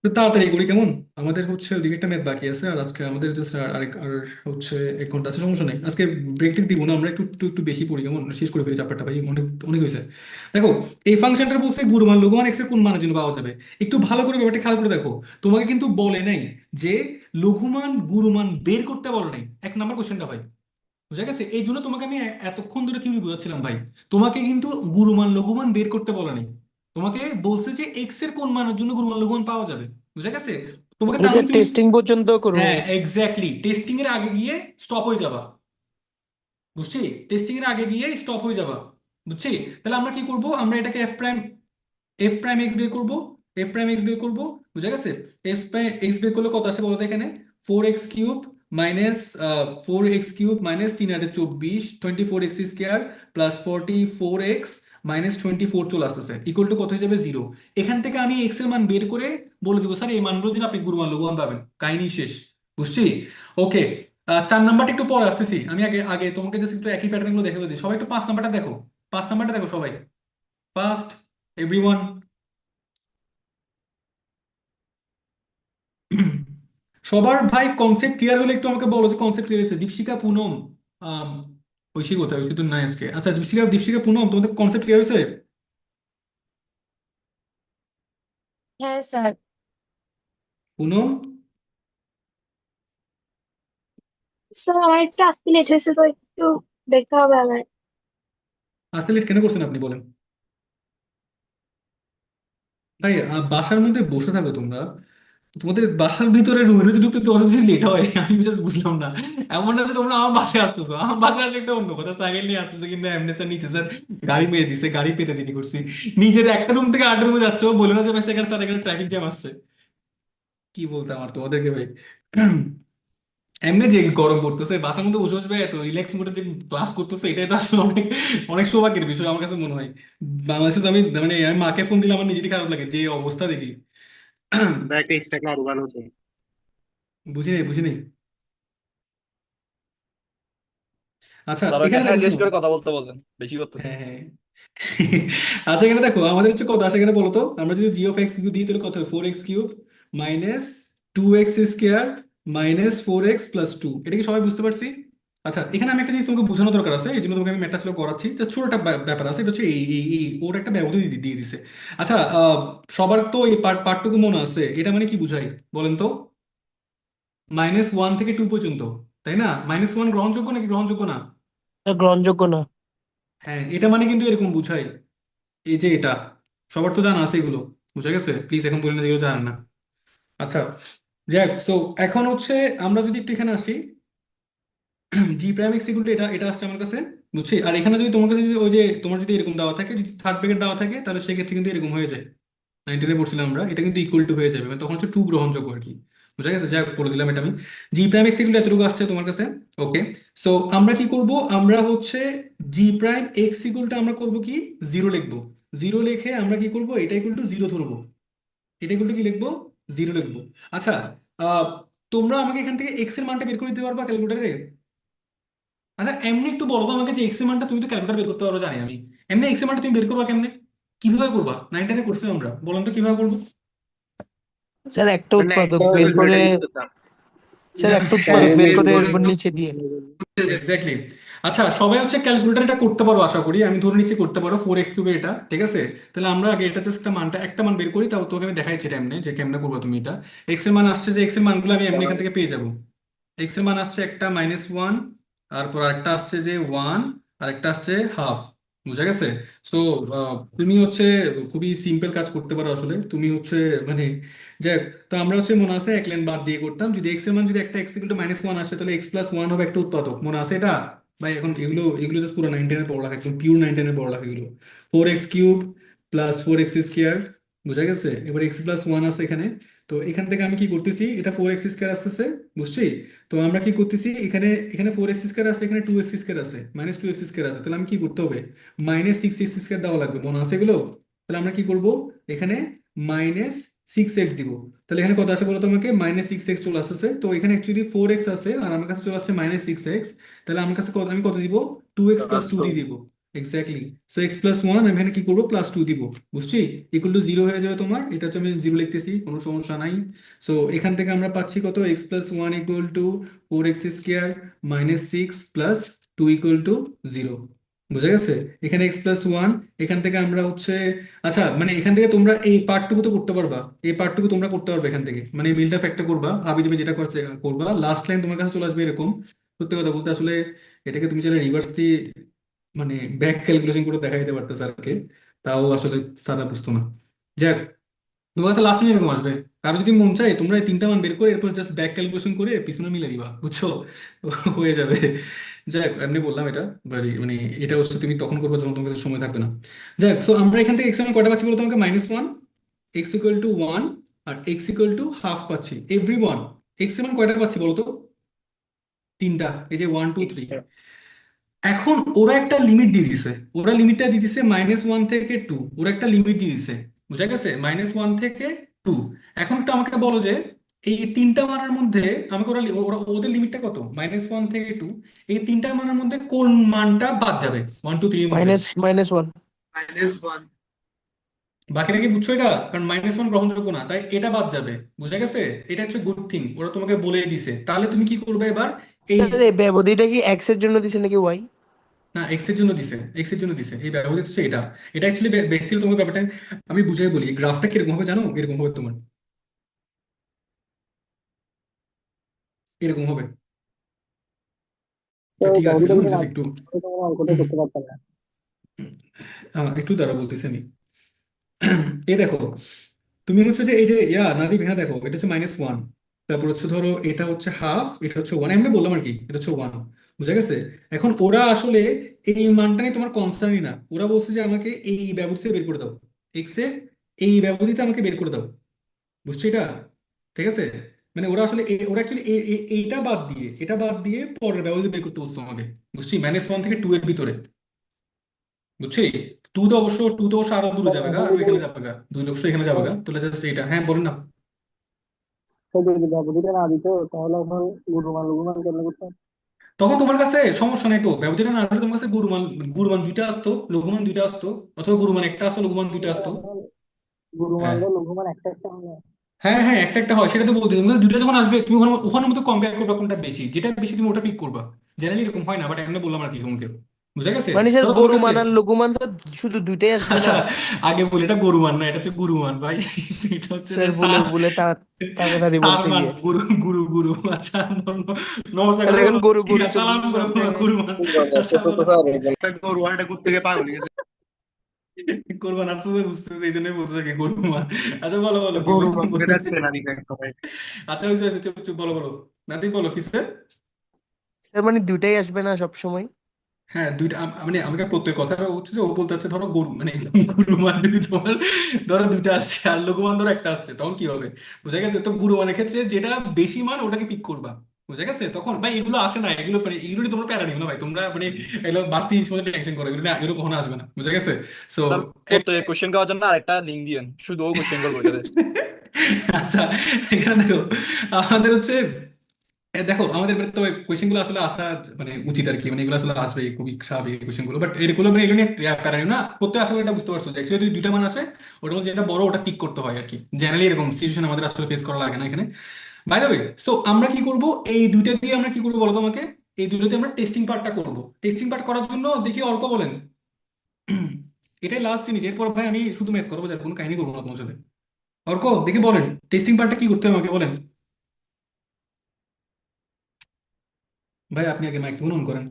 তো তাড়াতাড়ি করি কেমন? আমাদের হচ্ছে ওদিকে একটা ম্যাথ বাকি আছে, আর আজকে আমাদের জাস্ট আরেক আর হচ্ছে 1 ঘন্টা আছে, সমস্যা নেই। আজকে ব্রেক টেক দিব না, আমরা একটু একটু একটু বেশি পড়ি কেমন, শেষ করে ফেলি চ্যাপ্টারটা ভাই, অনেক অনেক হয়েছে। দেখো, এই ফাংশনটা বলছে গুণমান লঘুমান এক্স এর কোন মানের জন্য পাওয়া যাবে। একটু ভালো করে ব্যাপারটা খেয়াল করে দেখো। তোমাকে কিন্তু বলে নাই যে লঘুমান গুণমান বের করতে বলো নাই, 1 নাম্বার কোশ্চেনটা ভাই, বুঝা গেছে? এই জন্য তোমাকে আমি এতক্ষণ ধরে থিওরি বোঝাচ্ছিলাম ভাই। তোমাকে কিন্তু গুণমান লঘুমান বের করতে বলে নাই, তোমাকে বলছে যে এক্স এর কোন মানের জন্য গুণমান লঘুমান পাওয়া যাবে, বুঝা গেছে? তোমাকে মানে তার স্যার মানে তুমি, টেস্টিং পর্যন্ত করবো? হ্যাঁ এক্স্যাক্টলি, টেস্টিং এর আগে গিয়ে স্টপ হয়ে যাবা, বুঝছি? টেস্টিং এর আগে গিয়ে স্টপ হয়ে যাবা, বুঝছি? তাহলে আমরা কি করব, আমরা এটাকে এফ প্রাইম এক্স বের করবো, এফ প্রাইম এক্স বের করবো, বুঝা গেছে? এফ প্রাইম এক্স বের করলে কত আসে বলো তো এখানে? 4x³ minus 4x³ minus 3 × 24 24x² plus 44x minus 24 চলে আসতেছে, ইকুয়াল টু কত হয়ে যাবে? 0। এখান থেকে আমি এক্স এর মান বের করে বলে দিব স্যার এই মানগুলো যেন আপনি গুণমান লঘুমান পাবেন, কাহিনী শেষ, বুঝছি? ওকে, 4 নাম্বারটা একটু পরে আসতেছি, আমি আগে আগে তোমাকে জাস্ট একটু একই প্যাটার্ন গুলো দেখে দিই। সবাই একটু 5 নাম্বারটা দেখো, 5 নাম্বারটা দেখো সবাই, ফার্স্ট এভরিওয়ান। সবার ভাই কনসেপ্ট ক্লিয়ার হলে একটু আমাকে বলো যে কনসেপ্ট ক্লিয়ার হয়েছে। দীপশিকা, পুনম, আম, ঐশী কোথায়? ঐশী তো নাই আজকে। আচ্ছা, দীপশিকা দীপশিকা পুনম, তোমাদের কনসেপ্ট ক্লিয়ার হয়েছে? হ্যাঁ স্যার। পুনম, স্যার আমার একটু আসতে লেট হয়েছে তো একটু দেখতে হবে আমার। আসলে কেন করছেন আপনি বলেন? ভাই বাসার মধ্যে বসে থাকো তোমরা, তোমাদের বাসার ভিতরে রুমের ভিতরে ঢুকতে তোমাদের যদি লেট হয় আমি জাস্ট বুঝলাম না। এমন না যে তোমরা আমার বাসায় আসতেছো, আমার বাসায় আসলে একটা অন্য কথা, সাইকেল নিয়ে আসতেছো কিন্তু এমনি স্যার নিচে স্যার গাড়ি পেয়ে দিছে, গাড়ি পেতে দিতে করছি, নিজের একটা রুম থেকে আরেকটা রুমে যাচ্ছ, বলে না যে ভাই সেখানে স্যার এখানে ট্রাফিক জ্যাম আসছে। কি বলতে আমার তোমাদেরকে ভাই। এমনি যে গরম পড়তেছে বাসার মধ্যে বসে বসে এত রিল্যাক্স মোডে যে ক্লাস করতেছে, এটাই তো আসলে অনেক অনেক সৌভাগ্যের বিষয় আমার কাছে মনে হয়। বাংলাদেশে তো আমি মানে আমি মাকে ফোন দিলে আমার নিজেরই খারাপ লাগে যে অবস্থা দেখি। ব্যাক পেজটাকে আরো ভালো হতো। বুঝি নাই বুঝি নাই। আচ্ছা স্যার ওকে এখানে দেখো অ্যাডজাস্ট শোনো। করে কথা বলতে বলেন, বেশি করতেছেন। হ্যাঁ হ্যাঁ। আচ্ছা এখানে দেখো আমাদের হচ্ছে কত আসে এখানে বলো তো। আমরা যদি g(x) দিই তাহলে কত হয়? 4x³ minus 2x² minus 4x plus 2। এটা কি সবাই বুঝতে পারছি? আচ্ছা এখানে আমি একটা জিনিস তোমাকে বোঝানো দরকার আছে, এই জন্য তোমাকে আমি ম্যাথটা ছিল করাচ্ছি, জাস্ট ছোট একটা ব্যাপার আছে, এটা হচ্ছে এই ওর একটা ব্যবধি দিয়ে দিছে। আচ্ছা সবার তো এই পার্টটুকু মনে আছে, এটা মানে কি বুঝাই বলেন তো? -1 থেকে 2 পর্যন্ত, তাই না? -1 গ্রহণযোগ্য নাকি গ্রহণযোগ্য না? স্যার গ্রহণযোগ্য না। হ্যাঁ, এটা মানে কিন্তু এরকম বুঝাই, এই যে এটা সবার তো জানা আছে এগুলো, বুঝা গেছে? প্লিজ এখন বলেন না যেগুলো জানেন না। আচ্ছা, যাক, সো এখন হচ্ছে আমরা যদি একটু এখানে আসি, g'(x) এগুলো এটা এটা আসছে আমার কাছে, বুঝছি? আর এখানে যদি তোমার কাছে যদি ওই যে তোমার যদি এরকম দেওয়া থাকে, যদি থার্ড ব্র্যাকেট দেওয়া থাকে, তাহলে সেক্ষেত্রে কিন্তু এরকম হয়ে যায়। 9 পড়ছিলাম আমরা, এটা কিন্তু ইকুয়াল টু হয়ে যাবে, মানে তখন হচ্ছে 2 গ্রহণযোগ্য আর কি, বুঝা গেছে? যাক, বলে দিলাম এটা আমি। g'(x) এগুলো এতটুকু আসছে তোমার কাছে। ওকে, সো আমরা কি করব, আমরা হচ্ছে g'(x) ইকুয়ালটা আমরা করব কি, 0 লিখবো। 0 লিখে আমরা কি করব, এটা ইকুয়াল টু 0 ধরবো, এটা ইকুয়াল টু কি লিখবো, 0 লিখবো। আচ্ছা, আহ তোমরা আমাকে এখান থেকে এক্স এর মানটা বের করে দিতে পারবা ক্যালকুলেটারে? আচ্ছা এমনি একটু বলো তো আমাকে যে এক্স এর মানটা, তুমি তো ক্যালকুলেটর বের করতে পারো জানি আমি, এমনি এক্স এর মানটা তুমি বের করবা কেমনে? কিভাবে করবা? 9 করছি আমরা, বলেন তো কিভাবে করবো? স্যার একটা মানে উৎপাদক একটা বের করে, ক্যালকুলেটর ইউজ করতাম। স্যার একটা উৎপাদক ট্যান বের এর করে পরে এরপর নিচে দিয়ে। এক্স্যাক্টলি। আচ্ছা সবাই হচ্ছে ক্যালকুলেটর এটা করতে পারো আশা করি, আমি ধরে নিচ্ছি করতে পারো 4x³ এটা, ঠিক আছে? তাহলে আমরা আগে এটা জাস্ট একটা মান বের করি, তাও তোকে আমি দেখাইছি এটা এমনি যে কেমনে করবো তুমি এটা। এক্স এর মান আসছে যে এক্স এর মানগুলো আমি এমনি এখান থেকে পেয়ে যাবো। এক্স এর মান আসছে একটা -1, তারপর আরেকটা আসছে যে 1, আর একটা আসছে হাফ, বুঝা গেছে? সো তুমি হচ্ছে খুবই সিম্পল কাজ করতে পারো আসলে, তুমি হচ্ছে মানে যাক, তো আমরা হচ্ছে মনে আছে এক লাইন বাদ দিয়ে করতাম, যদি এক্স এর মান যদি একটা এক্স ইকুয়াল টু -1 আসে তাহলে x+1 হবে একটা উৎপাদক, মনে আছে এটা? ভাই এখন এগুলো এগুলো জাস্ট পুরো 9 10-এর পড়ালেখা, একদম পিওর 9 10-এর পড়ালেখা এগুলো। 4x³ প্লাস 4x², বুঝা গেছে? এবার x+1 আছে এখানে, তো এখান থেকে আমি কি করতেছি, এটা 4x² আসতেছে, বুঝছি? তো আমরা কি করতেছি, এখানে এখানে 4x² আছে, এখানে 2x² আছে, -2x² আছে, তাহলে আমি কি করতে হবে, -6x² দেওয়া লাগবে, মনে আছে এগুলো? তাহলে আমরা কি করব, এখানে -6x দিব। তাহলে এখানে কত আসে বলো তো আমাকে, -6x চলে আসতেছে, তো এখানে অ্যাকচুয়ালি 4x আছে আর আমার কাছে চলে আসছে -6x। তাহলে আমার কাছে কত, আমি কত দিব, 2x+2 দিয়ে দিব। এক্স্যাক্টলি। সো x+1 আমি এখানে কি করবো, +2 দিব, বুঝছি? ইকুয়াল টু 0 হয়ে যাবে তোমার, এটা হচ্ছে আমি 0 লিখতেছি, কোনো সমস্যা নাই। সো এখান থেকে আমরা পাচ্ছি কত, x+1 equal to 4x² -6 plus 2 equal to 0। বুঝা গেছে? এখানে x+1, এখান থেকে আমরা হচ্ছে, আচ্ছা মানে এখান থেকে তোমরা এই পার্টটুকু তো করতে পারবা, এই পার্টটুকু তোমরা করতে পারবে এখান থেকে, মানে মিলটা ফ্যাক্টর করবা, হাবি যাবে যেটা করছে করবা, লাস্ট লাইন তোমার কাছে চলে আসবে এরকম। সত্যি কথা বলতে আসলে এটাকে তুমি চাইলে রিভার্স দিয়ে মানে ব্যাক ক্যালকুলেশন করে দেখা দিতে পারতো স্যারকে, তাও আসলে স্যাররা বুঝতো না। যাক, তোমার কাছে লাস্ট টাইম এরকম আসবে, কারো যদি মন চায় তোমরা এই 3টা মান বের করে এরপর জাস্ট ব্যাক ক্যালকুলেশন করে পিছনে মিলে দিবা, বুঝছো? হয়ে যাবে। যাক, এমনি বললাম এটা, মানে এটা হচ্ছে তুমি তখন করবে যখন তোমার কাছে সময় থাকবে না। যাক, সো আমরা এখান থেকে এক্স এর মান কয়টা পাচ্ছি বলো তোমাকে, -1, x=1 আর x=½ পাচ্ছি, এভরি 1। এক্স এর মান কয়টা পাচ্ছি বলো তো, 3টা, এই যে 1 2 3। এখন ওরা একটা লিমিট দিয়ে দিছে, ওরা লিমিটটা দিয়ে দিছে -1 থেকে 2, ওরা একটা লিমিট দিয়ে দিছে, বুঝা গেছে? -1 থেকে 2। এখন একটু আমাকে বলো যে এই 3টা মানের মধ্যে আমাকে ওরা ওদের লিমিটটা কত, -1 থেকে 2, এই 3টা মানের মধ্যে কোন মানটা বাদ যাবে 1 2 3 এর মধ্যে? -1। -1। বাকিটা কি বুঝছো এটা? কারণ -1 গ্রহণযোগ্য না, তাই এটা বাদ যাবে, বুঝা গেছে? এটা হচ্ছে গুড থিং, ওরা তোমাকে বলে দিছে, তাহলে তুমি কি করবে এবার, এই, স্যার এই ব্যবধিটা কি এক্স এর জন্য দিছে নাকি ওয়াই? না এক্স এর জন্য দিছে, এক্স এর জন্য দিছে, এই ব্যবধান হচ্ছে এটা। এটা অ্যাকচুয়ালি বেসিক্যালি তোমাকে ব্যাপারটা আমি বুঝাই বলি, এই গ্রাফটা কিরকম হবে জানো, এরকম হবে তোমার, এরকম হবে। তো তো ঠিক আছে, ব্যবধানটা আমি কিন্তু জাস্ট মাঝে একটু তোমার অঙ্কটা করতে পারতাম না। একটু দ্বারা বলতেছি আমি। এই দেখো, তুমি হচ্ছে যে এই যে নাদিব, হ্যাঁ দেখো এটা হচ্ছে -1, তারপর হচ্ছে ধরো এটা হচ্ছে হাফ, এটা হচ্ছে 1, এমনি বললাম আর কি, এটা হচ্ছে 1, বুঝা গেছে? এখন ওরা আসলে এই মানটা নিয়ে তোমার কনসার্নই না, ওরা বলছে যে আমাকে এই ব্যবধিতে বের করে দাও, এক্স এর এই ব্যবধিতে আমাকে বের করে দাও, বুঝছো এটা? ঠিক আছে, মানে ওরা আসলে ওরা অ্যাকচুয়ালি এইটা বাদ দিয়ে, এটা বাদ দিয়ে পরের ব্যবধি বের করতে বলছো আমাকে, বুঝছি? -1 থেকে 2 এর ভিতরে, বুঝছি? 2 তো অবশ্য আরো দূরে যাবে গা, আর এখানে যাবে গা, 2 এখানে যাবে গা, তাহলে জাস্ট এটা, হ্যাঁ বলেন না। তো যদি ব্যবধিটা না দিত তাহলে এখন গুরুমান লঘুমান কেমনে করতাম? তখন তোমার কাছে সমস্যা নাই তো, ব্যবধানটা না হলে তোমার কাছে গুরুমান, গুরুমান 2টা আসতো, লঘুমান 2টা আসতো, অথবা গুরুমান একটা আসতো, লঘুমান 2টা আসতো। এখন গুরুমান হ্যাঁ রে লঘুমান একটা একটা হবে। হ্যাঁ হ্যাঁ, একটা একটা হয়, সেটা তো বলতেছি, তোমার কাছে 2টা যখন আসবে তুমি ওখানে ওখানের মধ্যে কম্পেয়ার করবে কোনটা বেশি, যেটা বেশি তুমি ওটা পিক করবা। জেনারেলি এরকম হয় না, বাট এমনি বললাম আর কি তোমাকে, বুঝা গেছে? মানে স্যার ধরো তোমার কাছে, গরুমান আর লঘুমান স্যার শুধু দুইটাই আসবে আচ্ছা না? আগে বলি এটা গরুমান না, এটা হচ্ছে গুরুমান ভাই। এটা হচ্ছে যে স্যার ভুলে ভুলে তাড়াতাড়ি বলতে সালমান, গিয়ে গুরু গুরু গুরু, আচ্ছা নমস্কার স্যার করে এখন বলো, গরু ঠিক গরু আছে, সালাম চলতেছে করে সব বলো জায়গায়। গুরুমান। আচ্ছা বলো, গরু আর এটা করতে গিয়ে পাগল হয়ে গেছে। কোরবান আসতে বুঝতে এই জন্যই বলতে থাকি গরুমান। আচ্ছা বলো বলো কি গরু বলে বলতেছি। যাচ্ছে না দিকে সবাই। আচ্ছা হয়েছে হয়েছে, চুপ চুপ, বলো বলো, নাতি বলো কিসে। স্যার মানে দুইটাই আসবে না সব সময়? হ্যাঁ দুইটা মানে আমাকে প্রত্যেক কথা হচ্ছে যে ও বলতে আছে ধরো গরু মানে গুরুমান যদি তোমার ধরো 2টা আসছে আর লঘুমান ধরো একটা আসছে, তখন কি হবে? বুঝা গেছে? তো গুরুমানের ক্ষেত্রে যেটা বেশি মান ওটাকে পিক করবা, বুঝা গেছে? তখন ভাই এগুলো আসে না, এগুলো এগুলো নিয়ে তোমরা প্যারা নিও না ভাই, তোমরা মানে এগুলো বাড়তি সময় টেনশন করো, এগুলো না, এগুলো কখনো আসবে না, বুঝা গেছে? সো স্যার প্রত্যেক কোশ্চেন করার জন্য আরেকটা লিঙ্ক দিবেন, শুধু ও কোশ্চেন করবো এটাতে। আচ্ছা, এখানে দেখো আমাদের হচ্ছে দেখো আমাদের তো কোয়েশ্চেন গুলো আসলে আসা মানে উচিত আর কি, মানে এগুলো আসলে আসবে, খুবই স্বাভাবিক কোয়েশ্চেন গুলো, বাট এগুলো মানে এগুলো নিয়ে প্যারা না প্রত্যেক, আসলে এটা বুঝতে পারছো যে অ্যাকচুয়ালি যদি 2টা মান আসে ওটা মধ্যে যেটা বড় ওটা টিক করতে হয় আর কি, জেনারেলি এরকম সিচুয়েশন আমাদের আসলে ফেস করা লাগে না এখানে। বাই দ্য ওয়ে, সো আমরা কি করব, এই 2টা দিয়ে আমরা কি করবো বলো তোমাকে, এই 2টাতে আমরা টেস্টিং পার্টটা করব। টেস্টিং পার্ট করার জন্য দেখি অর্ক বলেন। এটাই লাস্ট জিনিস, এরপর ভাই আমি শুধু ম্যাথ করবো, যার কোনো কাহিনী করবো না তোমার সাথে। অর্ক দেখি বলেন, টেস্টিং পার্টটা কি করতে হবে আমাকে বলেন। ভাই আপনি আগে মাইক্রোফোন অন করেন।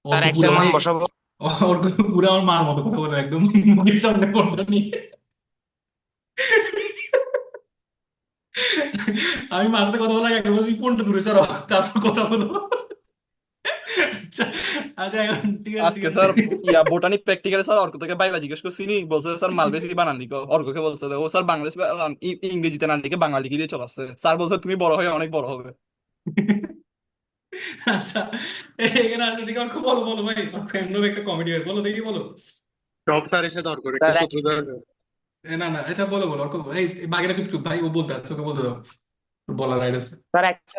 স্যার অর্ক এক্স পুরো এর মান মানে বসাবো। অর্ক পুরো আমার মার মতো কথা বলে একদম মুখের সামনে পড়লো নিয়ে আমি মার সাথে কথা বলা আগে বলছি ফোনটা দূরে সরো তারপর কথা বলো। আচ্ছা আচ্ছা এখন ঠিক আছে ঠিক আজকে আছে। স্যার বোটানি প্র্যাকটিক্যালে স্যার অর্ক থেকে বাইবা জিজ্ঞেস করছি নি, বলছে স্যার মালবেসি বানান লিখো, অর্ককে বলছে ও স্যার বাংলাদেশ ইংরেজিতে না লিখে বাঙালি লিখে দিয়ে চলাচ্ছে, স্যার বলছে তুমি বড় হয়ে অনেক বড় হবে। আচ্ছা এখানে আছে দেখি অর্ক বলো বলো ভাই অর্ক এমন একটা কমেডি হয় বলো দেখি বলো। সব স্যারের সাথে তর্ক একটু স্যার শত্রুতা আছে। না না আচ্ছা বলো বলো অর্ক বলো। এই বাকিরা চুপ চুপ ভাই ও বলতে আছে ওকে বলতে দাও বলা রাইট আছে। স্যার এক্স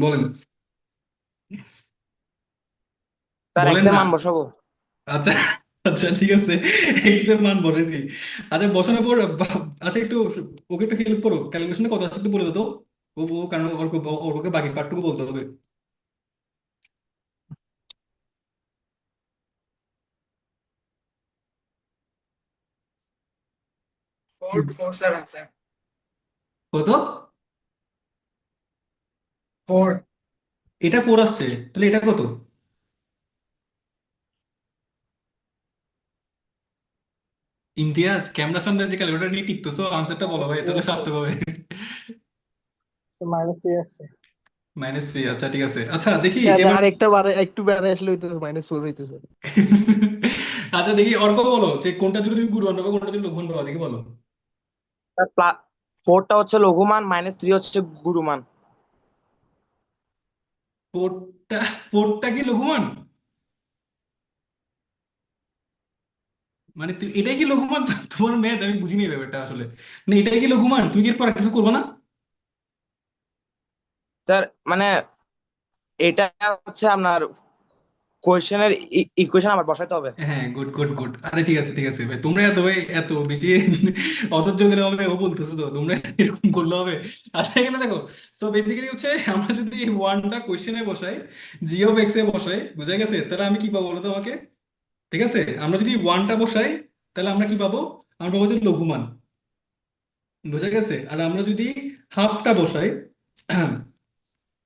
বলেন স্যার বলেন এক্স এর না। মান বসাবো। আচ্ছা আচ্ছা ঠিক আছে এক্স এর মান বসেছি। আচ্ছা বসানোর পর আচ্ছা একটু ওকে একটু হেল্প করো ক্যালকুলেশনে কত আছে একটু বলে দাও তো। ও কারণ ওকে বাকি পার্টটুকু বলতে হবে। 447 স্যার। কত? 4। এটা 4 আসছে তাহলে এটা কত? ইমতিয়াজ ক্যামেরার সামনে যে ক্যালকুলেটর নিয়ে টিপতেছো আনসারটা বলো ভাই তাহলে সার্থক হবে। -3 আসছে। -3 আচ্ছা ঠিক আছে আচ্ছা দেখি স্যার এবার। আর একটা বারে একটু বেড়ে আসলে হইতো -4 হইতো স্যার। আচ্ছা দেখি অর্ক বলো যে কোনটা যদি তুমি গুরুমান পাবো কোনটা যদি লঘুমান পাবো দেখি বলো। স্যার 4টা হচ্ছে লঘুমান, -3 হচ্ছে গুরুমান। ফোরটা ফোরটা কি লঘুমান? মানে তুই এটাই কি লঘুমান? তোমার ম্যাথ আমি বুঝিনি এই ব্যাপারটা আসলে। না এটাই কি লঘুমান তুমি কি এরপর আর কিছু করবো না? স্যার মানে এটা হচ্ছে আপনার কোয়েশ্চেনের ইকুয়েশন আবার বসাইতে হবে। হ্যাঁ গুড গুড গুড আরে ঠিক আছে ভাই তোমরা এত ভাই এত বেশি অধৈর্য গেলে হবে ও বলতেছো তো তোমরা এরকম করলে হবে। আচ্ছা এখানে দেখো তো বেসিক্যালি হচ্ছে আমরা যদি ওয়ানটা কোশ্চেনে বসাই জি অফ এক্স এ বসাই বুঝা গেছে তাহলে আমি কি পাবো বলো তো আমাকে। ঠিক আছে আমরা যদি ওয়ানটা বসাই তাহলে আমরা কি পাবো আমরা পাবো যে লঘুমান বুঝা গেছে। আর আমরা যদি হাফটা বসাই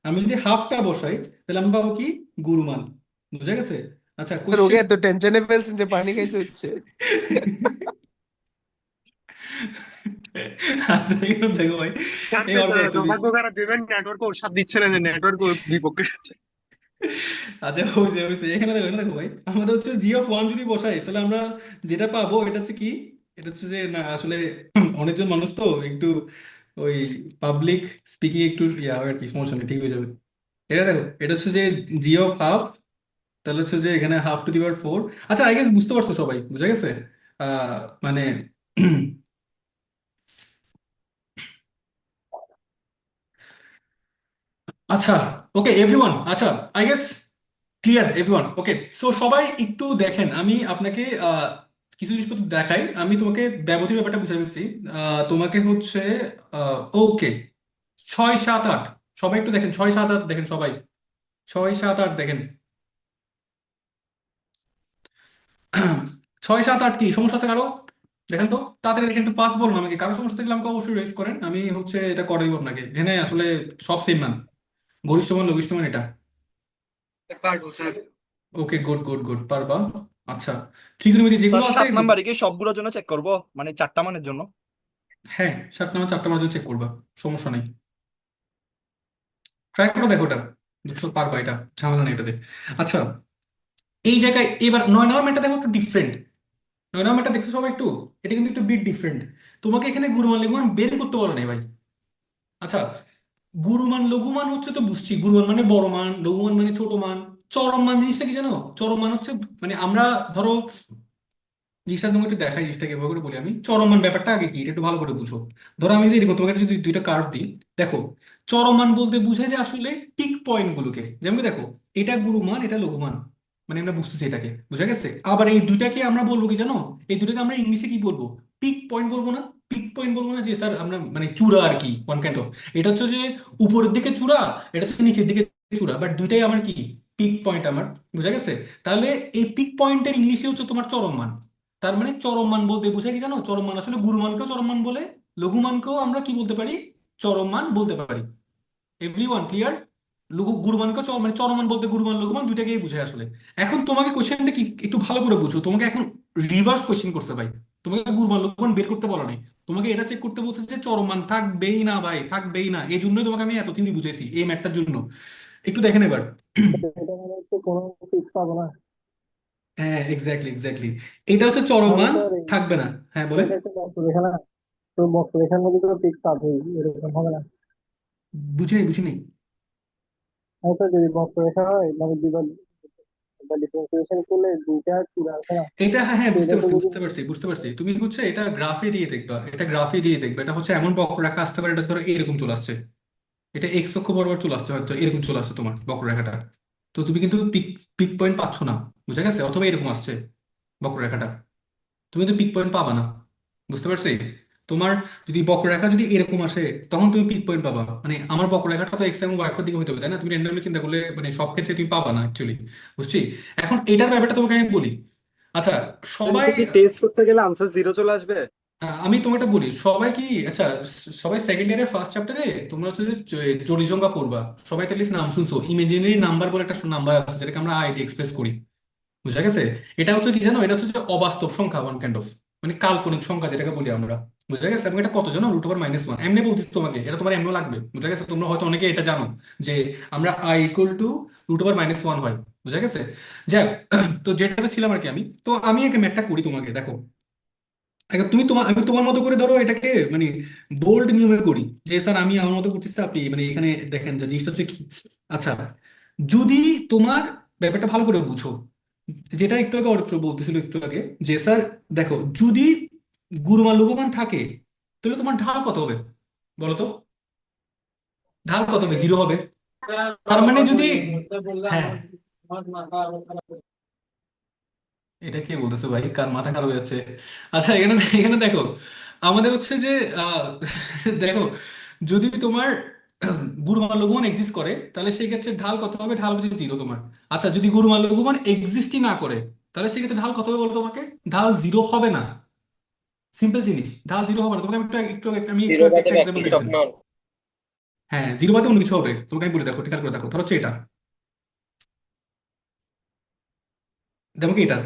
আমরা যদি হাফটা বসাই তাহলে আমরা পাবো কি গুরুমান বুঝা গেছে। আচ্ছা স্যার ওকে কোশ্চেন এত টেনশনে ফেলছেন যে পানি খাইতে হচ্ছে। আচ্ছা এগুলো দেখো ভাই এই জানতে অর্ক স্যার এত তুমি ভাগ্য খারাপ দেবেন, নেটওয়ার্ক ওর সাথ দিচ্ছে না, যে নেটওয়ার্ক ওর বিপক্ষে আছে। আচ্ছা হয়েছে এখানে দেখো ভাই আমাদের হচ্ছে জি অফ ওয়ান যদি বসাই তাহলে আমরা যেটা পাবো এটা হচ্ছে কি এটা হচ্ছে যে না আসলে অনেকজন মানুষ তো একটু ওই পাবলিক স্পিকিং একটু ইয়া হয় আর কি সমস্যা নেই ঠিক হয়ে যাবে। এটা দেখো এটা হচ্ছে যে জি অফ হাফ তাহলে হচ্ছে যে এখানে হাফ টু দি পাওয়ার 4। আচ্ছা আই গেস বুঝতে পারছো সবাই বুঝা গেছে মানে আচ্ছা ওকে এভরিওয়ান আচ্ছা I guess clear everyone okay so সবাই একটু দেখেন আমি আপনাকে কিছু জিনিসপত্র দেখাই আমি তোমাকে ব্যবধি ব্যাপারটা বুঝে দিচ্ছি তোমাকে হচ্ছে ওকে 6 7 8 সবাই একটু দেখেন 6 7 8 দেখেন সবাই 6 7 8 দেখেন 6 7 8 কি সমস্যা আছে কারো দেখেন তো তাড়াতাড়ি দেখেন একটু পাস বলুন আমাকে কারো সমস্যা থাকলে আমাকে অবশ্যই রেজ করেন আমি হচ্ছে এটা করে দিব আপনাকে এখানে আসলে সব সেম মান গরিষ্ঠ মান লঘিষ্ঠ মান এটা। পারবো sir. Okay good good good পারবা। আচ্ছা ট্রিগোনোমেট্রি যেগুলো স্যার আছে 7 নাম্বারে কি সবগুলোর জন্য চেক করবো, মানে 4টা মানের জন্য? হ্যাঁ 7 নাম্বার 4টা মার্জিন চেক করবা সমস্যা নাই ট্রাই করে দেখো ওটা দেখছো পারবা এটা ঝামেলা নেই এটাতে। আচ্ছা এই জায়গায় এবার 9 নাম্বার ম্যাটটা দেখো একটু ডিফারেন্ট 9 নাম্বার ম্যাটটা দেখছো সবাই একটু এটা কিন্তু একটু বিট ডিফারেন্ট তোমাকে এখানে গুরুমান লঘুমান বের করতে বলা নেই ভাই। আচ্ছা গুরুমান লঘুমান হচ্ছে তো বুঝছি গুরুমান মানে বড় মান লঘুমান মানে ছোট মান চরম মান জিনিসটা কি জানো চরম মান হচ্ছে মানে আমরা ধরো জিনিসটা তোমাকে একটু দেখাই জিনিসটা কিভাবে করে বলি আমি চরমান ব্যাপারটা আগে কি এটা একটু ভালো করে বুঝো। ধরো আমি যদি এরকম তোমাকে যদি দুইটা কার্ভ দিই দেখো চরমান বলতে বুঝায় যে আসলে পিক পয়েন্ট গুলোকে যেমন কি দেখো এটা গুরুমান এটা লঘুমান মানে আমরা বুঝতেছি এটাকে বুঝা গেছে। আবার এই দুইটাকে আমরা বলবো কি জানো এই দুটাকে আমরা ইংলিশে কি বলবো পিক পয়েন্ট বলবো না পিক পয়েন্ট বলবো না যে তার আমরা মানে চূড়া আর কি ওয়ান কাইন্ড অফ এটা হচ্ছে যে উপরের দিকে চূড়া এটা হচ্ছে নিচের দিকে চূড়া বাট দুইটাই আমার কি পিক পয়েন্ট আমার বুঝা গেছে। তাহলে এই পিক পয়েন্টের ইংলিশে হচ্ছে তোমার চরম মান তার মানে চরম মান বলতে বোঝায় কি জানো চরম মান আসলে গুরুমানকেও চরম মান বলে লঘুমানকেও আমরা কি বলতে পারি চরম মান বলতে পারি। Everyone clear? গুরুমানকে মানে চরমান বলতে গুরুমান লঘুমান দুইটাকেই বুঝায় আসলে। এখন তোমাকে কোশ্চেনটা কি একটু ভালো করে বুঝো, তোমাকে এখন রিভার্স কোশ্চেন করছে ভাই। তোমাকে গুরুমান লঘুমান বের করতে বলা নাই, তোমাকে এটা চেক করতে বলছে যে চরমান থাকবেই না ভাই, থাকবেই না। এই জন্যই তোমাকে আমি এত থিওরি বুঝাইছি এই ম্যাথটার জন্য। একটু দেখেন এবার। এটা মানে হচ্ছে কোনো ফিক্স পাবো না। হ্যাঁ, এক্স্যাক্টলি এক্স্যাক্টলি, এটা হচ্ছে তাহলে চরমান স্যার থাকবে না। হ্যাঁ বলেন। এটা একটা বক্ররেখা না, তো বক্ররেখার মধ্যে তো ফিক্স পাবেই, এরকম হবে না। বুঝি নাই বুঝি নাই। হ্যাঁ স্যার, যদি বক্ররেখা হয় মানে দুইবার ডিফারেন্সিয়েশন করলে দুইটা চূড়া আছে না, এটা হ্যাঁ হ্যাঁ, বুঝতে সেটাতে পারছি যদি বুঝতে পারছি বুঝতে পারছি। তুমি হচ্ছে এটা গ্রাফে দিয়ে দেখবা, এটা গ্রাফে দিয়ে দেখবা, এটা হচ্ছে এমন বক্ররেখা আসতে পারে, এটা ধরো এরকম চলে আসছে, এটা এক্স অক্ষ বরাবর চলে আসছে, হয়তো এরকম চলে আসছে তোমার বক্ররেখাটা। তো তুমি কিন্তু পিক পিক পয়েন্ট পাচ্ছ না, বুঝা গেছে? অথবা এরকম আসছে বক্ররেখাটা, তুমি কিন্তু পিক পয়েন্ট পাবা না। বুঝতে পারছি? তোমার যদি বক্ররেখা যদি এরকম আসে, তখন তুমি পিক পয়েন্ট পাবা। মানে আমার বক্ররেখাটা তো এক্স এবং ওয়াই অক্ষের দিকে হতে হবে, তাই না? তুমি র্যান্ডমলি চিন্তা করলে মানে সব ক্ষেত্রে তুমি পাবা না অ্যাকচুয়ালি। বুঝছি? এখন এটার ব্যাপারটা তোমাকে আমি বলি। আচ্ছা, স্যার সবাই এটা কি টেস্ট করতে গেলে আনসার 0 চলে আসবে? আমি তোমাকে বলি, সবাই কি আচ্ছা, সবাই সেকেন্ড ইয়ারের ফার্স্ট চ্যাপ্টারে তোমরা হচ্ছে যে জটিল সংখ্যা পড়বা, সবাই তো লিস্ট নাম শুনছো, ইমাজিনারি নাম্বার বলে একটা নাম্বার আছে যেটাকে আমরা আই দিয়ে এক্সপ্রেস করি। বুঝা গেছে? এটা হচ্ছে কি জানো, এটা হচ্ছে যে অবাস্তব সংখ্যা, ওয়ান কাইন্ড অফ, মানে কাল্পনিক সংখ্যা যেটাকে বলি আমরা। বুঝা গেছে? এবং এটা কত জানো, √-1 এমনি বলছি তোমাকে, এটা তোমার এমনি লাগবে। বুঝা গেছে? তোমরা হয়তো অনেকে এটা জানো যে আমরা আই ইকুয়াল টু √-1 হয়। বুঝা গেছে? যাক, তো যেটাতে ছিলাম আর কি আমি, তো আমি একটা ম্যাথটা করি তোমাকে, দেখো। আগে তুমি তোমার, আমি তোমার মতো করে ধরো এটাকে মানে বোল্ড নিয়মে করি, যে স্যার আমি আমার মতো করতেছি, আপনি মানে এখানে দেখেন যে জিনিসটা হচ্ছে কি। আচ্ছা, যদি তোমার ব্যাপারটা ভালো করে বুঝো, যেটা একটু আগে অর্থ বলতেছিল একটু আগে, যে স্যার দেখো, যদি গুরুমান লঘুমান থাকে, তাহলে তোমার ঢাল কত হবে বলো তো? ঢাল কত হবে? 0 হবে। তার মানে যদি, হ্যাঁ, এটা কে বলতেছে ভাই, কার মাথা খারাপ হয়ে যাচ্ছে? আচ্ছা, এখানে এখানে দেখো, আমাদের হচ্ছে যে আহ, দেখো, যদি তোমার গুরুমান লঘুমান এক্সিস্ট করে, তাহলে সেই ক্ষেত্রে ঢাল কত হবে? ঢাল হবে 0 তোমার। আচ্ছা, যদি গুরুমান লঘুমান এক্সিস্টই না করে, তাহলে সেক্ষেত্রে ঢাল কত হবে বলো তোমাকে? ঢাল 0 হবে না। সিম্পল জিনিস, ঢাল 0 হবে না। তোমাকে আমি একটু একটা এক্সাম্পল দিচ্ছি। হ্যাঁ, 0 বাদে অন্য কিছু হবে, তোমাকে আমি বলে দেখো, ঠিক করে দেখো। ধরো হচ্ছে এটা, দেখো কি এটা,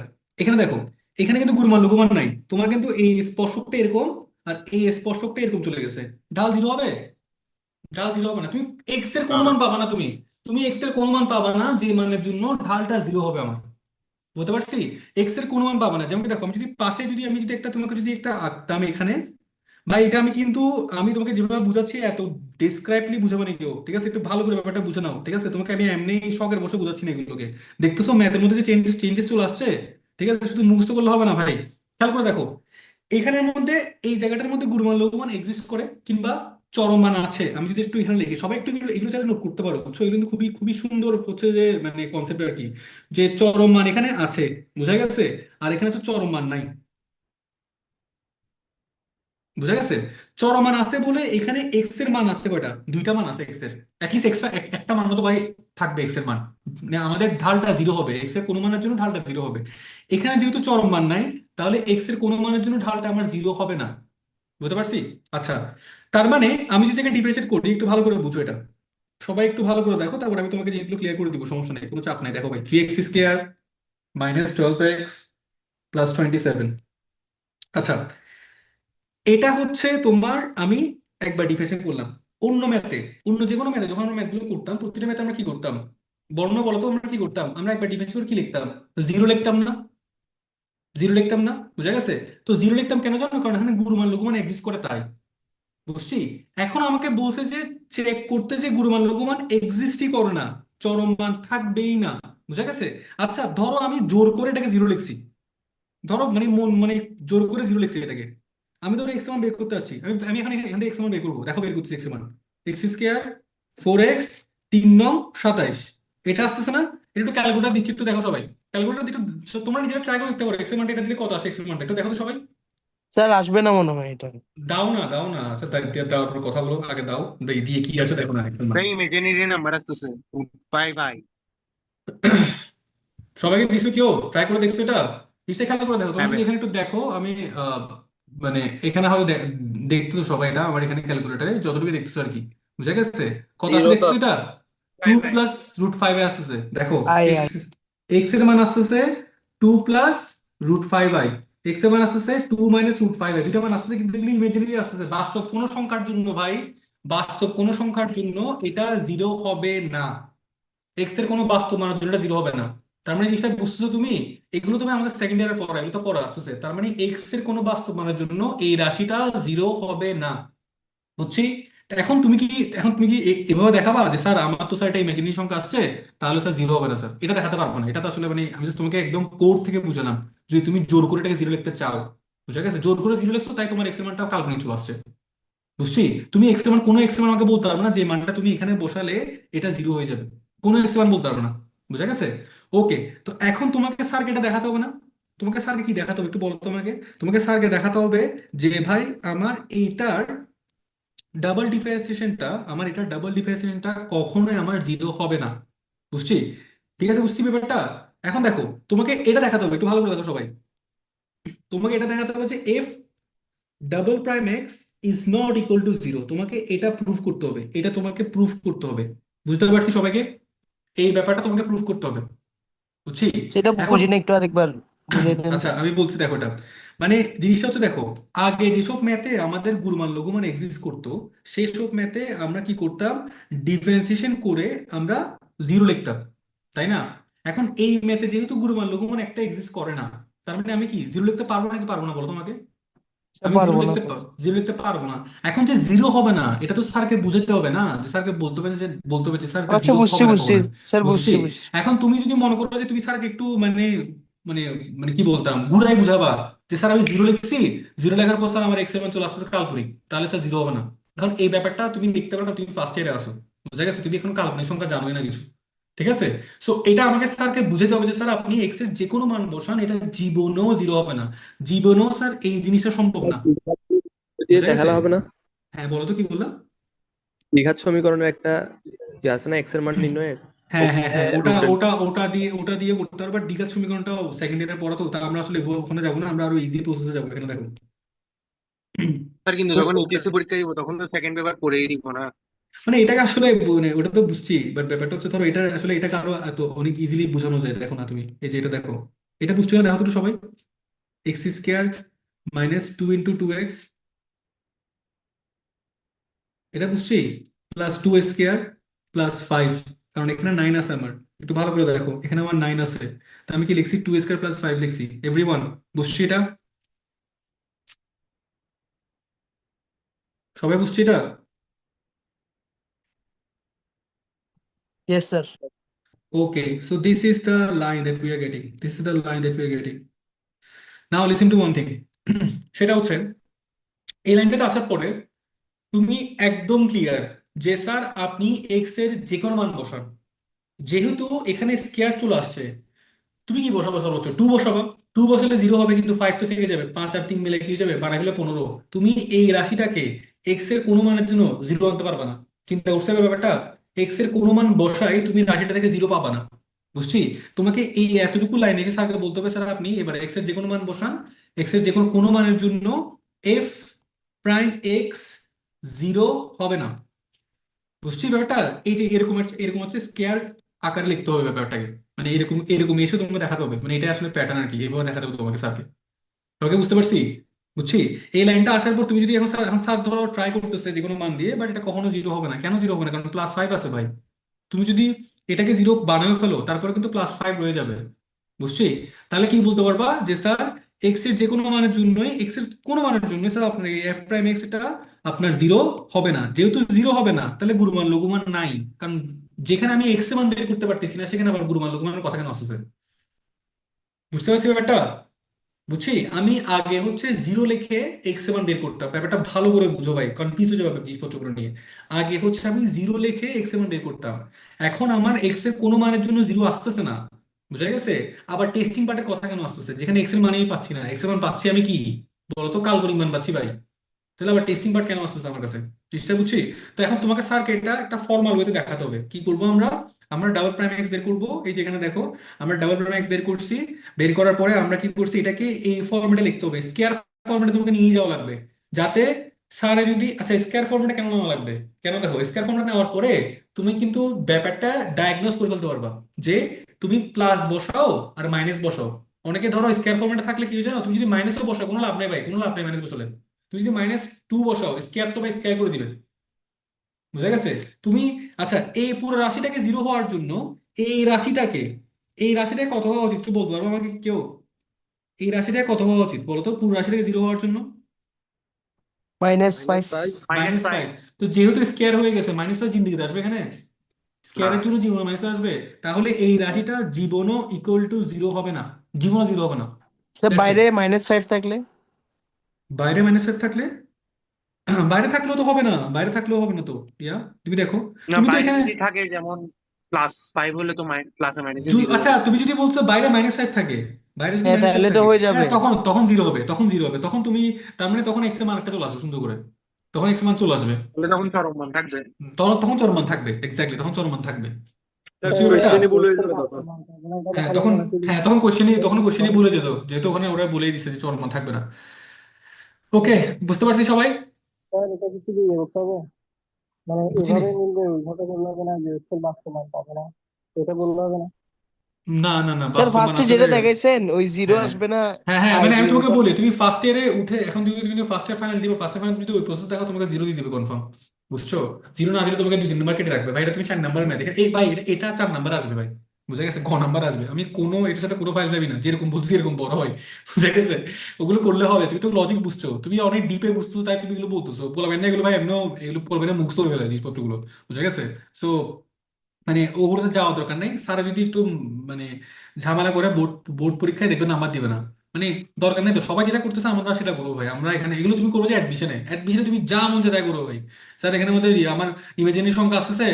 এখানে দেখো, এখানে কিন্তু গুরুমান লঘুমান নাই, তোমার কিন্তু এই স্পর্শকটা এরকম আর এই স্পর্শকটা এরকম চলে গেছে। ঢাল 0 হবে? ঢাল 0 হবে না। তুমি এক্স এর কোনো মান পাবা না, তুমি তুমি এক্স এর কোনো মান পাবা না যে মানের জন্য ঢালটা 0 হবে আমার। বুঝতে পারছি? এক্স এর কোনো মান পাবা না। যেমন কি দেখো, আমি যদি পাশে যদি আমি যদি একটা তোমাকে যদি একটা আঁকতাম এখানে, ভাই এটা আমি কিন্তু, আমি তোমাকে যেভাবে বুঝাচ্ছি এত ডিসক্রাইবলি বুঝাবো না কেউ, ঠিক আছে? একটু ভালো করে ব্যাপারটা বুঝে নাও, ঠিক আছে? তোমাকে আমি এমনি শখের বসে বুঝাচ্ছি না এগুলোকে। দেখতেছো ম্যাথের মধ্যে যে চেঞ্জেস চেঞ্জেস চলে আসছে, ঠিক আছে? শুধু মুখস্থ করলে হবে না ভাই, খেয়াল করে দেখো। এখানের মধ্যে, এই জায়গাটার মধ্যে গুরুমান লঘুমান এক্সিস্ট করে কিংবা চরমান আছে। আমি যদি একটু এখানে লিখি, সবাই একটু এগুলো এগুলো চাইলে নোট করতে পারো, বুঝছো? এগুলো কিন্তু খুবই খুবই সুন্দর হচ্ছে যে মানে কনসেপ্ট আর কি, যে চরমান এখানে আছে, বুঝা গেছে? আর এখানে হচ্ছে চরমান নাই। বুঝা গেছে? চরমান আছে বলে এখানে এক্স এর মান আছে কয়টা? দুইটা মান আছে এক্স এর। অ্যাটলিস্ট এক্সট্রা একটা মান তো ভাই থাকবে এক্স এর মান। মানে আমাদের ঢালটা 0 হবে, এক্স এর কোনো মানের জন্য ঢালটা 0 হবে। এখানে যেহেতু চরম মান নাই, তাহলে এক্স এর কোনো মানের জন্য ঢালটা আমার 0 হবে না। বুঝতে পারছি? আচ্ছা, তার মানে আমি যদি এটাকে ডিফারেন্সিয়েট করি, একটু ভালো করে বুঝো এটা, সবাই একটু ভালো করে দেখো, তারপর আমি তোমাকে জিনিসগুলো ক্লিয়ার করে দিব, সমস্যা নেই, কোনো চাপ নাই। দেখো ভাই, 3x² - 12x +27। আচ্ছা, এটা হচ্ছে তোমার, আমি একবার ডিফারেন্সিয়েট করলাম। অন্য ম্যাথে, অন্য যে কোনো ম্যাথে যখন আমরা ম্যাথগুলো করতাম, প্রতিটা ম্যাথে আমরা কি করতাম? বর্ণ বলো তো, আমরা কি করতাম? আমরা একবার ডিফারেন্সিয়েট করে কি লিখতাম? 0 লিখতাম না? 0 লিখতাম না? বুঝা গেছে? তো 0 লিখতাম কেন জানো? কারণ এখানে গুরুমান লঘুমান এক্সিস্ট করে তাই। বুঝছি? এখন আমাকে বলছে যে চেক করতে, যে গুরুমান লঘুমান এক্সিস্টই করে না, চরম মান থাকবেই না। বুঝা গেছে? আচ্ছা, ধরো আমি জোর করে এটাকে 0 লিখছি, ধরো মানে মন মানে জোর করে 0 লিখছি এটাকে। আমি ধরো এক্স মান বের করতে যাচ্ছি, আমি আমি এখানে এখান থেকে এক্স মান বের করবো, দেখো বের করছি এক্স মান। x², 4x, 3 9 27, এটা আসতেছে না? এটা একটু ক্যালকুলেটর দিচ্ছি, একটু দেখো সবাই। ক্যালকুলেটর একটু তোমরা নিজেরা ট্রাই করে দেখতে পারো, এক্স এর মানটা এটা দিলে কত আসে, এক্স এর মানটা একটু দেখো তো সবাই। স্যার আসবে না মনে হয় এটা। দাও না, দাও না। আচ্ছা, দেওয়ার পর কথা বলো, আগে দাও, দিয়ে কি আছে দেখো না একদম না। ভাই ইমাজিনারি নাম্বার আসতেছে। ভাই ভাই। সবাইকে দিছো? কেউ ট্রাই করে দেখছো এটা? নিশ্চয়ই খেয়াল করে দেখো, তোমরা হ্যাঁ যদি ভাই। এখানে একটু দেখো, আমি মানে এখানে হয়তো দেখতেছো সবাই এটা, আমার এখানে ক্যালকুলেটারে যতটুকু দেখতেছো আর কি। বুঝা গেছে? কত আসলে দেখতেছো এটা? টু 5 প্লাস রুট ফাইভ আসতেছে, দেখো আই এক্স এক্স এর মান আসতেছে two plus root five i, x এর মান আসতেছে two minus root five i, দুইটা মান আসতেছে কিন্তু এগুলো ইমাজিনারি আসতেছে, বাস্তব কোনো সংখ্যার জন্য ভাই, বাস্তব কোনো সংখ্যার জন্য এটা জিরো হবে না, এক্স এর কোনো বাস্তব মানের জন্য এটা জিরো হবে না। তার মানে জিনিসটা বুঝতেছো তুমি, এগুলো তুমি আমাদের সেকেন্ড ইয়ারে পড়া, এগুলো তো পড়া আসতেছে, তার মানে এক্স এর কোনো বাস্তব মানের জন্য এই রাশিটা জিরো হবে না, বুঝছি? তা এখন তুমি কি এভাবে দেখাবা যে স্যার আমার তো স্যার এটা ইমাজিনারি সংখ্যা আসছে, তাহলে স্যার জিরো হবে না স্যার, এটা দেখাতে পারবো না, এটা তো আসলে মানে আমি just তোমাকে একদম কোড থেকে বুঝালাম, যদি তুমি জোর করে এটাকে জিরো লিখতে চাও, বুঝা গেছে, জোর করে জিরো লিখছো তাই তোমার এক্স এর মানটা কাল্পনিক চলে আসছে, বুঝছি? তুমি এক্স এর মান কোনো এক্স এর মান আমাকে বলতে পারবে না যে মানটা তুমি এখানে বসালে এটা জিরো হয়ে যাবে, কোনো এক্স এর মান বলতে পারবে না, বুঝা গেছে? ওকে, তো এখন তোমাকে স্যারকে এটা দেখাতে হবে না, তোমাকে স্যারকে কি দেখাতে হবে একটু বলো তো আমাকে, তোমাকে স্যারকে দেখাতে হবে যে ভাই আমার এইটার ডাবল ডিফারেন্সিয়েশনটা কখনোই আমার জিরো হবে না, বুঝছি? ঠিক আছে, বুঝছি ব্যাপারটা। এখন দেখো তোমাকে এটা দেখাতে হবে, একটু ভালো করে দেখো সবাই, তোমাকে এটা দেখাতে হবে যে F double prime x is not equal to zero, তোমাকে এটা প্রুফ করতে হবে, এটা তোমাকে প্রুফ করতে হবে, বুঝতে পারছি সবাইকে? এই ব্যাপারটা তোমাকে প্রুফ করতে হবে, বুঝছি? সেটা এখন বুঝি না, একটু আরেকবার বুঝিয়ে দেন আচ্ছা তো। আমি বলছি, দেখো এটা মানে জিনিসটা হচ্ছে, দেখো আগে যেসব ম্যাথে আমাদের গুণমান লঘুমান এক্সিস্ট করতো, সেই সব ম্যাথে আমরা কি করতাম, ডিফারেন্সিয়েশন করে আমরা জিরো লিখতাম, তাই না? এখন এই ম্যাথে যেহেতু গুণমান লঘুমান একটা এক্সিস্ট করে না, তার মানে আমি কি জিরো লিখতে পারবো নাকি পারবো না বলো তোমাকে? স্যার আমি পারবো না তো। জিরো লিখতে পারবো না। এখন যে জিরো হবে না, এটা তো স্যারকে বুঝাতে হবে না, যে স্যারকে বলতে হবে যে স্যার এটা আচ্ছা, জিরো বুঝছি হবে না বুঝছি কখনো, স্যার, বুঝছি? বুঝছি বুঝছি। এখন তুমি যদি মনে করো যে তুমি স্যারকে একটু মানে মানে মানে কি বলতাম ঘুরাই বুঝাবা, যে স্যার আমি জিরো লিখছি, জিরো লেখার পর স্যার আমার এক্স এর মান চলে আসছে কাল্পনিক, তাহলে স্যার জিরো হবে না। এখন এই ব্যাপারটা তুমি লিখতে পারো না, তুমি ফার্স্ট ইয়ারে আসো, বুঝা গেছে, তুমি এখন কাল্পনিক সংখ্যা জানোই না কিছু, ঠিক আছে? সো এটা আমাকে স্যারকে বুঝাতে হবে যে স্যার আপনি এক্স এর যে কোনো মান বসান, এটা জীবনেও জিরো হবে না, জীবনেও স্যার এই জিনিসটা সম্ভব না, দিয়ে বুঝা গেছে? দেখালে হবে না? হ্যাঁ বলো তো কি বললাম। দ্বিঘাত সমীকরণের একটা কি আছে না, এক্স এর মান নির্ণয়ের? হ্যাঁ হ্যাঁ ওখানে হ্যাঁ, ওটা রুট ওটা ওটা দিয়ে করতে পারবো, বাট দ্বিঘাত সমীকরণটাও সেকেন্ড ইয়ারে পড়া তো, তা আমরা আসলে ওখানে যাবো না, আমরা আরো ইজি প্রসেসে যাবো, এখানে দেখো স্যার কিন্তু যখন ওটা- এইচএসসি পরীক্ষা দিব তখন তো সেকেন্ড পেপার করেই দিব না। মানে এটাকে আসলে মানে ওটা তো বুঝছি, বাট ব্যাপারটা হচ্ছে ধরো এটা আসলে এটাকে আরো এত অনেক ইজিলি বোঝানো যায়, দেখো না তুমি এই যে এটা দেখো, এটা বুঝতে না দেখো তো সবাই, x square minus two into two x, এটা বুঝছি, plus two square plus five, কারণ এখানে নাইন আছে আমার, একটু ভালো করে দেখো এখানে আমার নাইন আছে, তা আমি কি লিখছি টু স্কোয়ার প্লাস ফাইভ লিখছি, এভরিওয়ান বুঝছি এটা? সবাই বুঝছি এটা? Yes sir. Okay, so this is the line that we are getting. This is the line that we are getting. Now listen to one thing. সেটা হচ্ছে এই লাইনটাতে আসার পরে তুমি একদম ক্লিয়ার যে স্যার আপনি এক্স এর যে কোনো মান বসান, যেহেতু এখানে স্কেয়ার চলে আসছে, তুমি কি বসাবো সর্বোচ্চ টু বসাবা, টু বসালে জিরো হবে কিন্তু ফাইভ তো থেকে যাবে, পাঁচ আর তিন মিলে কি হয়ে যাবে, বারো হলে 15, তুমি এই রাশিটাকে এক্স এর কোনো মানের জন্য জিরো আনতে পারবা না, চিন্তা করতে হবে ব্যাপারটা, এক্স এর কোনো মান বসাই তুমি রাশিটা থেকে জিরো পাবা না, বুঝছি? তোমাকে এই এতটুকু লাইন এসে স্যারকে বলতে হবে স্যার আপনি এবার এক্স এর যে কোনো মান বসান, এক্স এর যে কোনো কোনো মানের জন্য এফ প্রাইম এক্স জিরো হবে না, বুঝছি ব্যাপারটা? এই যে এরকম এরকম হচ্ছে স্কেয়ার আকারে লিখতে হবে ব্যাপারটাকে, মানে এরকম এরকম এসে তোমাকে দেখাতে হবে, মানে এটা আসলে প্যাটার্ন আর কি, এভাবে দেখাতে হবে তোমাকে স্যারকে, তোমাকে বুঝতে পারছি? বুঝছি? এই লাইনটা আসার পর তুমি যদি এখন স্যার ধরো ট্রাই করতেছে যে কোনো মান দিয়ে, বাট এটা কখনো জিরো হবে না, কেন জিরো হবে না, কারণ প্লাস ফাইভ আছে ভাই, তুমি যদি এটাকে জিরো বানায় ফেলো তারপরে কিন্তু প্লাস ফাইভ রয়ে যাবে, বুঝছি? তাহলে কি বলতে পারবা যে স্যার এক্স এর যে কোনো মানের জন্যই, এক্স এর কোনো মানের জন্য স্যার আপনার এফ প্রাইম এক্স এটা আপনার জিরো হবে না, যেহেতু জিরো হবে না তাহলে গুরুমান লঘুমান নাই, কারণ যেখানে আমি এক্স এর মান বের করতে পারতেছি না সেখানে আবার গুরুমান লঘুমানের কথা কেন আসতেছে, বুঝতে পারছি ব্যাপারটা? বুঝছি? আমি আগে হচ্ছে জিরো লিখে এক্স এর মান বের করতাম, ব্যাপারটা ভালো করে বুঝো ভাই, কনফিউজ হয়ে যাবে জিনিসপত্রগুলো নিয়ে, আগে হচ্ছে আমি জিরো লিখে এক্স এর মান বের করতাম, এখন আমার এক্স এর কোনো মানের জন্য জিরো আসতেছে না, বুঝা গেছে? আবার টেস্টিং পার্টের কথা কেন আসতেছে, যেখানে এক্স এর মানেই পাচ্ছি না, এক্স এর মান পাচ্ছি আমি কি বলতো, কাল্পনিক মান পাচ্ছি ভাই, তাহলে আবার টেস্টিং পার্ট কেন আসতেছে আমার কাছে, জিনিসটা বুঝছি? তো এখন তোমাকে স্যারকে এটা একটা ফর্মাল ওয়েতে দেখাতে হবে, কি করবো আমরা, আমরা ডাবল প্রাইম এক্স বের করবো, এই যেখানে দেখো আমরা ডাবল প্রাইম এক্স বের করছি, বের করার পরে আমরা কি করছি, এটাকে এই ফর্মেটে লিখতে হবে, স্কেয়ার ফর্মেটে তোমাকে নিয়ে যাওয়া লাগবে, যাতে স্যারে যদি আচ্ছা স্কয়ার ফর্মুলা কেন নেওয়া লাগবে, কেন দেখো স্কয়ার ফর্মুলা নেওয়ার পরে তুমি কিন্তু ব্যাপারটা ডায়াগনোজ করে ফেলতে পারবা যে তুমি প্লাস বসাও আর মাইনাস বসাও। অনেকে ধরো স্কয়ার ফর্মুলা থাকলে কি হয় জানো, তুমি যদি মাইনাসও বসাও কোনো লাভ নেই ভাই, কোনো লাভ নেই মাইনাস বসালে। তুমি যদি -2 বসাও স্কয়ার তো ভাই স্কয়ার করে দিবে, বুঝা গেছে? তুমি আচ্ছা এই পুরো রাশিটাকে জিরো হওয়ার জন্য এই রাশিটাকে এই রাশিটাকে কত হওয়া উচিত একটু বলতে পারবো আমাকে কেউ? এই রাশিটাকে কত হওয়া উচিত বলো তো পুরো রাশিটাকে জিরো হওয়ার জন্য? -5। মাইনাস -5। ফাইভ। তো যেহেতু স্কয়ার হয়ে গেছে -5 জিন্দিগিতে আসবে এখানে, না, স্কয়ারের জন্য জীবন মাইনাস আসবে। তাহলে এই রাশিটা জীবনও ইকুয়াল টু জিরো হবে না, জীবনও জিরো হবে না। স্যার দ্যাটস বাইরে ইট। -5 থাকলে? বাইরে -5 থাকলে বাইরে থাকলেও তো হবে না, বাইরে থাকলেও হবে না তো। ইয়া তুমি দেখো, না, তুমি তো বাইরে এখানে যদি থাকে যেমন +5 হলে তো প্লাসে মাইনাসে জিরো আচ্ছা হবে। তুমি যদি বলছো বাইরে -5 থাকে, বাইরে যদি হ্যাঁ, -5 তাহলে তো থাকে, হয়ে হ্যাঁ যাবে। তখন তখন জিরো হবে, তখন জিরো হবে, তখন তুমি তার মানে তখন এক্স এর মান একটা চলে আসবে সুন্দর করে, তখন এক্স এর মান চলে আসবে। তাহলে তখন চরম মান থাকবে। তখন তখন চরমান থাকবে, এক্স্যাক্টলি তখন চরমান থাকবে। স্যার বুঝছি ব্যাপারটা? কোয়েশ্চেনই ভুল হয়ে এক্সের যাবে তখন। বাস্তব মান থাকবে না, এটা তো হ্যাঁ খালি তখন, মনে হচ্ছে হ্যাঁ তখন কোশ্চেনই তখন এক্স কোশ্চেনই ভুলে যেত, যেহেতু ওখানে ওরা বলেই দিচ্ছে যে চরমান থাকবে না। ওকে, বুঝতে পারছি সবাই? স্যার এটা কি শুধু ইয়ে করতে হবে, মানে বুঝিনি। এভাবে মিলবে ওইভাবে বললে হবে না যে এক্সের বাস্তব মান পাবে না, এটা বললে হবে না? না না না, স্যার বাস্তব মান ফার্স্টে আসলে যেটা দেখাইছেন ওই জিরো হ্যাঁ আসবে না? হ্যাঁ হ্যাঁ, মানে আইডি আমি তোমাকে ওটা। বলি তুমি ফার্স্ট ইয়ারে উঠে এখন তুমি ফার্স্ট ইয়ার ফাইনাল দিবে, ফার্স্ট ইয়ার ফাইনাল যদি ওই প্রসেস দেখো তোমাকে জিরো দিয়ে দিবে কনফার্ম। বুঝছো? জিরো না দিলে তোমাকে 2-3 নাম্বার কেটে রাখবে ভাই, এটা তুমি 4 নাম্বার ম্যাথ এই ভাই এটা 4 নাম্বার আসবে ভাই, বুঝা গেছে? নাম্বার আসবে। আমি কোনো এটার সাথে কোনো ফাইল যাবি না, যেরকম বলছি এরকম বড় হয়, বুঝা গেছে? ওগুলো করলে হবে, তুমি তো লজিক বুঝছো, তুমি অনেক ডিপে বুঝছো তাই তুমি এগুলো বলতেছো, বলবেন না এগুলো ভাই এমন, এগুলো বলবেন না মুখস্থ হয়ে গেলে জিনিসপত্রগুলো, বুঝা গেছে? সো মানে ওগুলোতে যাওয়া দরকার নেই। স্যার যদি একটু মানে ঝামেলা করে বোর্ড বোর্ড পরীক্ষায় দেখবে নাম্বার দিবে না, মানে দরকার নেই তো, সবাই যেটা করতেছে আমরা সেটা করবো ভাই। আমরা এখানে এগুলো তুমি করবো যে অ্যাডমিশনে, অ্যাডমিশনে তুমি যা মন চায় তাই করবো ভাই। স্যার এখানে মধ্যে আমার ইমাজিনারি সংখ্যা আসতেছে,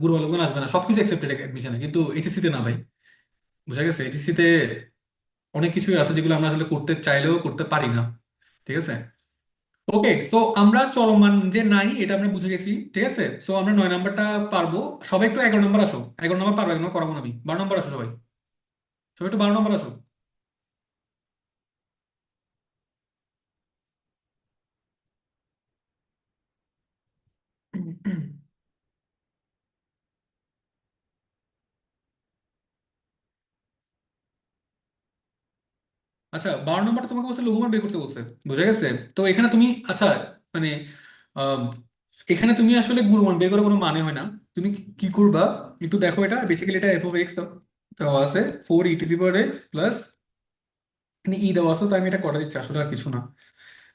গুরু আলোকন আসবে না, সবকিছু অ্যাকসেপ্টেড অ্যাডমিশনে, কিন্তু এইচএসসি তে না ভাই, বুঝা গেছে? এইচএসসি তে অনেক কিছুই আছে যেগুলো আমরা আসলে করতে চাইলেও করতে পারি না, ঠিক আছে? ওকে, সো আমরা চলমান যে নাই এটা আমরা বুঝে গেছি, ঠিক আছে? সো আমরা 9 নাম্বারটা পারবো। সবাই একটু 11 নাম্বার আসো, 11 নাম্বার পারবো, 11 করাবো না আমি, 12 নাম্বার আসো সবাই, সবাই একটু 12 নাম্বার আসো। আচ্ছা 12 নাম্বারটা তোমাকে বলছে লঘুমান বের করতে বলছে, বুঝে গেছে? তো এখানে তুমি আচ্ছা মানে আহ, এখানে তুমি আসলে গুণমান বের করার কোনো মানে হয় না। তুমি কি করবা একটু দেখো, এটা বেসিক্যালি এটা এফ অফ এক্স দেওয়া আছে 4e⁴x প্লাস ই দেওয়া আছে, তো আমি এটা কটা দিচ্ছি আসলে আর কিছু না।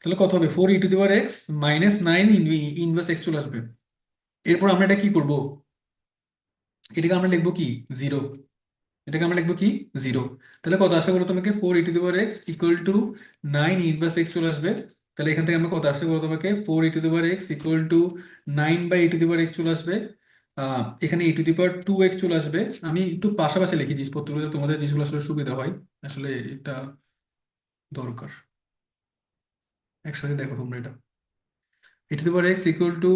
তাহলে কত হবে 4e⁴x -9 ইনভার্স এক্স চলে আসবে। এরপর আমরা এটা কি করব, এটাকে আমরা লিখবো কি জিরো, এটাকে আমরা লিখবো কি জিরো। তাহলে কত আসে বলো তোমাকে 4e⁴x equal to 9 inverse x চলে আসবে। তাহলে এখান থেকে আমরা কত আসে বলো তোমাকে 4e⁴x ইকুয়াল টু 9/e⁴x চলে আসবে। এখানে e⁴2x চলে আসবে। আমি একটু পাশাপাশি লিখি জিনিসপত্রগুলো যাতে তোমাদের জিনিসগুলো আসলে সুবিধা হয়, আসলে এটা দরকার। একসাথে দেখো তোমরা এটা e⁴x ইকুয়াল টু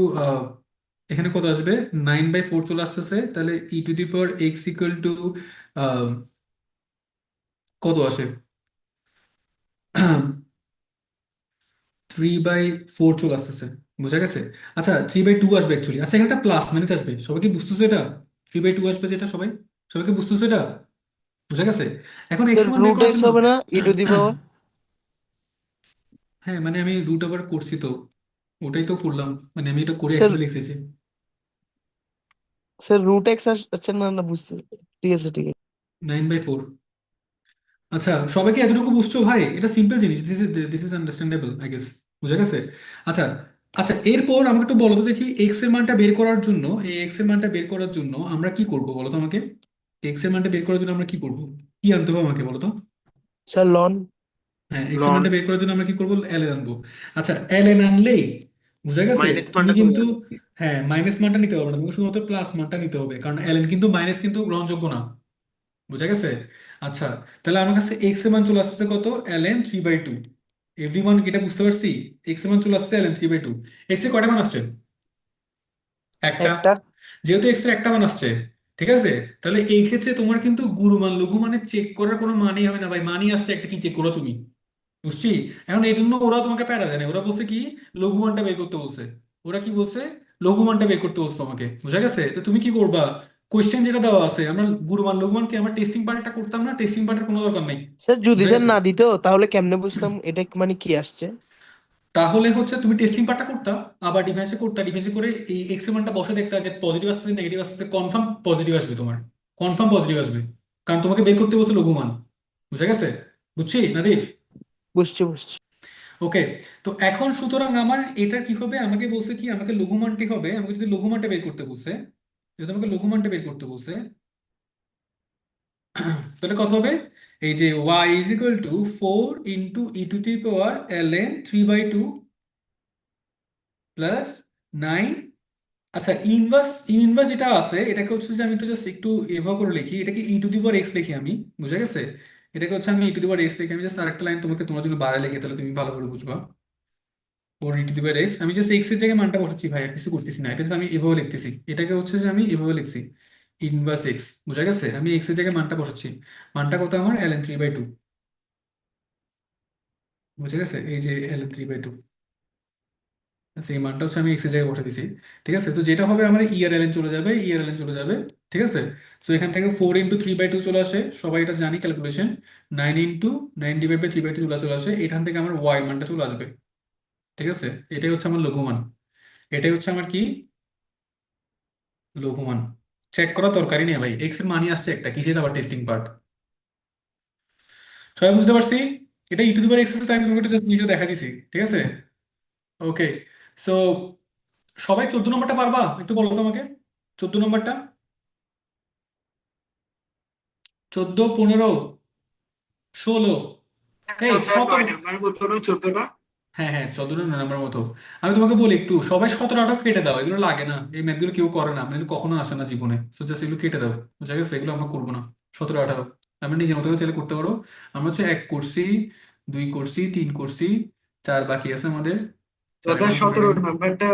এখানে কত আসবে 9/4 চলে আসতেছে, তাহলে e⁴x ইকুয়াল টু কত আসে 3/4 চলে আসতেছে, বুঝা গেছে? আচ্ছা 3/2 আসবে অ্যাকচুয়ালি, আচ্ছা এখানে একটা প্লাস মাইনাস আসবে, সবাই কি বুঝতেছো এটা? 3/2 আসবে যেটা, সবাই সবাইকে বুঝতেছো এটা, বুঝা গেছে? এখন এক্স স্যার মান বের রুট করার এক্স জন্য হবে না e⁴ হ্যাঁ মানে আমি রুট আবার করছি তো, ওটাই তো করলাম, মানে আমি এটা করে স্যার? একসাথে লিখেছি। স্যার রুট এক্স আসছে না, না বুঝতে? ঠিক আছে, ঠিক আছে। 9/4। আচ্ছা সবাইকে এতটুকু বুঝছো ভাই? এটা সিম্পল জিনিস, this is understandable I guess, বুঝা গেছে? আচ্ছা আচ্ছা এরপর আমাকে একটু বলো তো দেখি এক্স এর মানটা বের করার জন্য, এই এক্স এর মানটা বের করার জন্য আমরা কি করব বলো তো আমাকে? এক্স এর মানটা বের করার জন্য আমরা কি করব, কি আনতে হবে আমাকে বলো তো? Sir ln. হ্যাঁ এক্স এর লন মানটা বের করার জন্য আমরা কি করবো, এল এন আনবো। আচ্ছা এল এন আনলেই বুঝা গেছে মাইনাস তুমি মানটা চলে কিন্তু, যাবে। হ্যাঁ মাইনাস মানটা নিতে হবে না, তোমাকে শুধুমাত্র প্লাস মানটা নিতে হবে, কারণ এল এন কিন্তু মাইনাস কিন্তু গ্রহণযোগ্য না, বুঝা গেছে? আচ্ছা তাহলে আমার কাছে এক্স এর মান চলে আসছে কত, ln 3/2। এভরিওয়ান এটা বুঝতে পারছি? এক্স এর মান চলে আসছে ln 3/2। এক্স এর কয়টা মান আসছে? একটা। একটা। যেহেতু এক্স এর একটা মান আসছে, ঠিক আছে, তাহলে এই ক্ষেত্রে তোমার কিন্তু গুরু মান লঘু মানে চেক করার কোনো মানেই হবে না ভাই, মানই আসছে একটা, কি চেক করো তুমি? বুঝছি। এখন এই জন্য ওরা তোমাকে প্যারা দেয় না, ওরা বলছে কি লঘুমানটা বের করতে বলছে। ওরা কি বলছে, লঘুমানটা বের করতে বলছে তোমাকে, বুঝা গেছে? তো তুমি কি করবা, কোয়েশ্চেন যেটা দেওয়া আছে, আমরা গুরুমান লঘুমান কি আমরা টেস্টিং পার্টটা করতাম না? টেস্টিং পার্টের কোনো দরকার নেই, স্যার যদি বুঝা স্যার গেছে? না দিত তাহলে কেমনে বুঝতাম এটা মানে কি আসছে? তাহলে হচ্ছে তুমি টেস্টিং পার্টটা করতা, আবার ডিফেন্সে করতা, ডিফেন্সে করে এই এক্স এর মানটা বসে দেখতা যে পজিটিভ আসছে নেগেটিভ আসছে, কনফার্ম পজিটিভ আসবে তোমার, কনফার্ম পজিটিভ আসবে, কারণ তোমাকে বের করতে বলছে লঘুমান। বুঝা গেছে? বুঝছি নাদিফ? বুঝছি বুঝছি। ওকে। তো এখন সুতরাং আমার এটা কি হবে, আমাকে বলছে কি আমাকে লঘুমানটি হবে, আমাকে যদি লঘুমানটা বের করতে বলছে, যদি আমাকে লঘুমানটা বের করতে বলছে, তাহলে কত হবে, এই যে y is equal two 4 × e⁻ln 3/2 plus 9। আচ্ছা, ইনভার্স ইনভার্স যেটা আছে এটাকে হচ্ছে যে আমি একটু জাস্ট একটু এভাবে করে লিখি, এটাকে e⁻x লিখি আমি, বুঝা গেছে? এটাকে হচ্ছে আমি e⁻x লিখি, আমি জাস্ট আরেকটা লাইন তোমাকে তোমার জন্য বাড়ায় লিখি, তাহলে তুমি ভালো করে বুঝবা। 4 e⁻x, আমি জাস্ট এক্স এর জায়গায় মানটা বসাচ্ছি ভাই, আর কিছু করতেছি না, এটা just আমি এভাবে লিখতেছি, এটাকে হচ্ছে যে আমি এভাবে লিখছি ইনভার্স এক্স, বুঝা গেছে? আমি এক্স এর জায়গায় মানটা বসাচ্ছি, মানটা কত আমার ln 3/2, বুঝা গেছে? এই যে ln 3/2, সেই মানটা হচ্ছে আমি এক্স এর জায়গায় বসে দিছি। ঠিক আছে, তো যেটা হবে আমার ln চলে যাবে, ln চলে যাবে। ঠিক আছে, তো এখান থেকে 4 × 3/2 চলে আসে, সবাই এটা জানি ক্যালকুলেশন। 9 × 9 / 3/2 চলে আসে, এখান থেকে আমার ওয়াই মানটা চলে আসবে। ঠিক আছে, এটাই হচ্ছে আমার লঘুমান, এটাই হচ্ছে আমার কি লঘুমান। চেক করার দরকারই নেই ভাই, এক্স এর মানই আসছে একটা, কিসের আবার টেস্টিং পার্ট। সবাই বুঝতে পারছি? এটা e⁻x আমি তোমাকে জাস্ট নিচে দেখা দিছি। ঠিক আছে, ওকে। সো সবাই 14 নম্বরটা পারবা? একটু বলো তো আমাকে 14 নম্বরটা। 14, 15, 16, এই 17। হ্যাঁ হ্যাঁ, 14 নম্বর মতো। আমি তোমাকে বলি একটু, সবাই 17, 18 কেটে দাও, এগুলো লাগে না, এই ম্যাথগুলো কেউ করে না, মানে কখনো আসে না জীবনে, তো জাস্ট এগুলো কেটে দাও, বুঝা গেছে? এগুলো আমরা করবো না। 17, 18 আমরা নিজের মতো করে চাইলে করতে পারো। আমরা হচ্ছে 1 করছি, 2 করছি, 3 করছি, 4 বাকি আছে আমাদের, 4 দাদা কমপ্লিট 17 হয়নি। নাম্বারটা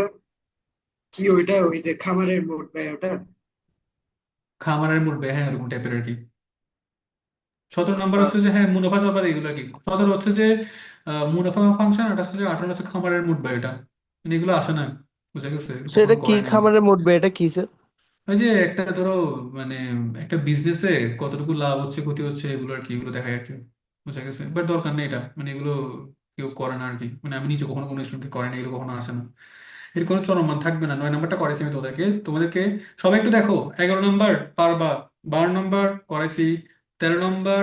কি ওইটা ওই যে খামারের মোট ব্যয় ওটা? খামারের মধ্যে, হ্যাঁ ওরকম টাইপের আর কি। 17 নম্বর আহ, হচ্ছে যে হ্যাঁ মুনাফা চাপা এগুলো আর কি। 17 হচ্ছে যে মুনাফা ফাংশন, আর হচ্ছে যে 18 হচ্ছে খামারের মোট ব্যয়, এটা মানে এগুলো আসে না, বুঝা গেছে? এগুলো সেটা কখনো কি করে নাই। খামারের মোট ব্যয়, এটা কি স্যার? ওই যে একটা ধরো, মানে একটা বিজনেসে কতটুকু লাভ হচ্ছে ক্ষতি হচ্ছে এগুলো আর কি, এগুলো দেখায় আর কি, বুঝা গেছে? বাট দরকার নেই এটা, মানে এগুলো কেউ করে না আর কি, মানে আমি নিজে কখনো কোনো স্টুডেন্টকে করে না, এগুলো কখনো আসে না, এর কোনো চলমান থাকবে না। 9 নম্বরটা করাইছি আমি তোমাদেরকে সবাই একটু দেখো। 11 নম্বর পারবা, 12 নম্বর করাইছি, 13 নম্বর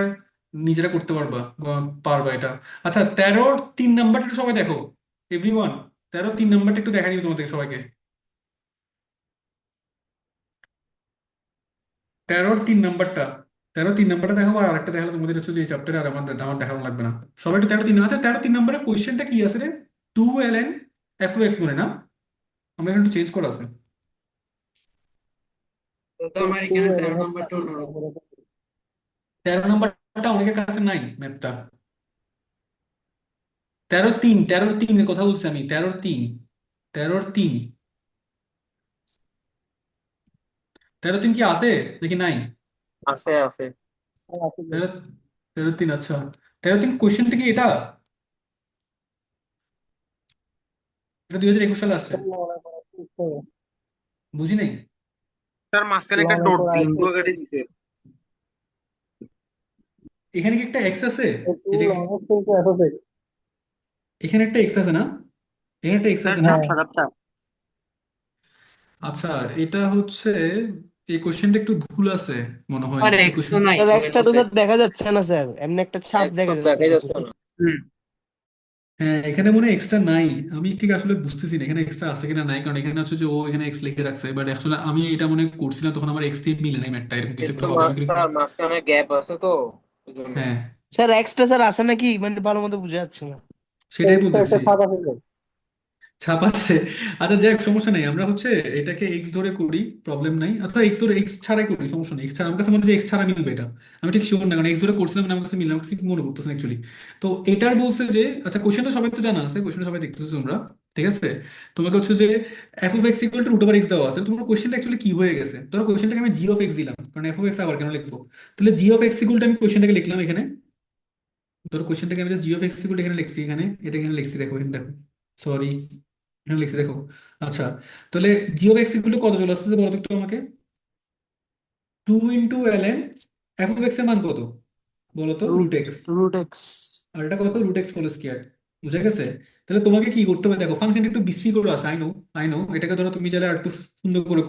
নিজেরা করতে পারবা, পারবা এটা। আচ্ছা, 13 3 নম্বরটা একটু সবাই দেখো, এভরিওয়ান। 13 3 নম্বরটা একটু দেখা দিবে তোমাদের সবাইকে। 13 3 নম্বরটা, 13 3 নম্বরটা দেখো, আর আরেকটা দেখালে তোমাদের হচ্ছে যে এই চ্যাপ্টারে আর আমার আমার দেখানো লাগবে না। সবাই একটু 13 3, আচ্ছা 13 3 নম্বরের কোয়েশ্চেনটা কি আছে রে? 2 ln f(x) মনে না, আমরা এখানে একটু চেঞ্জ করা আছে। দাদা তো আমার টু এখানে এর 13 এক্স নাম্বারটা অন্যরকম। 13 নম্বরটা অনেকের কাছে নাই ম্যাথটা। 13 3, 13 3 এর কথা বলছি আমি, 13 3, 13 3, 13 3 কি আছে নাকি নাই? আছে আছে। আছে যে 13 3, আচ্ছা। 13 3 কোয়েশ্চেনটা কি এটা? এটা 2021 সালে আসছে, লড়াই করা শিখতে হবে। বুঝি নাই। তার মাঝখানে একটা লড়াই ডট করা দিন শিখতে কেটে হবে। দিতে। এখানে কি একটা এক্স আছে? টু এই যে long x into F of x. এখানে একটা এক্স আছে না, এখানে একটা এক্স হ্যাঁ আছে না? হ্যাঁ, ঝাপসা ঝাপসা। আচ্ছা, এটা হচ্ছে এই কোশ্চেনটা একটু ভুল আছে মনে হয়, আর এই এক্স তো কোশ্চেন। নাই স্যার ওর এক্সট্রা তো মধ্যে, স্যার দেখা যাচ্ছে না স্যার, এমনি একটা ছাপ এক্স তো দেখা যাচ্ছে দেখাই কিছু। যাচ্ছে না। হুম। হ্যাঁ, এখানে মনে হয় এক্সট্রা নাই, আমি ঠিক আসলে বুঝতেছি না এখানে এক্সট্রা আছে কিনা নাই, কারণ এখানে হচ্ছে যে ও এখানে এক্স লিখে রাখছে, বাট আসলে আমি এটা মনে করছিলাম তখন আমার এক্স দিয়ে মিলে নাই ম্যাটটা, এরকম কিছু এর তো একটা হবে আমি কিন্তু। মাঝখানে গ্যাপ আছে তো এই জন্য। হ্যাঁ, স্যার এক্সট্রা স্যার আছে নাকি মানে ভালো মতো বুঝে যাচ্ছে না। সেটাই এক্স একটা বলতেছি। ছাপ আছে যে। ছাপ আছে, আচ্ছা যাক সমস্যা নেই, আমরা হচ্ছে এটাকে এক্স ধরে করি, প্রবলেম নাই। অথবা এক্স ধরে এক্স ছাড়াই করি, সমস্যা নেই। এক্স ছাড়া আমার কাছে মনে হয় এক্স ছাড়া মিলবে এটা, আমি ঠিক শিওর না, কারণ এক্স ধরে করছিলাম না, আমার কাছে মিললাম, আমার কাছে মনে করতেছে অ্যাকচুয়ালি। তো এটার বলছে যে, আচ্ছা কোশ্চেনটা সবাই তো জানা আছে, কোশ্চেনটা সবাই দেখতেছো তোমরা, ঠিক আছে? তোমাকে হচ্ছে যে f(x) = √(x) দেওয়া আছে, তোমার কোশ্চেনটা অ্যাকচুয়ালি কি হয়ে গেছে, ধরো কোশ্চেনটাকে আমি g(x) দিলাম, কারণ f(x) আবার কেন লিখবো, তাহলে g(x) আমি কোশ্চেনটাকে লিখলাম এখানে, ধরো কোশ্চেনটাকে আমি just G of x equal এখানে লিখছি, এখানে এটা এখানে লিখছি, দেখো এখানে দেখো, সরি এখানে লিখছি দেখো। আচ্ছা, তাহলে জি অফ এক্স ইকুয়াল কত চলে আসছে বলো তো একটু আমাকে? 2 × ln এফ অফ এক্স এর মান কত বলো তো? Root root x. Root x. আর এটা কত? Root x whole square. বুঝা গেছে? তাহলে তোমাকে কি করতে হবে দেখো, ফাংশন একটু বিশ্রী করে আছে, আই নো এটাকে ধরো তুমি চাইলে আর একটু সুন্দর করে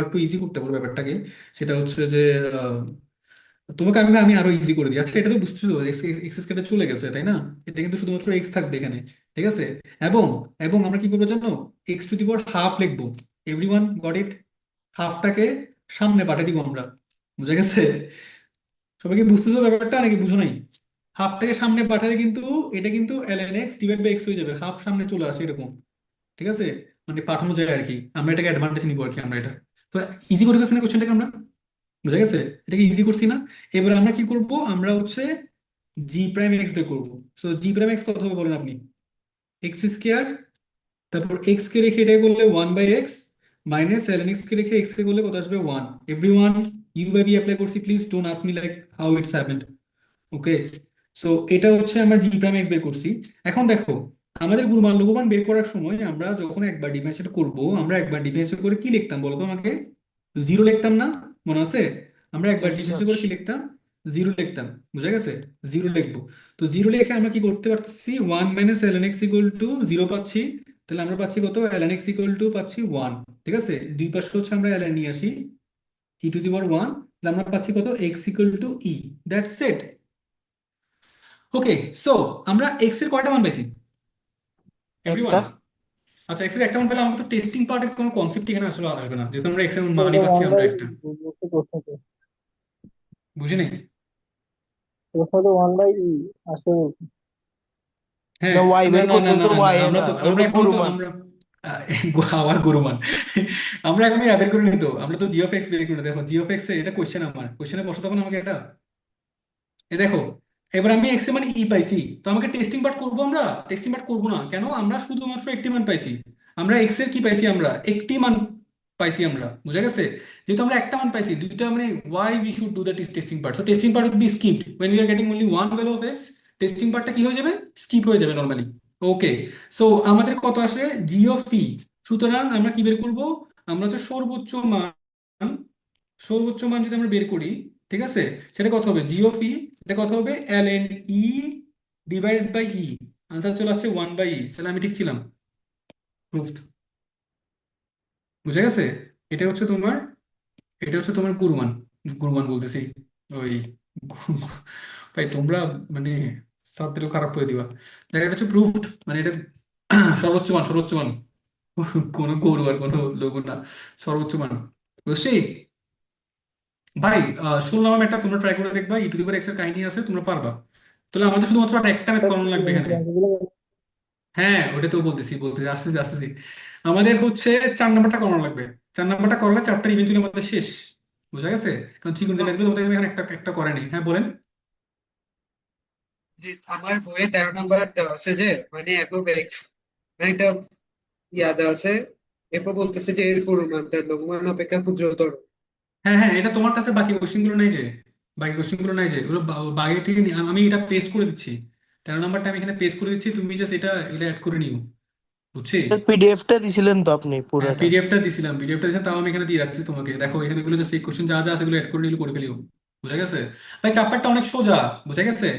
একটু ইজি করতে পারো ব্যাপারটাকে। সেটা হচ্ছে যে আহ, তোমাকে আমি আমি আরো ইজি করে দিই। আচ্ছা, এটা তো বুঝছো, এক্স কেটে চলে গেছে তাই না? এটা কিন্তু শুধুমাত্র এক্স থাকবে এখানে, ঠিক আছে? এবং এবং আমরা কি করবো জানো? X to the power half লিখবো। Everyone got it? হাফটাকে সামনে পাঠিয়ে দিব আমরা। বুঝা গেছে? সবাই কি বুঝতেছো ব্যাপারটা নাকি বুঝো নাই? হাফটাকে সামনে পাঠালে কিন্তু এটা কিন্তু ln x divide by x হয়ে যাবে, হাফ সামনে চলে আসে এরকম, ঠিক আছে? মানে পাঠানো যায় আর কি, আমরা এটাকে অ্যাডভান্টেজ নিবো আর কি আমরা এটা। তো ইজি করে ফেলছি না কোশ্চেনটাকে আমরা? বুঝা গেছে? এটাকে ইজি করছি না? এবার আমরা কি করব, আমরা হচ্ছে জি প্রাইম এক্স বের করবো। সো জি প্রাইম এক্স কত হবে বলেন আপনি? এক্স স্কোয়ার, তারপর এক্স কে রেখে এটা করলে 1/x, মাইনাস ln x কে রেখে এক্স কে করলে কত আসবে? 1। Everyone u by v apply করছি, please don't ask me like how it's happened. Okay, so এটা হচ্ছে আমরা জি প্রাইম এক্স বের করছি। এখন দেখো, আমাদের গুণমান লঘুমান বের করার সময় আমরা যখন একবার ডিফারেন্সিয়েট করব, আমরা একবার ডিফারেন্সিয়েট করে কি লিখতাম বলো তো আমাকে? জিরো লিখতাম না? মনে আছে? আমরা একবার ইয়েস স্যার। ডিফারেন্সিয়েট করে কি লিখতাম? জিরো লিখতাম। বুঝা গেছে? জিরো লিখবো। তো জিরো লিখে আমরা কি করতে পারছি? 1 - ln x equal to zero পাচ্ছি। তাহলে আমরা পাচ্ছি কত? ln x ইকুয়াল টু পাচ্ছি 1। ঠিক আছে, দুই পাশে হচ্ছে আমরা ln নিয়ে আসি, e⁻1। তাহলে আমরা পাচ্ছি কত? x equal to e। That's it. Okay, so আমরা এক্স এর কয়টা মান পাইছি এভরিওয়ান? একটা। আচ্ছা, এক্স এর একটা মান পেলে আমাকে তো টেস্টিং পার্টের কোনো কনসেপ্ট এখানে আসলে আসবে না, যেহেতু আমরা এক্স এর মানই ওটা পাচ্ছি ওয়ান আমরা বাই একটা। প্রশ্নতে বুঝি নাই? প্রশ্নতে 1/e আসতে বলছি। হ্যাঁ, না, ওয়াই না বের না করতে না না তো না, ওয়াই আমরা না, তো এটা আমরা হলো এখন তো গুরুমান। আমরা আবার গুরুমান আমরা এখন বের করে নিত, আমরা তো জি অফ এক্স বের করে নিই। দেখো জি অফ এক্স এটা কোশ্চেন, আমার কোশ্চেনে বসো তখন আমাকে এটা, এই দেখো। এবার আমি এক্স এর মানে ই পাইছি, তো আমাকে টেস্টিং পার্ট করবো? আমরা টেস্টিং পার্ট করবো না, কেন? আমরা শুধুমাত্র একটি মান পাইছি। আমরা এক্স এর কি পাইছি? আমরা একটি মান পাইছি আমরা। বুঝা গেছে? যেহেতু আমরা একটা মান পাইছি, দুইটা মানে why we should do the testing part. So testing part will be skipped when we are getting only one value of x। টেস্টিং পার্টটা কি হয়ে যাবে? স্কিপ হয়ে যাবে নরমালি। ওকে, সো আমাদের কত আসে? জি অফ ই। সুতরাং আমরা কি বের করব? আমরা হচ্ছে মান, সর্বোচ্চ মান যদি আমরা বের করি, ঠিক আছে, সেটা কত হবে? জি অফ ই, এটা কত হবে? ln e divided by e. Answer চলে আসছে 1/e। তাহলে আমি ঠিক ছিলাম, প্রুফড। বুঝা গেছে? এটা হচ্ছে তোমার, এটা হচ্ছে তোমার গুরুমান। গুরুমান বলতেছি, ওই ভাই তোমরা মানে ছাত্রও খারাপ করে দিবা। দেখ, এটা হচ্ছে প্রুফড, মানে এটা সর্বোচ্চ মান, সর্বোচ্চ মান। কোনো গরু আর কোনো লোক না, সর্বোচ্চ মান। বুঝছি ভাই? শুনলাম আমি একটা, তোমরা ট্রাই করে দেখবা, ইউটিউবের এক্সের কাহিনী আছে, তোমরা পারবা। তাহলে আমাদের শুধুমাত্র আর একটা ম্যাথ করানো লাগবে এখানে। হ্যাঁ, ওটা তো বলতেছি আসতেছি আসতেছি। আমাদের হচ্ছে 4 নাম্বারটা করানো লাগবে। 4 নাম্বারটা করলে চ্যাপ্টার ইভেন্চুয়ালি আমাদের শেষ। বুঝা গেছে? কারণ ত্রিকোণমিতিক ম্যাথগুলো তোমাদের এখানে একটা একটা করে নেই। হ্যাঁ বলেন। যে আমার বইয়ে 13 নম্বর দেওয়া আছে যে মানে এফ অফ এক্স, মানে একটা দেওয়া আছে। এরপর বলতেছে যে এর গুণমান তার লঘুমান অপেক্ষা ক্ষুদ্রতর। হ্যাঁ হ্যাঁ, এটা তোমার কাছে বাকি কোশ্চেনগুলো নাই যে, ওগুলো বাইরে থেকে আমি এটা পেস্ট করে দিচ্ছি। 13 নাম্বারটা আমি এখানে পেস্ট করে দিচ্ছি, তুমি জাস্ট এটা এটা অ্যাড করে নিও। বুঝছি? পিডিএফটা দিছিলেন তো আপনি হ্যাঁ, পুরাটা? পিডিএফটা দিয়েছিলাম, তাও আমি এখানে দিয়ে রাখছি তোমাকে। দেখো এখানে এগুলো জাস্ট এই কোশ্চেন যা যা আছে এগুলো অ্যাড করে নিলে করে ফেলিও। বুঝা গেছে? ভাই চ্যাপ্টারটা অনেক সোজা। বুঝা গেছে?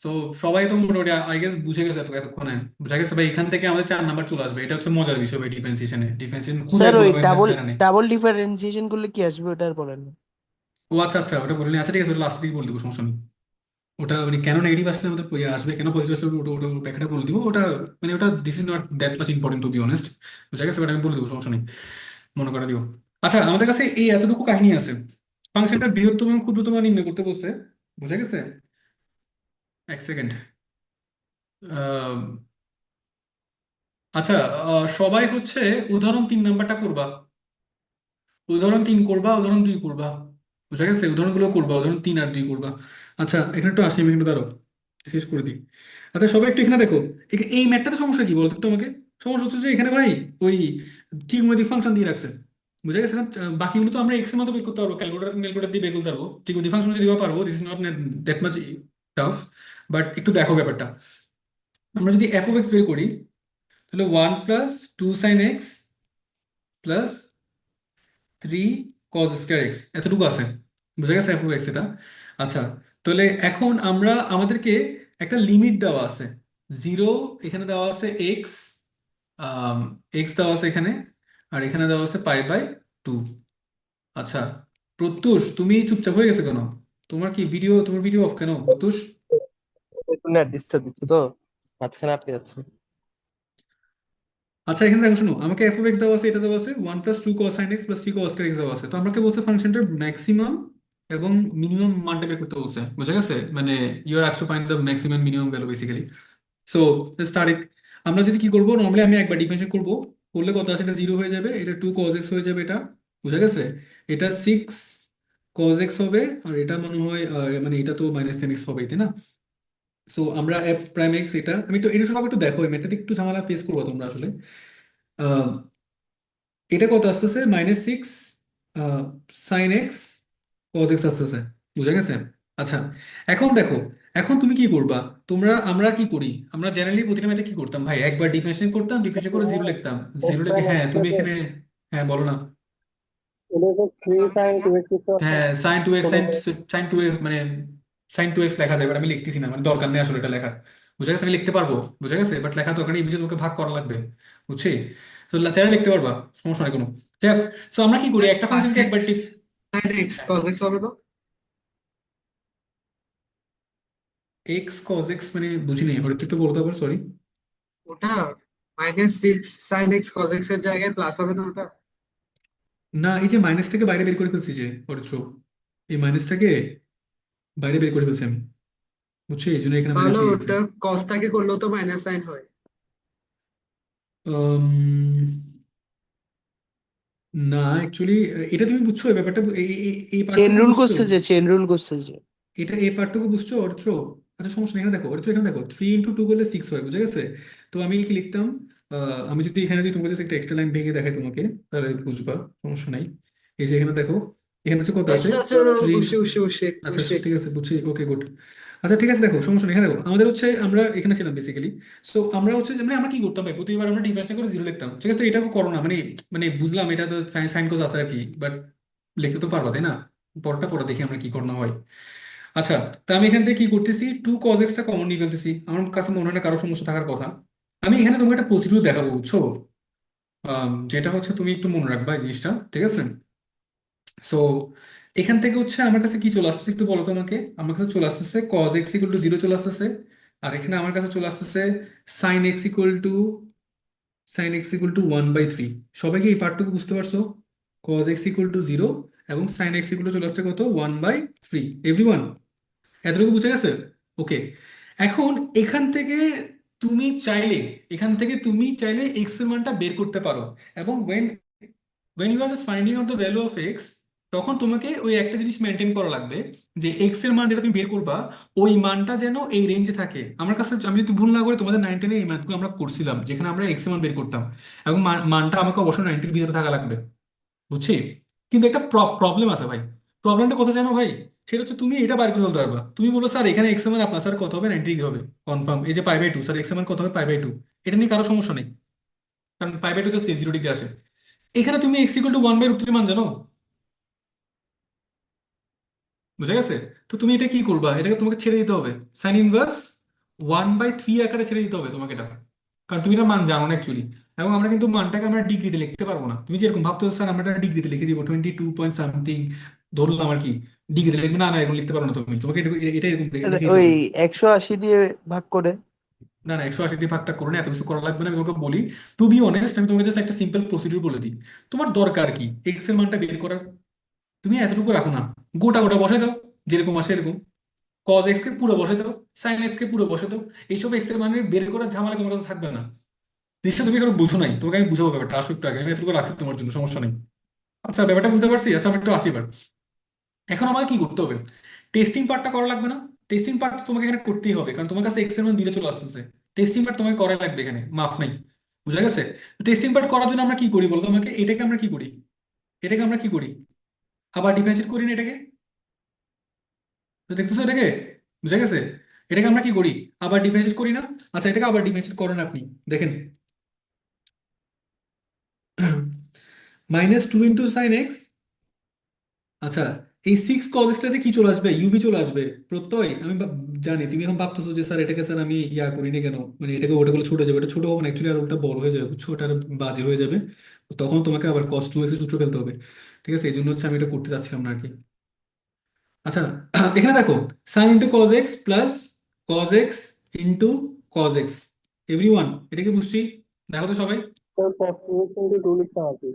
তো সবাই তো মোটামুটি আই গেস বুঝে গেছে এতক্ষণে। বুঝা গেছে ভাই? এখান থেকে আমাদের 4 নাম্বার চলে আসবে, এটা হচ্ছে মজার বিষয় ভাই। ডিফারেন্সিয়েশন খুব স্যার এক ওই বড় ডাবল জানা নেই। ডাবল ডিফারেন্সিয়েশন করলে কি আসবে ওটার বলেন না? ও আচ্ছা আচ্ছা, ওটা বলিনি। আচ্ছা ঠিক আছে, ওটা লাস্ট দিকে বলে দেবো, সমস্যা নেই। ওটা মানে কেন নেগেটিভ আসলে আমাদের আসবে, কেন পজিটিভ আসলে ওটা ওটা ব্যাখ্যাটা বলে দিব ওটা। মানে ওটা this is not that much important to be honest. বুঝা গেছে? বাট আমি বলে দেবো, সমস্যা নেই, মনে করে দিও। আচ্ছা, আমাদের কাছে এই এতটুকু কাহিনী আছে। ফাংশনটা বৃহত্তম এবং ক্ষুদ্রতম নির্ণয় করতে বলছে। বুঝা গেছে? এক সেকেন্ড। আচ্ছা, সবাই হচ্ছে উদাহরণ 3 নাম্বারটা করবা। উদাহরণ 3 করবা, উদাহরণ 2 করবা। বুঝা গেছে? উদাহরণগুলো করবা, উদাহরণ 3 আর 2 করবা। আচ্ছা, এখানে একটু আসি, আমি একটু দাঁড়াও, শেষ করে দিই। আচ্ছা, সবাই একটু এখানে দেখো। এই ম্যাটটাতে সমস্যা কি বলতো একটু আমাকে? সমস্যা হচ্ছে যে এখানে ভাই ওই ত্রিকোণমিতিক ফাংশন দিয়ে রাখছে। বুঝা গেছে না? বাকিগুলো তো আমরা এক্স এর মতো বের করতে পারবো, ক্যালকুলেটর দিয়ে বের করতে পারবো। ত্রিকোণমিতিক ফাংশন যদি বা পারবো, this is not that much tough, but একটু দেখো ব্যাপারটা। আমরা যদি এফ অফ এক্স বের করি, তাহলে 1 + 2 sin x plus 3 cos² x এতটুকু আছে, বুঝা গেছে এফ অফ এক্স এটা। আচ্ছা, তাহলে এখন আমাদেরকে একটা লিমিট দেওয়া আছে, 0 এখানে দেওয়া আছে এক্স, এক্স দেওয়া আছে এখানে, আর এখানে দেওয়া আছে π/2। আচ্ছা প্রত্যুষ, তুমি চুপচাপ হয়ে গেছে কেন? তোমার ভিডিও অফ কেন প্রত্যুষ? একটু নেট ডিস্টার্ব দিচ্ছে তো, মাঝখানে আটকে যাচ্ছে। আচ্ছা এখানে দেখো, শোনো, আমাকে এফ অফ এক্স দেওয়া আছে, এটা দেওয়া আছে 1 + 2 cos sin x plus 3 cos² x দেওয়া আছে। তো আমাকে বলছে ফাংশনটার ম্যাক্সিমাম এবং মিনিমাম মানটা বের করতে বলছে, বুঝা গেছে? মানে you are to find the maximum minimum value basically. So start it. আমরা যদি কি করবো, নর্মালি আমি একবার ডিফারেন্সিয়েট করবো, করলে কত আছে, এটা 0 হয়ে যাবে, এটা 2 cos x হয়ে যাবে, এটা বুঝা গেছে? এটা 6 cos x হবে, আর এটা মনে হয় মানে এটা তো -10x হবে, তাই না? সো আমরা এফ প্রাইম এক্স, এটা আমি একটু, এটা সব একটু দেখো, এই মেথডে একটু ঝামেলা ফেস করবো তোমরা আসলে। আহ, এটা কত আসতেছে, -6 sin x cos x আসতেছে, বুঝা গেছে? আচ্ছা এখন দেখো, এখন তুমি কি করবা, আমরা কি করি, আমরা জেনারেলি প্রতিটা ম্যাথে কি করতাম ভাই, একবার ডিফারেন্সিয়েট করতাম, ডিফারেন্সিয়েট করে 0 লিখতাম, এফ 0 লিখে, প্রাইম হ্যাঁ এক্স তুমি থেকে এখানে, হ্যাঁ বলো না। এটা হচ্ছে 3 sin 2x হ্যাঁ সাইন টু এক্স, ছোট সাইন টু এক্স মানে সাইন টু এক্স লেখা যায়, বাট আমি লিখতেছি না, মানে দরকার নেই আসলে এটা লেখার, বুঝা গেছে? আমি লিখতে পারবো, বুঝা গেছে, বাট লেখা দরকার নেই, এমনি তোমাকে ভাগ করা লাগবে, বুঝছি? তো চাইলে লিখতে পারবা, সমস্যা নেই কোনো। যাই হোক, সো আমরা কি করি, একটা ফাংশনকে একবার sin x cos x হবে না? এক্স কজ এক্স মানে বুঝিনি, ওটা একটু বলতে পারো, সরি। ওটা -6 sin x cos x এর জায়গায় প্লাস হবে না ওটা? না, এই যে মাইনাসটাকে বাইরে বের করে ফেলছি, যে অরিত্র, এই মাইনাসটাকে বাইরে বের করে ফেলছি আমি, বুঝছি, এই জন্য এখানে মাইনাস তাহলে দিয়ে দিচ্ছি। ওটা কসটাকে করলেও তো মাইনাস সাইন হয়। উম, না অ্যাকচুয়ালি, এটা তুমি বুঝছো এই ব্যাপারটা, এই চেন পার্টটুকু রুল বুঝছো? করছে যে, চেন রুল করছে যে। এটা এই পার্টটুকু বুঝছো অর্থ? আচ্ছা সমস্যা নেই, এখানে দেখো অর্থ, এখানে দেখো 3 × 2 করলে 6 হয়, বুঝে গেছে? তো আমি কি লিখতাম, আমি যদি এখানে যদি তোমাকে just একটা এক্সট্রা লাইন ভেঙে দেখাই তোমাকে, তাহলে বুঝবা, সমস্যা নাই। এই যে এখানে দেখো, এখানে হচ্ছে কত আছে, আচ্ছা আচ্ছা, 3। বুঝছি বুঝছি বুঝছি আচ্ছা বুঝছি। ঠিক আছে, বুঝছি, ওকে গুড। আচ্ছা ঠিক আছে, দেখো সমস্যা নেই, এখানে দেখো আমাদের হচ্ছে, আমরা এখানে ছিলাম বেসিক্যালি। সো আমরা হচ্ছে যে, মানে আমরা কি করতাম ভাই, প্রতিবার আমরা ডিফারেন্স করে 0 লিখতাম, ঠিক আছে? তো এটাও করো না, মানে মানে বুঝলাম এটা তো সাইন সাইন কোস আছে আর কি, বাট লিখতে তো পারবা তাই না? পরটা পরে দেখি আমরা কি করতে হয়। আচ্ছা, তা আমি এখান থেকে কি করতেছি, 2 cos x টা কমন নিয়ে ফেলতেছি, আমার কাছে মনে হয় না কারো সমস্যা থাকার কথা। আমি এখানে তোমাকে একটা প্রসিডিউর দেখাবো, বুঝছো? যেটা হচ্ছে তুমি একটু মনে রাখবা এই জিনিসটা, ঠিক আছে? সো এখান থেকে হচ্ছে আমার কাছে কি চলে আসছে, একটু বলো তো আমাকে। আমার কাছে চলে আসতেছে cos x = 0 চলে আসতেছে, আর এখানে আমার কাছে চলে আসতেছে sin x = 1/3। সবাইকে এই পার্টটুকু বুঝতে পারছো? cos x = 0 এবং sin x চলে আসছে কত, 1/3, এভরিওয়ান? এতটুকু বুঝে গেছে? ওকে। এখন এখান থেকে তুমি চাইলে, এক্স এর মানটা বের করতে পারো, এবং when you are just finding out the value of x, তখন তোমাকে ওই একটা জিনিস মেনটেন করা লাগবে, যে এক্স এর মান যেটা তুমি বের করবা, ওই মানটা যেন এই রেঞ্জে থাকে। আমার কাছে, আমি যদি ভুল না করি, তোমাদের 9-10 এই ম্যাথগুলো আমরা করছিলাম, যেখানে আমরা এক্স এর মান বের করতাম, এবং মানটা আমাকে অবশ্যই 90-র ভিতরে থাকা লাগবে, বুঝছি? কিন্তু একটা প্রবলেম আছে ভাই। প্রবলেমটা কোথায় জানো ভাই? সেটা হচ্ছে তুমি এটা বার করে ফেলতে পারবা, তুমি বলো স্যার এখানে এক্স এর মান আপনার স্যার কত হবে, 90 হবে কনফার্ম, এই যে π/2, স্যার এক্স এর মান কত হবে, π/2, এটা নিয়ে কারো সমস্যা নেই, কারণ π/2 তো 0 ডিগ্রি আসে। এখানে তুমি x = 1/√3 মান জানো, বুঝা গেছে? তো তুমি এটা কি করবা, এটাকে তোমাকে ছেড়ে দিতে হবে, সাইন ইনভার্স 1/3 আকারে ছেড়ে দিতে হবে তোমাকে এটা, কারণ তুমি এটা মান জানো না অ্যাকচুয়ালি। এবং আমরা কিন্তু মানটাকে আমরা ডিগ্রিতে লিখতে পারবো না, তুমি যেরকম ভাবতো স্যার আমরা এটা ডিগ্রিতে লিখে দিব 22 পয়েন্ট সামথিং, ধরলাম আর কি, ডিগ্রিতে লিখবে না, না এরকম লিখতে পারো না তুমি, তোমাকে এটা এরকম লিখে দিতে ওই হবে। 180 দিয়ে ভাগ করে। না না, 180 দিয়ে ভাগটা করো না, এত কিছু করা লাগবে না, আমি তোমাকে বলি, টু বি অনেস্ট, আমি তোমাকে জাস্ট একটা সিম্পল প্রসিডিউর বলে দিই। তোমার দরকার কি এক্স এর মানটা বের করার? তুমি এতটুকু রাখো না, গোটা গোটা বসাই দাও, যেরকম আসে এরকম। কজ এক্স কে পুরো বসাই দাও, সাইন এক্স কে পুরো বসাই দাও, এইসব এক্স এর মানে বের করার ঝামেলা তোমার কাছে থাকবে না। নিশ্চয় তুমি কারো বুঝো নাই, তোমাকে আমি বুঝাবো ব্যাপারটা, আসো একটু আগে, আমি এতটুকু রাখছি তোমার জন্য, সমস্যা নেই। আচ্ছা ব্যাপারটা বুঝতে পারছি, আচ্ছা আমি একটু আসি এবার। এখন আমাকে কি করতে হবে, টেস্টিং পার্টটা করা লাগবে না? টেস্টিং পার্ট তোমাকে এখানে করতেই হবে, কারণ তোমার কাছে এক্স এর মান 2 চলে আসতেছে, টেস্টিং পার্ট তোমাকে করা লাগবে এখানে, মাফ নাই, বুঝা গেছে? টেস্টিং পার্ট করার জন্য আমরা কি করি বলতো আমাকে, এটাকে আমরা কি করি, আবার ডিফারেন্সিয়েট করি না এটাকে, তো দেখতেছো এটাকে, বুঝা গেছে? এটাকে আমরা কি করি, আবার ডিফারেন্সিয়েট করি না? আচ্ছা, এটাকে আবার ডিফারেন্সিয়েট করেন আপনি, দেখেন -2 × sin x। আচ্ছা, এই 6 cos x টাতে কি চলে আসবে, ইউভি চলে আসবে, প্রত্যয়। আমি জানি তুমি এখন ভাবতেছো যে স্যার এটাকে স্যার আমি ইয়া করি না কেন, মানে এটাকে ওটা করলে ছোট হয়ে যাবে। এটা ছোট হবে না অ্যাকচুয়ালি, আর ওটা বড় হয়ে যাবে, বুঝছো, ওটা আরো বাজে হয়ে যাবে। তখন তোমাকে আবার cos 2x এর সূত্র ফেলতে হবে। ঠিক আছে, এই জন্য হচ্ছে আমি এটা করতে চাচ্ছিলাম না আর কি। আচ্ছা, এখানে দেখো sign into cos x plus cos x into cos x, everyone এটা কি বুঝছি? দেখো তো সবাই। স্যার cos 2x into 2 লিখতে হবে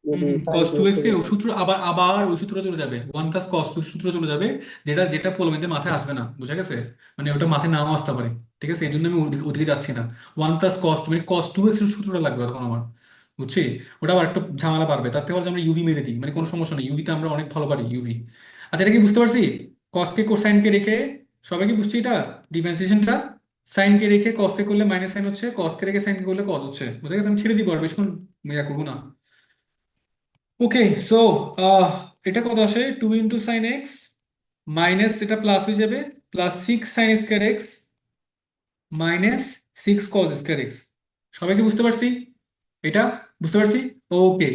যদি sin কস টু 2x এক্স কে থেকে ও যায়। সূত্র, আবার আবার ওই সূত্র চলে যাবে, 1 + cos 2 সূত্র চলে যাবে, যেটা যেটা পোলামেন্টের মাথায় আসবে না, বুঝা গেছে? মানে ওটা মাথায় নাও আসতে পারে। ঠিক আছে, এই জন্য আমি ওদিকে যাচ্ছি না। 1 + cos 2 মানে cos 2x এর সূত্রটা লাগবে তখন আমার, বুঝছি? ওটা আবার একটু ঝামেলা পারবে, তার থেকে আমরা ইউভি মেরে দিই, মানে কোনো সমস্যা নেই, ইউভিতে আমরা অনেক ভালো পারি ইউভি। আচ্ছা, এটা কি বুঝতে পারছি? কসকে কোসাইনকে রেখে, সবাই কি বুঝছি এটা ডিফারেন্সিয়েশনটা? সাইনকে রেখে কসকে করলে মাইনাস সাইন হচ্ছে, কসকে রেখে সাইনকে করলে কস হচ্ছে, বুঝা গেছে? আমি ছেড়ে দিব, আর বেশিক্ষণ ইয়া করবো না। ওকে, সো এটা কত আসে, 2 × sin x মাইনাস, এটা প্লাস হয়ে যাবে, +6 sin² x -6 cos²x। সবাই কি বুঝতে পারছি এটা? বুঝতে পারছি। ওকে,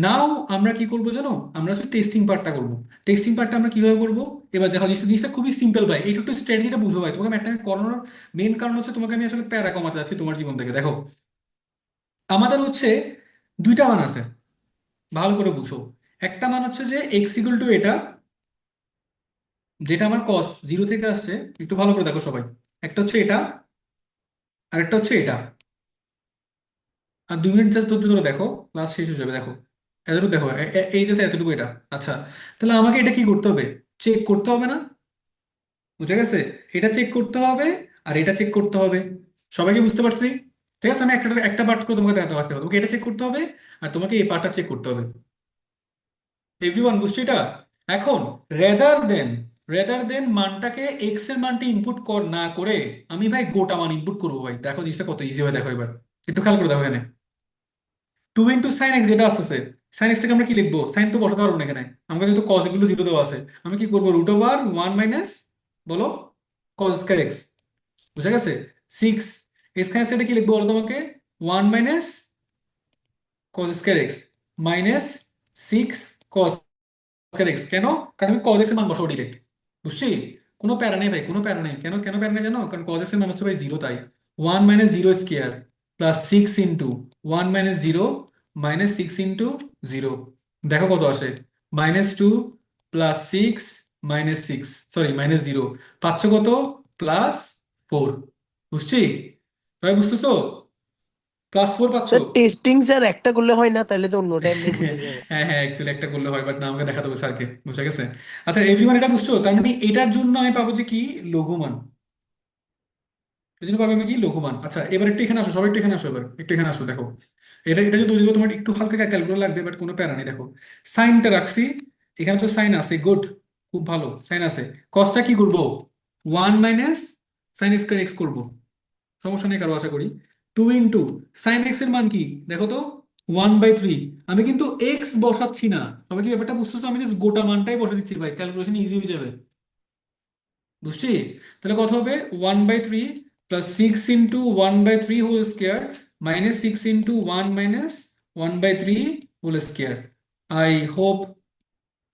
নাও আমরা কি করব জানো, আমরা আসলে টেস্টিং পার্টটা করব। টেস্টিং পার্টটা আমরা কিভাবে করব, এবার দেখো জিনিসটা খুবই সিম্পল ভাই, এইটুকু স্ট্র্যাটেজিটা বুঝো ভাই। তোমাকে ম্যাটটাকে করানোর মেন কারণ হচ্ছে তোমাকে আমি আসলে প্যারা কমাতে যাচ্ছি তোমার জীবন থেকে। দেখো, আমাদের হচ্ছে দুইটা মান আছে, ভালো করে বুঝো। একটা মান হচ্ছে যে x = এটা, যেটা আমার cos 0 থেকে আসছে, একটু ভালো করে দেখো সবাই। একটা হচ্ছে এটা, আর একটা হচ্ছে এটা। আর 2 মিনিট জাস্ট ধৈর্য ধরে দেখো, ক্লাস শেষ হয়ে যাবে। দেখো এতটুকু দেখো, এই যে এতটুকু এটা। আচ্ছা, তাহলে আমাকে এটা কি করতে হবে, চেক করতে হবে না? বুঝে গেছে? এটা চেক করতে হবে, আর এটা চেক করতে হবে। সবাইকে বুঝতে পারছি? ঠিক আছে, আমি একটা একটা পার্ট করে তোমাকে দেখাতে পারছি, তোমাকে এটা চেক করতে হবে, আর তোমাকে এই পার্টটা চেক করতে হবে। এভরিওয়ান বুঝছো এটা? এখন রেদার দেন মানটাকে এক্স এর মানটা ইনপুট না করে আমি ভাই গোটা মান ইনপুট করবো ভাই। দেখো জিনিসটা কত ইজি হয়, দেখো এবার একটু খেয়াল করে দেখো এখানে। 2 × sin x যেটা আসছে, সাইন এক্সটাকে আমরা কি লিখবো, সাইন তো বসাতে পারবো না এখানে, আমাকে যেহেতু কস এগুলো 0 দেওয়া আছে, আমি কি করবো, √1 মাইনাস, বলো, cos²x। বুঝা গেছে? 6 এখানে সেটা কি লিখবো বলো তোমাকে, 1 - cos²x -6 cos²x। কেন? কারণ আমি cos x এর মান বসাবো ডিরেক্ট, বুঝছি? কোনো প্যারা নেই ভাই, কোনো প্যারা নেই। কেন কেন প্যারা নেই জানো? কারণ cos x এর মান হচ্ছে ভাই 0, তাই 1 - 0² +6 × 1 - 0 -6 × 0। দেখো কত আসে, -2 +6 -6, সরি -0, পাচ্ছ কত, +4। বুঝছি? ভাই বুঝতেছো? +4 পাচ্ছ। স্যার টেস্টিং স্যার একটা করলে হয় না, তাহলে তো অন্যটা এমনি বোঝা যাবে। হ্যাঁ হ্যাঁ, অ্যাকচুয়ালি একটা করলে হয়, বাট না, আমাকে দেখাতে হবে স্যারকে, বুঝা গেছে? আচ্ছা, এভরিওয়ান এটা বুঝছো? তার মানে এটার জন্য আমি পাবো যে কি, লঘুমান। এই জন্য পাবো আমি কি, লঘুমান। আচ্ছা, এবার একটু এখানে আসো, সবাই একটু এখানে আসো, এবার একটু এখানে আসো। দেখো, এটা এটা যদি বুঝবো, তোমার একটু হালকা ক্যালকুলেটর লাগবে, বাট কোনো প্যারা নেই। দেখো, সাইনটা রাখছি, এখানে তো সাইন আছে, গুড, খুব ভালো, সাইন আছে। কসটা কি করবো, 1 - sin² x করবো, সমস্যা নেই কারো আশা করি। 2 × sin x এর মান কি দেখো তো, 1/3। আমি কিন্তু এক্স বসাচ্ছি না, সবাই কি ব্যাপারটা বুঝতেছো? আমি জাস্ট গোটা মানটাই বসে দিচ্ছি ভাই, ক্যালকুলেশন ইজি হয়ে যাবে, বুঝছি? তাহলে কত হবে, 1/3 +6 × 1/3 whole square -6 × 1 - 1 - 1/3 whole square. I hope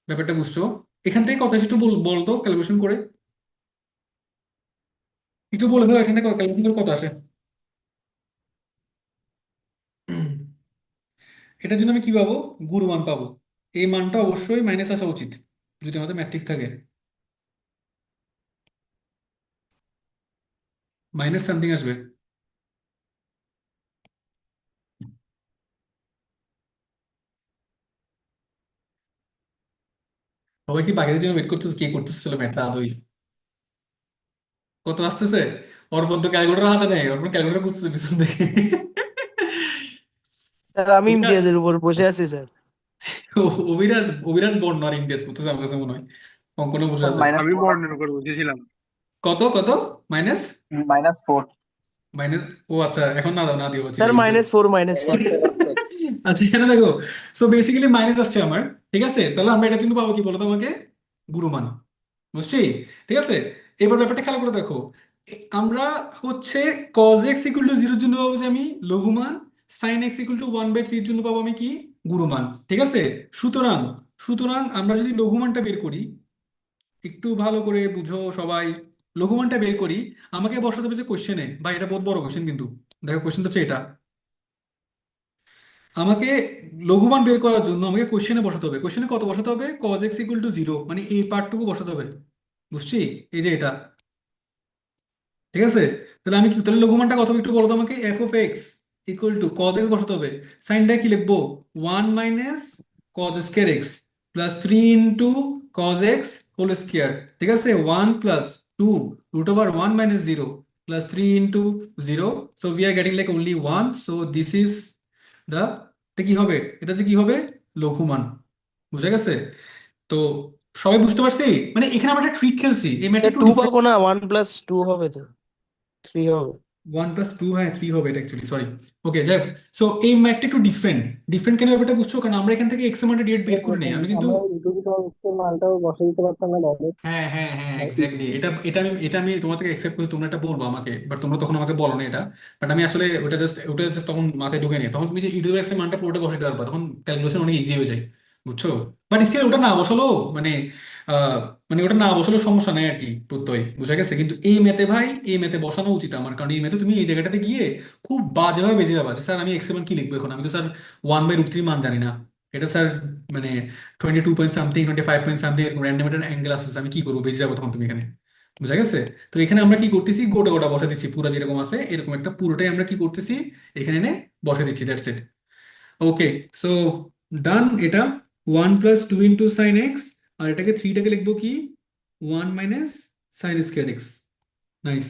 ব্যাপারটা বুঝছো। এখান থেকে কত আসে একটু বলতো ক্যালকুলেশন করে, একটু বলে দাও এখান থেকে ক্যালকুলেশন করে কত আসে। এটার জন্য আমি কি পাবো, গুরু মান পাবো। এই মানটা অবশ্যই মাইনাস আসা উচিত যদি আমাদের ম্যাট্রিক থাকে, মাইনাস সামথিং আসবে। সবাই কি বাকিদের জন্য ওয়েট করতেছে, কে করতেছে চলো ম্যাটটা আদৌ কত আসতেছে? ওর মধ্যে ক্যালকুলেটর হাতে নেই, ওর ক্যালকুলেটর বুঝতেছে পিছন থেকে। স্যার আমি অবিনাশ, ইমতিয়াজের উপর বসে আছি স্যার। অবিনাশ অবিনাশ বর্ণ আর ইংরেজ করতেছে আমার কাছে মনে হয়, অঙ্কনে বসে আছে। আমি বর্ণনা করে বুঝেছিলাম। কত কত, মাইনাস -4। মাইনাস, ও আচ্ছা, এখন না দাও, না দিও হচ্ছে স্যার -4 -4। আচ্ছা, এখানে দেখো, সো বেসিক্যালি মাইনাস আসছে আমার। ঠিক আছে, তাহলে আমরা এটার জন্য পাবো কি বলো তো আমাকে, গুরুমান। বুঝছি? ঠিক আছে, এবার ব্যাপারটা খেয়াল করে দেখো। আমরা হচ্ছে cos x ইকুয়াল টু 0 এর জন্য পাবো যে আমি লঘুমান, sin x ইকুয়াল টু 1/3 এর জন্য পাবো আমি কি গুণমান। ঠিক আছে, সুতরাং সুতরাং আমরা যদি লঘুমানটা বের করি, একটু ভালো করে বুঝো সবাই, লঘুমানটা বের করি, আমাকে বসাতে হবে যে কোশ্চেনে। বা এটা বহুত বড় কোশ্চেন কিন্তু, দেখো কোশ্চেন হচ্ছে এটা, আমাকে লঘুমান বের করার জন্য আমাকে কোশ্চেনে বসাতে হবে। কোশ্চেনে কত বসাতে হবে? cos x ইকুয়াল টু 0, মানে এই পার্টটুকু বসাতে হবে। বুঝছি? এই যে এটা, ঠিক আছে। তাহলে আমি কি, তাহলে লঘুমানটা কত হবে একটু বলো তো আমাকে। F of x equal to cos x বসাতে হবে। সাইনটা কি লিখবো? 1 minus cos square x plus 3 into cos x whole square. ঠিক আছে, 1 plus 2 root over 1 minus 0 plus 3 into 0। So we are getting like only 1, so this is the, এটা কি হবে? এটা যে কি হবে? লঘুমান। বুঝা গেছে? তো সবাই বুঝতে পারছি? মানে এখানে আমরা একটা ট্রিক খেলছি, এই ম্যাথটা স্যার একটু 2 ডিফারেন্ট। পাবো না, 1+2 হবে তো, 3 হবে। 1+2, হ্যাঁ 3 হবে এটা অ্যাকচুয়ালি, সরি। ওকে, যাই হোক। সো এই ম্যাথটা একটু ডিফারেন্ট। ডিফারেন্ট কেন ব্যাপারটা বুঝছো? কারণ আমরা এখান থেকে এক্স এর মানটা ডিরেক্ট বের করে নেই, দেখুন, আমি কিন্তু। আমরা ইউটিউবের মানটাও বসে দিতে পারতাম না ডাইরেক্ট। হ্যাঁ হ্যাঁ হ্যাঁ, এক্স্যাক্টলি। এটা আমি তোমার থেকে এক্সপেক্ট করছি তোমরা এটা বলবো আমাকে, বাট তোমরা তখন আমাকে বলো না এটা। বাট আমি আসলে ওটা জাস্ট তখন মাথায় ঢুকে নিই। তখন তুমি যে ইউটিউবের এক্স এর মানটা পুরোটা বসাতে পারবা, তখন ক্যালকুলেশন অনেক ইজি হয়ে যায়। বুঝছো? বাট স্টিল ওটা না বসালো, মানে আহ মানে ওটা না বসালেও সমস্যা নাই আর কি, প্রত্যয়। বুঝা গেছে? কিন্তু এই ম্যাথে ভাই, এই ম্যাথে বসানো উচিত আমার, কারণ এই ম্যাথে তুমি এই জায়গাটাতে গিয়ে খুব বাজেভাবে বেঁচে যাবা যে স্যার আমি এক্স এর মান কি লিখবো এখন, আমি তো স্যার 1/√3 মান জানি না। এটা স্যার মানে 22 point something, 25 point something, random একটা অ্যাঙ্গেল আসছে, আমি কি করবো? বেঁচে যাবো তখন তুমি এখানে। বুঝা গেছে? তো এখানে আমরা কি করতেছি, গোটা গোটা বসা দিচ্ছি, পুরো যেরকম আছে এরকম একটা পুরোটাই আমরা কি করতেছি, এখানে এনে বসে দিচ্ছি, দ্যাটস ইট। ওকে, সো ডান এটা। 1+2 ইন্টু সাইন এক্স, আর এটাকে থ্রিটাকে লিখবো কি 1 minus sine square x. Nice.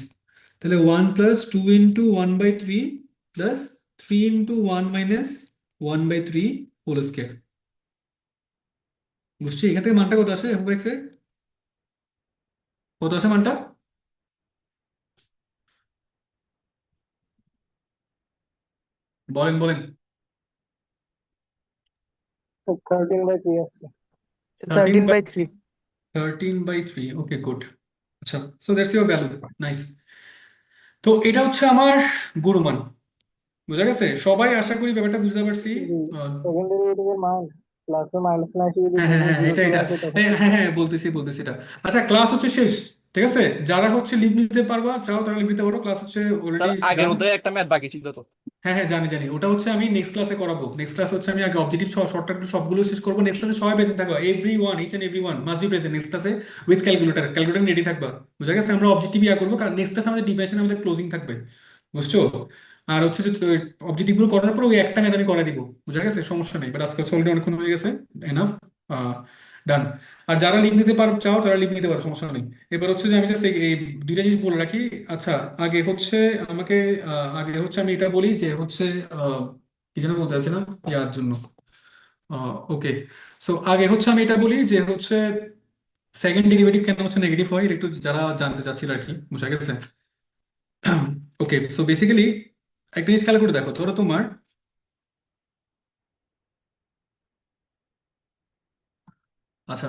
তাহলে 1+2 into 1/3 plus 3 into 1 minus 1/3 whole square. বুঝছি? এখান থেকে মানটা কত আসে এফ এক্স এর? কত আসে মানটা? বলেন বলেন। 13/3 আসছে। 13 বাই 13/3। 13/3, okay good. আচ্ছা, so that's your value. Nice. তো এটা হচ্ছে আমার গুণমান। বুঝা গেছে? সবাই আশা করি ব্যাপারটা বুঝতে পারছি। আহ, সেকেন্ড ডেরিভেটিভের মান প্লাস ও মাইনাস না এসে যদি হ্যাঁ হ্যাঁ গুণের হ্যাঁ, জিরো এটা চলে এটা আসে তখন হ্যাঁ কি হ্যাঁ করবো? হ্যাঁ, বলতেছি এটা। আচ্ছা, ক্লাস হচ্ছে শেষ। ঠিক আছে, যারা হচ্ছে লিভ নিতে পারবা চাও তারা লিভ নিতে পারো, ক্লাস হচ্ছে স্যার অলরেডি আগের ডান। মধ্যে একটা ম্যাথ বাকি ছিল তো। হ্যাঁ হ্যাঁ, জানি জানি, ওটা হচ্ছে আমি নেক্সট ক্লাসে করাবো। নেক্সট ক্লাস হচ্ছে আমি আগে অবজেক্টিভ শর্টকাট সবগুলো শেষ করবো। নেক্সট ক্লাসে সবাই প্রেজেন্ট থাকবা, each and every one must be present next ক্লাসে উইথ ক্যালকুলেটর রেডি থাকবা। বুঝা গেছে? আমরা অবজেক্টিভ ইয়া করবো, কারণ নেক্সট ক্লাসে আমাদের ডিভিশন, আমাদের ক্লোজিং থাকবে। বুঝছো? আর হচ্ছে যে অবজেক্টিভ গুলো করার পর ওই একটা ম্যাথ আমি করে দিব। বুঝা গেছে? সমস্যা নেই, বাট আজকে অলরেডি অনেকক্ষণ হয়ে গেছে, এনাফ। ডান। আর যারা লিভ নিতে চাও তারা লিভ নিতে পারো, সমস্যা নেই। এবার হচ্ছে যে আমি জাস্ট এই দুইটা জিনিস বলে রাখি। আচ্ছা, আগে হচ্ছে আমাকে আগে হচ্ছে আমি এটা বলি যে হচ্ছে আহ, কি যেন বলতে চাচ্ছিলাম ইয়ার জন্য। ওকে, সো আগে হচ্ছে আমি এটা বলি যে হচ্ছে সেকেন্ড ডেরিভেটিভ কেন হচ্ছে নেগেটিভ হয়, এটা একটু যারা জানতে চাচ্ছিল আর কি। বুঝা গেছে? ওকে, সো বেসিক্যালি একটা জিনিস খেয়াল করে দেখো, ধরো তোমার আচ্ছা